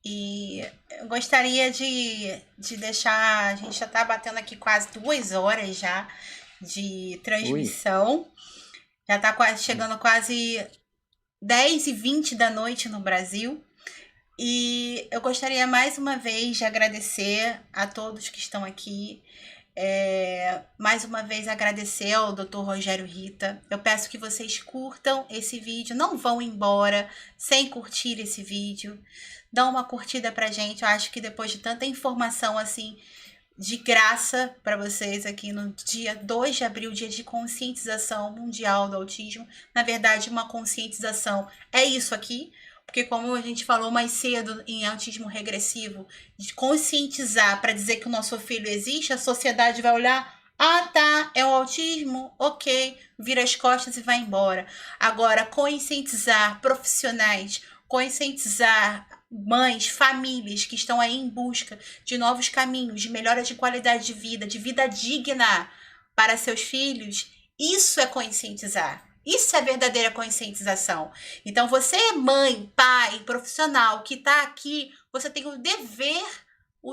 E eu gostaria de deixar. A gente já está batendo aqui quase 2 horas já de Oi? transmissão. Já está quase chegando quase 10h20 da noite no Brasil. E eu gostaria mais uma vez de agradecer a todos que estão aqui. Mais uma vez agradecer ao Dr. Rogério Rita. Eu peço que vocês curtam esse vídeo, não vão embora sem curtir esse vídeo. Dá uma curtida pra gente. Eu acho que depois de tanta informação assim, de graça para vocês aqui no dia 2 de abril, dia de conscientização mundial do autismo. Na verdade, uma conscientização é isso aqui, porque como a gente falou mais cedo em autismo regressivo, de conscientizar para dizer que o nosso filho existe, a sociedade vai olhar, ah, tá, é o autismo, ok, vira as costas e vai embora. Agora, conscientizar profissionais, conscientizar mães, famílias que estão aí em busca de novos caminhos, de melhora de qualidade de vida digna para seus filhos, isso é conscientizar. Isso é verdadeira conscientização. Então, você, mãe, pai, profissional que está aqui, você tem o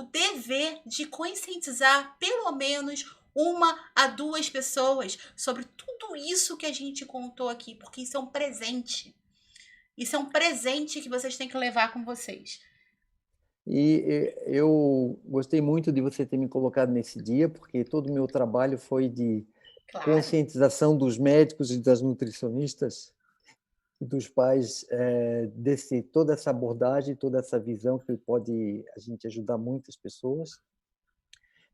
dever de conscientizar pelo menos uma a duas pessoas sobre tudo isso que a gente contou aqui, porque isso é um presente. Isso é um presente que vocês têm que levar com vocês. E eu gostei muito de você ter me colocado nesse dia, porque todo o meu trabalho foi de Claro. conscientização dos médicos e das nutricionistas e dos pais desse toda essa abordagem, toda essa visão que pode a gente ajudar muitas pessoas.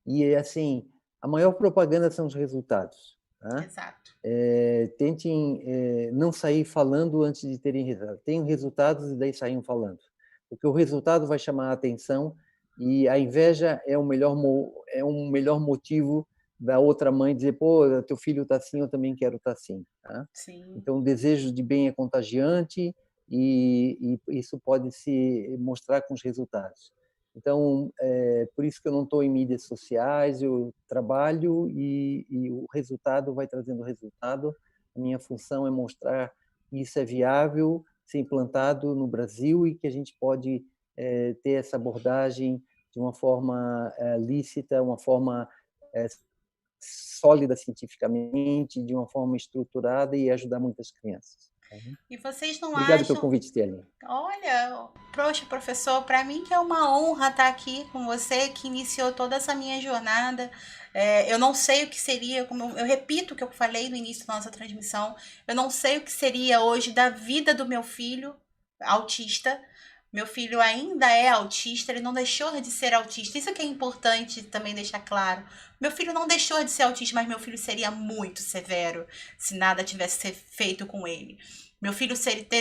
E assim, a maior propaganda são os resultados, tá? Exato. Tentem não sair falando antes de terem resultados. Tenham resultados e daí saiam falando. Porque o resultado vai chamar a atenção e a inveja é um melhor motivo da outra mãe dizer, pô, teu filho está assim, eu também quero estar assim. Tá? Sim. Então, o desejo de bem é contagiante e isso pode se mostrar com os resultados. Então, por isso que eu não estou em mídias sociais, eu trabalho e o resultado vai trazendo resultado. A minha função é mostrar que isso é viável, ser implantado no Brasil e que a gente pode ter essa abordagem de uma forma lícita, uma forma sólida cientificamente, de uma forma estruturada e ajudar muitas crianças. E vocês não Obrigado pelo acham? convite, Tialinha. Olha, poxa, professor, para mim que é uma honra estar aqui com você, que iniciou toda essa minha jornada. Eu não sei o que seria, como eu repito o que eu falei no início da nossa transmissão, eu não sei o que seria hoje da vida do meu filho autista. Meu filho ainda é autista, ele não deixou de ser autista. Isso que é importante também deixar claro. Meu filho não deixou de ser autista, mas meu filho seria muito severo se nada tivesse feito com ele. Meu filho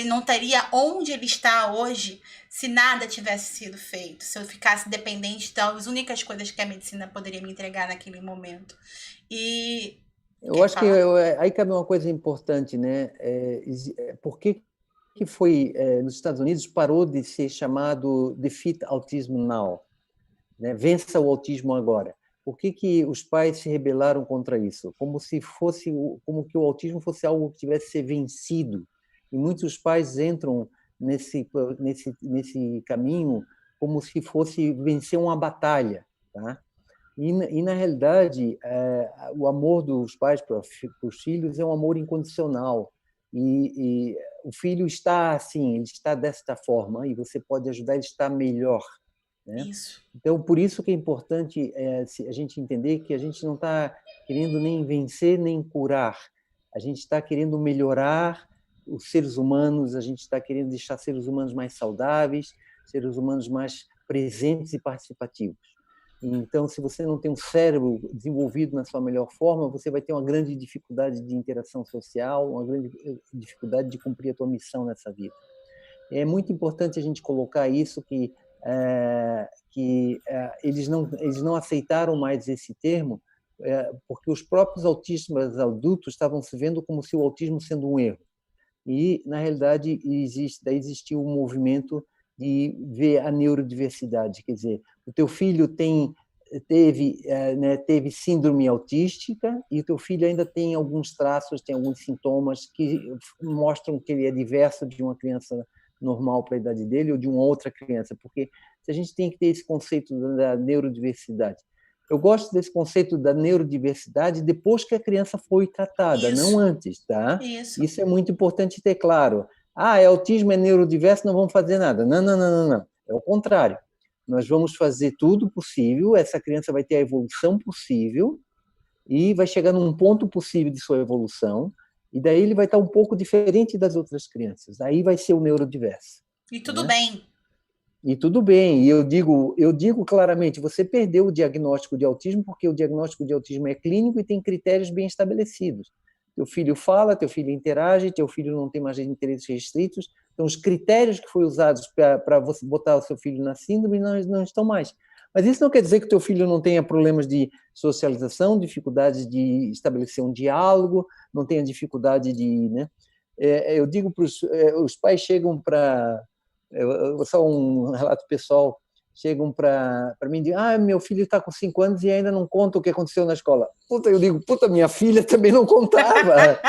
não teria onde ele está hoje se nada tivesse sido feito, se eu ficasse dependente das únicas coisas que a medicina poderia me entregar naquele momento. E Eu quer acho que falar? aí cabe uma coisa importante, né? Por que foi nos Estados Unidos parou de ser chamado Defeat Autism Now, né? Vença o autismo agora. Por que os pais se rebelaram contra isso? Como que o autismo fosse algo que tivesse que ser vencido. E muitos pais entram nesse caminho como se fosse vencer uma batalha, tá? Na realidade, o amor dos pais para os filhos é um amor incondicional. E o filho está assim, ele está desta forma, e você pode ajudar ele a estar melhor. Né? Isso. Então, por isso que é importante a gente entender que a gente não está querendo nem vencer, nem curar. A gente está querendo melhorar os seres humanos, a gente está querendo deixar seres humanos mais saudáveis, seres humanos mais presentes e participativos. Então, se você não tem um cérebro desenvolvido na sua melhor forma, você vai ter uma grande dificuldade de interação social, uma grande dificuldade de cumprir a tua missão nessa vida. É muito importante a gente colocar isso, que eles não aceitaram mais esse termo, porque os próprios autistas adultos estavam se vendo como se o autismo sendo um erro. E, na realidade, existiu um movimento de ver a neurodiversidade, quer dizer, o teu filho teve síndrome autística e o teu filho ainda tem alguns traços, tem alguns sintomas que mostram que ele é diverso de uma criança normal para a idade dele ou de uma outra criança, porque a gente tem que ter esse conceito da neurodiversidade. Eu gosto desse conceito da neurodiversidade depois que a criança foi tratada, não Isso. antes, tá? Isso. Isso é muito importante ter claro. É autismo, é neurodiverso, não vamos fazer nada. Não, não, não, não, não. É o contrário. Nós vamos fazer tudo possível, essa criança vai ter a evolução possível e vai chegar num ponto possível de sua evolução, e daí ele vai estar um pouco diferente das outras crianças. Aí vai ser o neurodiverso. E tudo Né? bem. E tudo bem, e eu digo claramente, você perdeu o diagnóstico de autismo porque o diagnóstico de autismo é clínico e tem critérios bem estabelecidos. Teu filho fala, teu filho interage, teu filho não tem mais interesses restritos, então os critérios que foram usados para você botar o seu filho na síndrome não estão mais. Mas isso não quer dizer que o teu filho não tenha problemas de socialização, dificuldades de estabelecer um diálogo, não tenha dificuldade de... Né? Eu digo para os pais chegam para... Só um relato pessoal, chegam para mim e dizem, meu filho está com 5 anos e ainda não conta o que aconteceu na escola. Puta, eu digo, minha filha também não contava.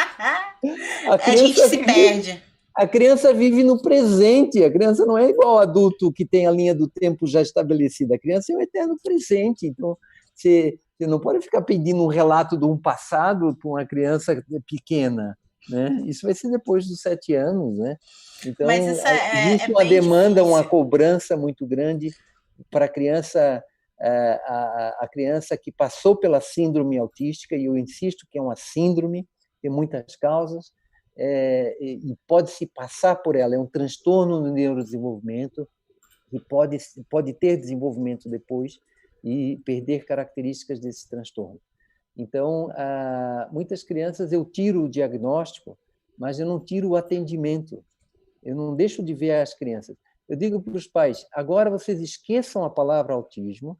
A gente se perde. A criança vive no presente, a criança não é igual ao adulto que tem a linha do tempo já estabelecida, a criança é o eterno presente, então você não pode ficar pedindo um relato de um passado para uma criança pequena, né? Isso vai ser depois dos 7 anos, né? Então, mas isso existe uma demanda, difícil. Uma cobrança muito grande para a criança que passou pela síndrome autística, e eu insisto que é uma síndrome, tem muitas causas, e pode-se passar por ela, é um transtorno no neurodesenvolvimento, e pode ter desenvolvimento depois e perder características desse transtorno. Então, muitas crianças eu tiro o diagnóstico, mas eu não tiro o atendimento. Eu não deixo de ver as crianças. Eu digo para os pais, agora vocês esqueçam a palavra autismo,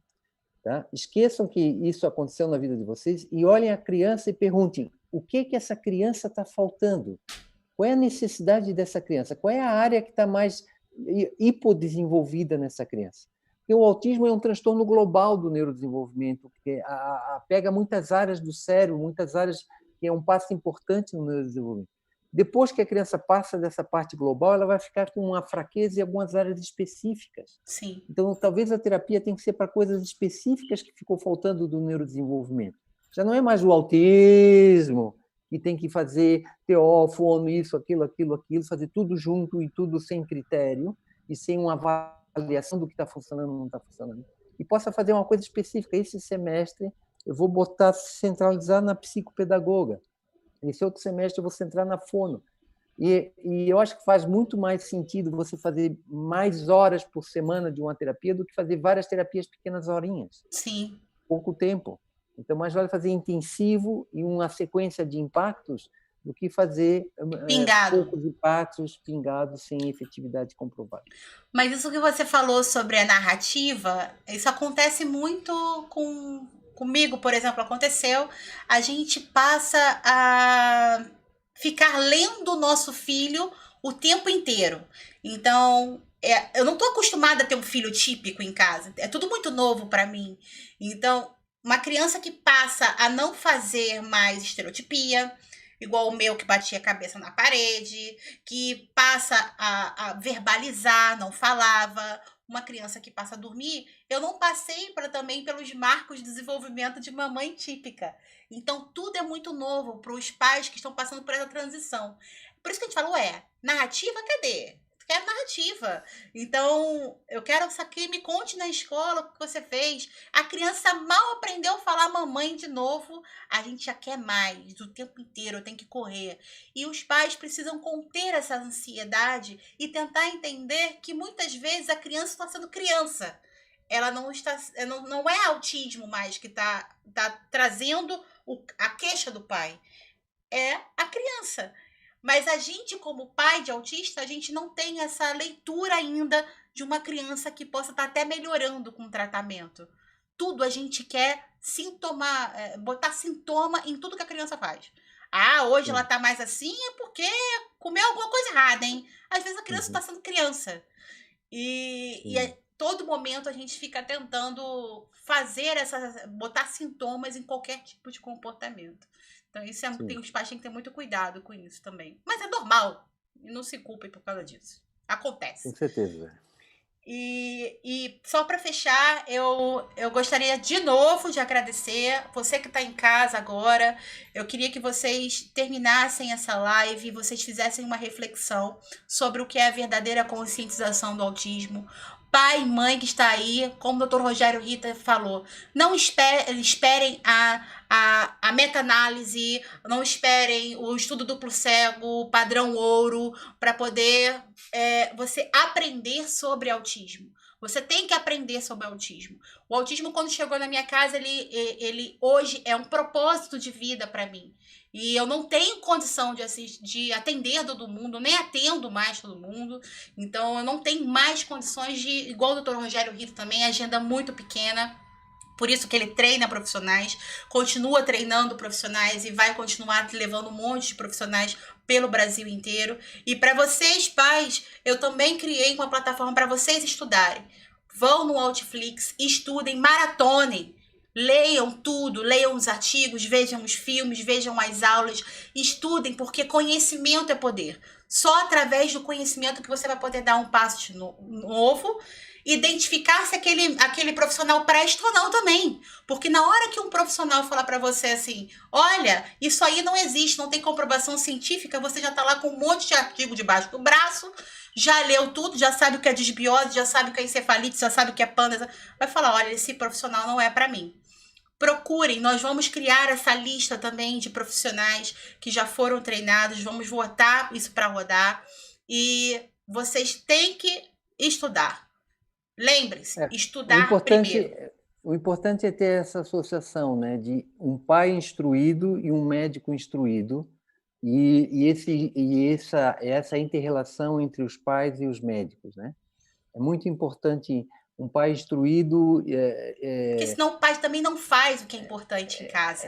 tá? Esqueçam que isso aconteceu na vida de vocês e olhem a criança e perguntem o que essa criança está faltando? Qual é a necessidade dessa criança? Qual é a área que está mais hipodesenvolvida nessa criança? Porque o autismo é um transtorno global do neurodesenvolvimento, que pega muitas áreas do cérebro, muitas áreas que é um passo importante no neurodesenvolvimento. Depois que a criança passa dessa parte global, ela vai ficar com uma fraqueza em algumas áreas específicas. Sim. Então, talvez a terapia tenha que ser para coisas específicas que ficou faltando do neurodesenvolvimento. Já não é mais o autismo, que tem que fazer TO, fono, isso, aquilo, fazer tudo junto e tudo sem critério e sem uma avaliação do que está funcionando ou não está funcionando. E possa fazer uma coisa específica. Esse semestre eu vou centralizar na psicopedagoga. Esse outro semestre eu vou centrar na fono. E eu acho que faz muito mais sentido você fazer mais horas por semana de uma terapia do que fazer várias terapias pequenas horinhas. Sim. Pouco tempo. Então, mais vale fazer intensivo e uma sequência de impactos do que fazer poucos impactos pingados sem efetividade comprovada. Mas isso que você falou sobre a narrativa, isso acontece muito comigo, por exemplo, aconteceu. A gente passa a ficar lendo o nosso filho o tempo inteiro. Então, eu não estou acostumada a ter um filho típico em casa. É tudo muito novo para mim. Então, uma criança que passa a não fazer mais estereotipia, igual o meu que batia a cabeça na parede, que passa a verbalizar, não falava. Uma criança que passa a dormir, eu não passei também pelos marcos de desenvolvimento de mamãe típica. Então, tudo é muito novo para os pais que estão passando por essa transição. Por isso que a gente falou, narrativa, cadê? Quero narrativa. Então, eu quero que me conte na escola o que você fez. A criança mal aprendeu a falar mamãe de novo, a gente já quer mais, o tempo inteiro, tem que correr. E os pais precisam conter essa ansiedade e tentar entender que muitas vezes a criança está sendo criança. Ela não é autismo mais que está trazendo a queixa do pai. É a criança. Mas a gente, como pai de autista, a gente não tem essa leitura ainda de uma criança que possa estar até melhorando com o tratamento. Tudo a gente quer botar sintoma em tudo que a criança faz. Hoje ela tá mais assim é porque comeu alguma coisa errada, hein? Às vezes a criança está sendo criança. E a todo momento a gente fica tentando botar sintomas em qualquer tipo de comportamento. Então, os pais têm que ter muito cuidado com isso também. Mas é normal. E não se culpem por causa disso. Acontece. Com certeza. E só para fechar, eu gostaria de novo de agradecer você que está em casa agora. Eu queria que vocês terminassem essa live e vocês fizessem uma reflexão sobre o que é a verdadeira conscientização do autismo. Pai, mãe que está aí, como o Dr. Rogério Rita falou, não esperem a meta-análise, não esperem o estudo duplo cego, padrão ouro, para poder você aprender sobre autismo. Você tem que aprender sobre autismo. O autismo, quando chegou na minha casa, ele hoje é um propósito de vida para mim. E eu não tenho condição de atender todo mundo, nem atendo mais todo mundo. Então, eu não tenho mais condições de, igual o Dr. Rogério Rito também, agenda muito pequena. Por isso que ele treina profissionais, continua treinando profissionais e vai continuar levando um monte de profissionais pelo Brasil inteiro. E para vocês, pais, eu também criei uma plataforma para vocês estudarem. Vão no Outflix, estudem, maratonem. Leiam tudo, leiam os artigos, vejam os filmes, vejam as aulas, estudem, porque conhecimento é poder. Só através do conhecimento que você vai poder dar um passo novo, identificar se aquele profissional presta ou não também. Porque na hora que um profissional falar para você assim, olha, isso aí não existe, não tem comprovação científica, você já tá lá com um monte de artigo debaixo do braço, já leu tudo, já sabe o que é desbiose, já sabe o que é encefalite, já sabe o que é pândasa, vai falar, olha, esse profissional não é para mim. Procurem, nós vamos criar essa lista também de profissionais que já foram treinados, vamos botar isso para rodar e vocês têm que estudar. Lembre-se, estudar primeiro. O importante é ter essa associação, né, de um pai instruído e um médico instruído, e essa inter-relação entre os pais e os médicos, né? É muito importante um pai instruído... Porque senão o pai também não faz o que é importante em casa.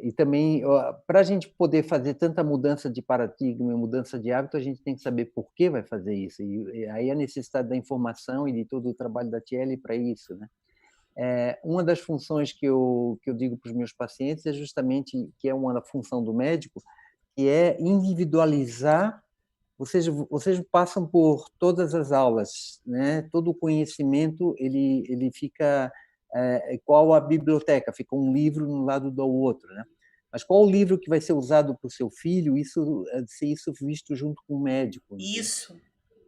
E também, para a gente poder fazer tanta mudança de paradigma, mudança de hábito, a gente tem que saber por que vai fazer isso. E aí a necessidade da informação e de todo o trabalho da Tiele para isso, né? Uma das funções que eu digo para os meus pacientes é justamente que é uma função do médico, que é individualizar. Vocês passam por todas as aulas, né? Todo o conhecimento ele fica igual a biblioteca, fica um livro no lado do outro, né? Mas qual o livro que vai ser usado para o seu filho? Isso visto junto com o médico. Isso.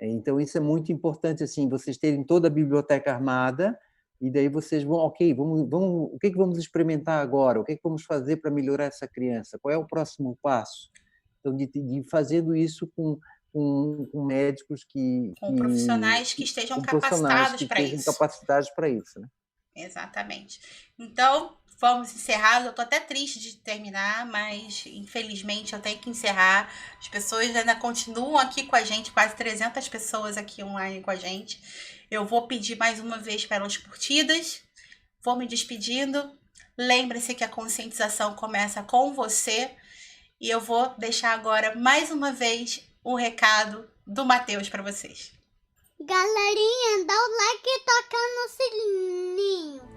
Então isso é muito importante, assim, vocês terem toda a biblioteca armada e daí vocês vão, ok, vamos, o que vamos experimentar agora? O que vamos fazer para melhorar essa criança? Qual é o próximo passo? Então de fazendo isso com médicos com profissionais que estejam capacitados para isso. Capacitados para isso, né? Exatamente. Então, vamos encerrar. Eu tô até triste de terminar, mas infelizmente eu tenho que encerrar. As pessoas ainda continuam aqui com a gente, quase 300 pessoas aqui online com a gente. Eu vou pedir mais uma vez pelas curtidas. Vou me despedindo. Lembre-se que a conscientização começa com você. E eu vou deixar agora, mais uma vez, um recado do Matheus para vocês. Galerinha, dá o like e toca no sininho.